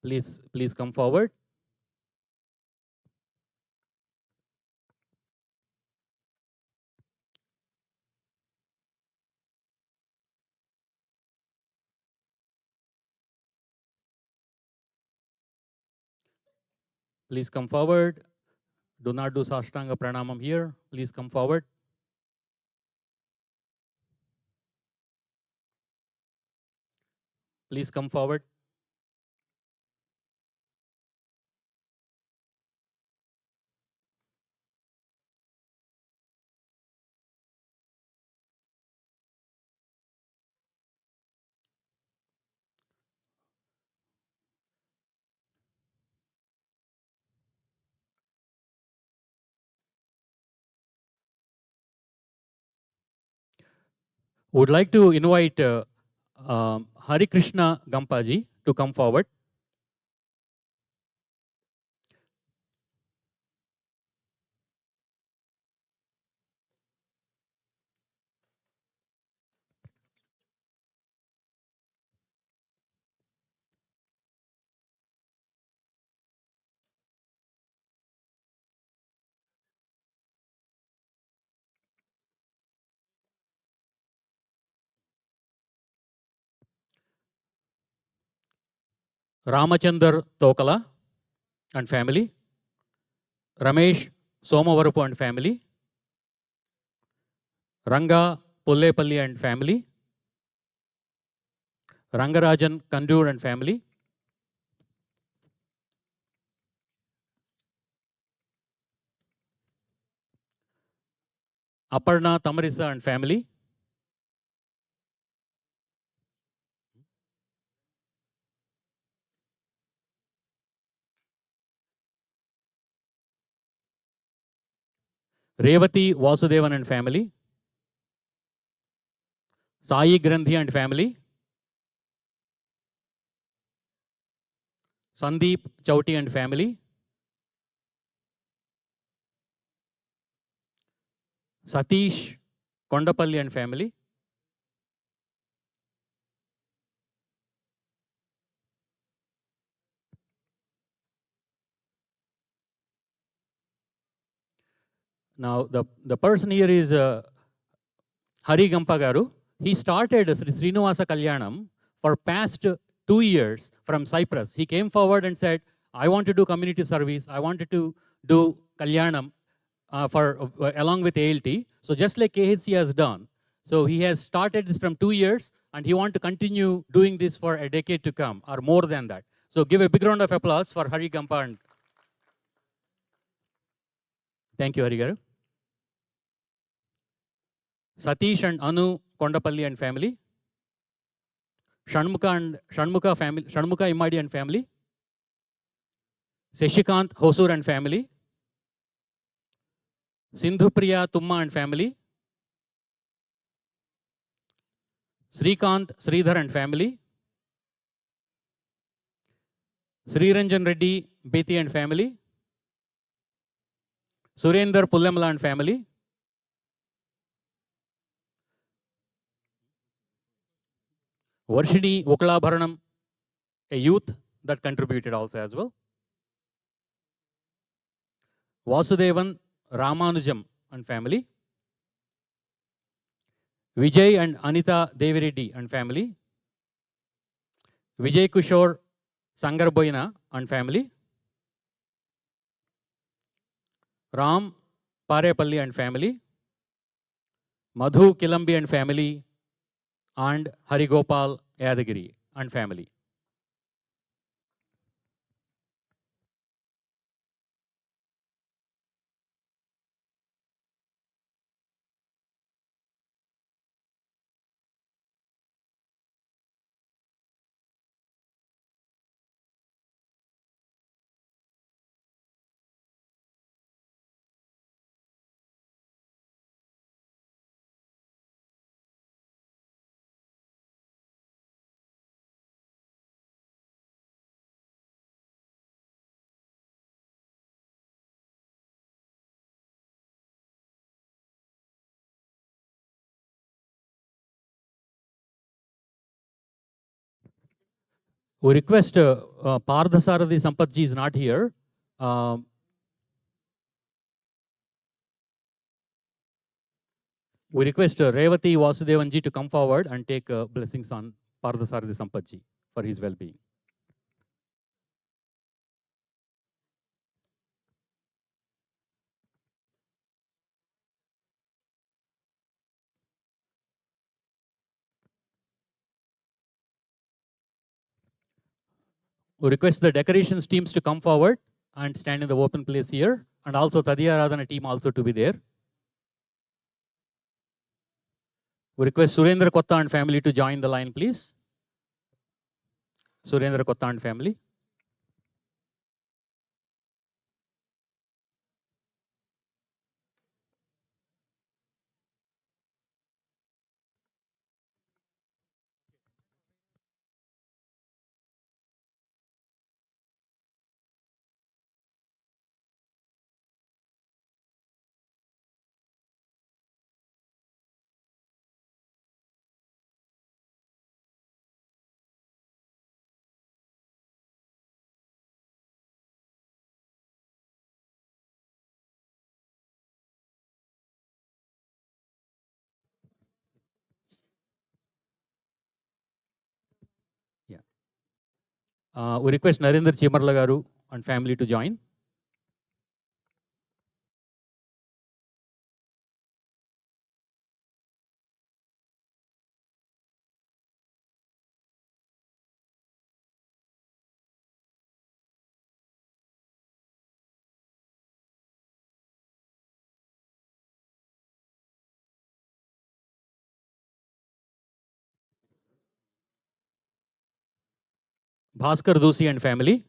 Please come forward. Please come forward. Do not do Sashtanga Pranamam here. Please come forward. Please come forward. Would like to invite Hari Krishna Gampaji to come forward. Ramachandar Tokala and family. Ramesh Somavarapu and family. Ranga Pullepalli and family. Rangarajan Kandur and family. Aparna Tamarisa and family. Revati Vasudevan and family, Sai Grandhi and family, Sandeep Chowti and family, Satish Kondapalli and family, now the person here is Hari Gampa Garu. He started Sri Srinivasa Kalyanam for past 2 years from Cyprus. He came forward and said, I want to do community service. I wanted to do Kalyanam along with ALT. So just like KHC has done. So he has started this from 2 years and he wants to continue doing this for a decade to come or more than that. So give a big round of applause for Hari Gampa. And thank you, Hari Garu. Satish and Anu Kondapalli and family. Shanmuka family, Shanmuka Imadi and family. Seshikant Hosur and family. Sindhupriya Tumma and family. Srikant Sridhar and family. Sriranjan Reddy Beti and family. Surendra Pullamala and family. Varshini Vokalabharanam, a youth that contributed also as well. Vasudevan Ramanujam and family. Vijay and Anita Devireddy and family. Vijay Kushore Sangarboina and family. Ram Parepalli and family. Madhu Kilambi and family. And Harigopal Yadagiri and family. We request Pardhasarathi Sampatji is not here. We request Revati Vasudevanji to come forward and take blessings on Pardhasarathi Sampatji for his well-being. We request the decorations teams to come forward and stand in the open place here, and also Tadiya Radhana team also to be there. We request Surendra Kotta and family to join the line, please. Surendra Kotta and family. We request Narendra Chimarla Garu and family to join. Bhaskar Dosi and family.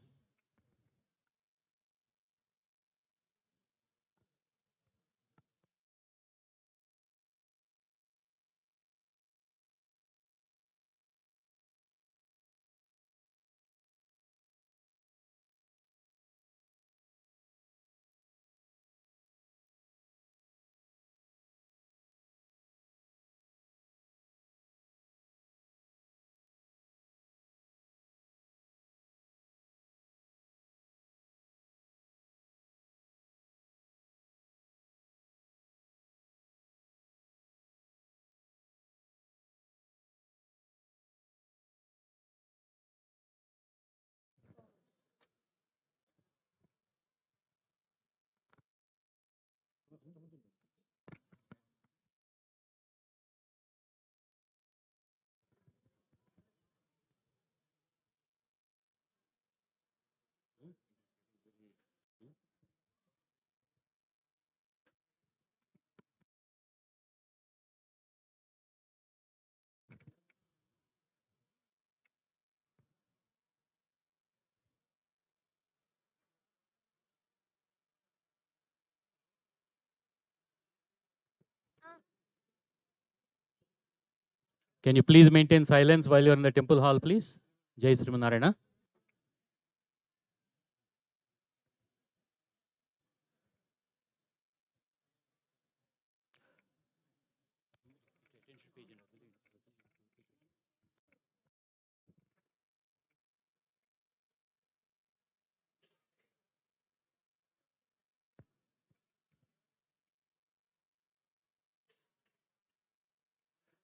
Can you please maintain silence while you're in the temple hall, please? Jai Srimanarayana.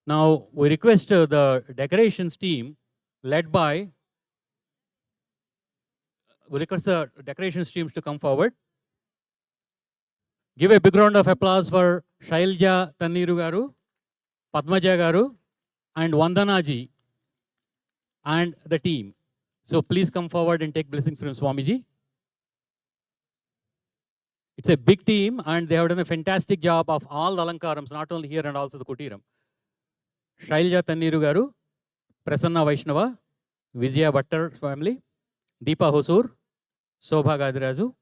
Now, we request the decorations team led by, we request the decorations teams to come forward. Give a big round of applause for Shailja Tanniru Garu, Padmaja Garu, and Vandanaji and the team. So please come forward and take blessings from Swamiji. It's a big team and they have done a fantastic job of all the Alankarams, not only here and also the Kutiram. Shailja Tanniru Garu, Prasanna Vaishnava, Vijaya Bhattar family, Deepa Hosur, Sobha Gadirazu,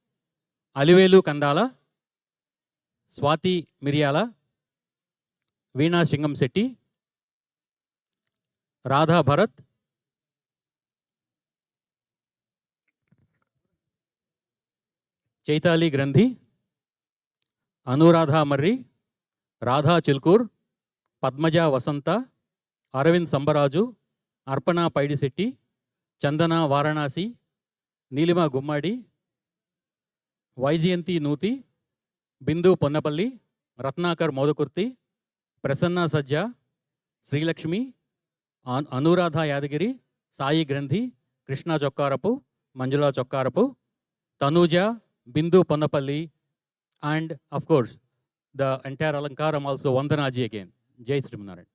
Alivelu Kandala, Swati Miryala, Veena Singam Setti, Radha Bharat, Chaitali Grandhi, Anuradha Marri, Radha Chilkur, Padmaja Vasanta, Aravind Sambaraju, Arpana Paidisetti, Chandana Varanasi, Nilima Gummadi, Vaijayanti Nuti, Bindu Ponnapalli, Ratnakar Modakurti, Prasanna Sajja, Sri Lakshmi, Anuradha Yadagiri, Sai Grandhi, Krishna Chokkarapu, Manjula Chokkarapu, Tanuja, Bindu Ponnapalli, and of course, the entire Alankaram also, Vandanaji again. Jai Srimanarayan.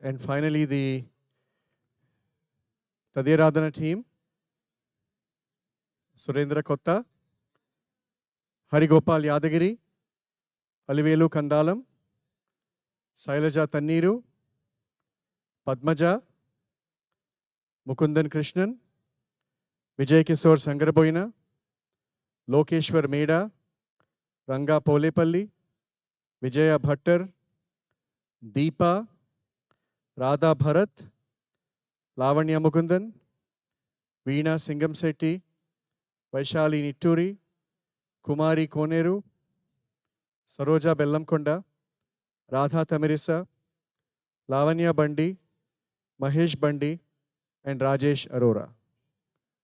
And finally, the Tadiradhana team, Surendra Kotta, Harigopal Yadagiri, Alivelu Kandalam, Sailaja Tanniru, Padmaja, Mukundan Krishnan, Vijay Kishore Sangaraboina, Lokeshwar Meda, Ranga Polepalli, Vijaya Bhattar, Deepa, Radha Bharat, Lavanya Mukundan, Veena Singam Setti, Vaishali Nitturi, Kumari Koneru, Saroja Bellamkonda, Radha Tamirisa, Lavanya Bandi, Mahesh Bandi, and Rajesh Arora.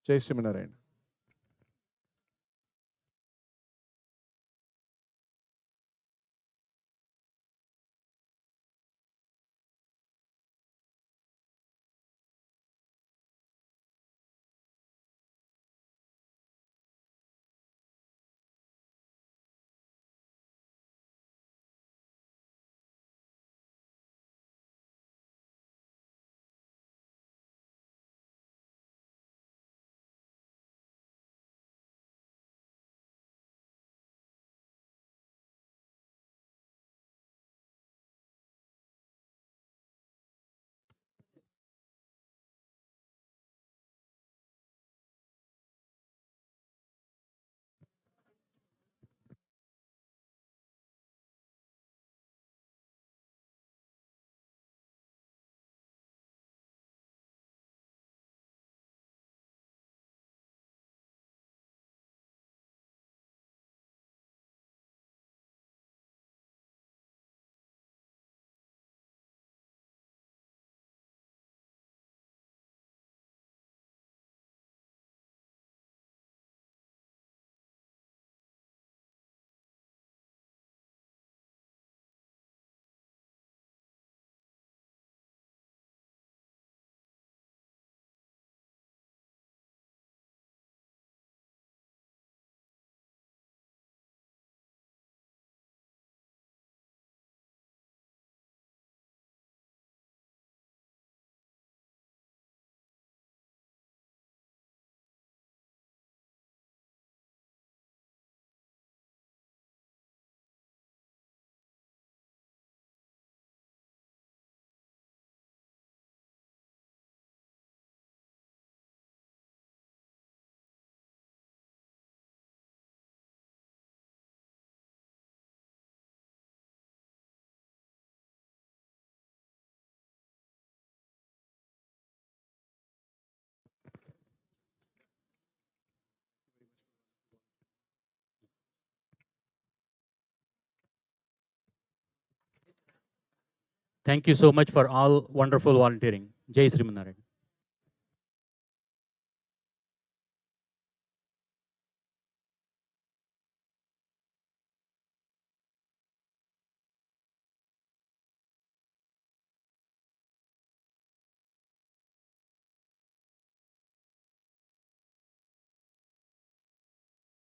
Jai Srimanarayan. Thank you so much for all wonderful volunteering. Jai Srimanarayan.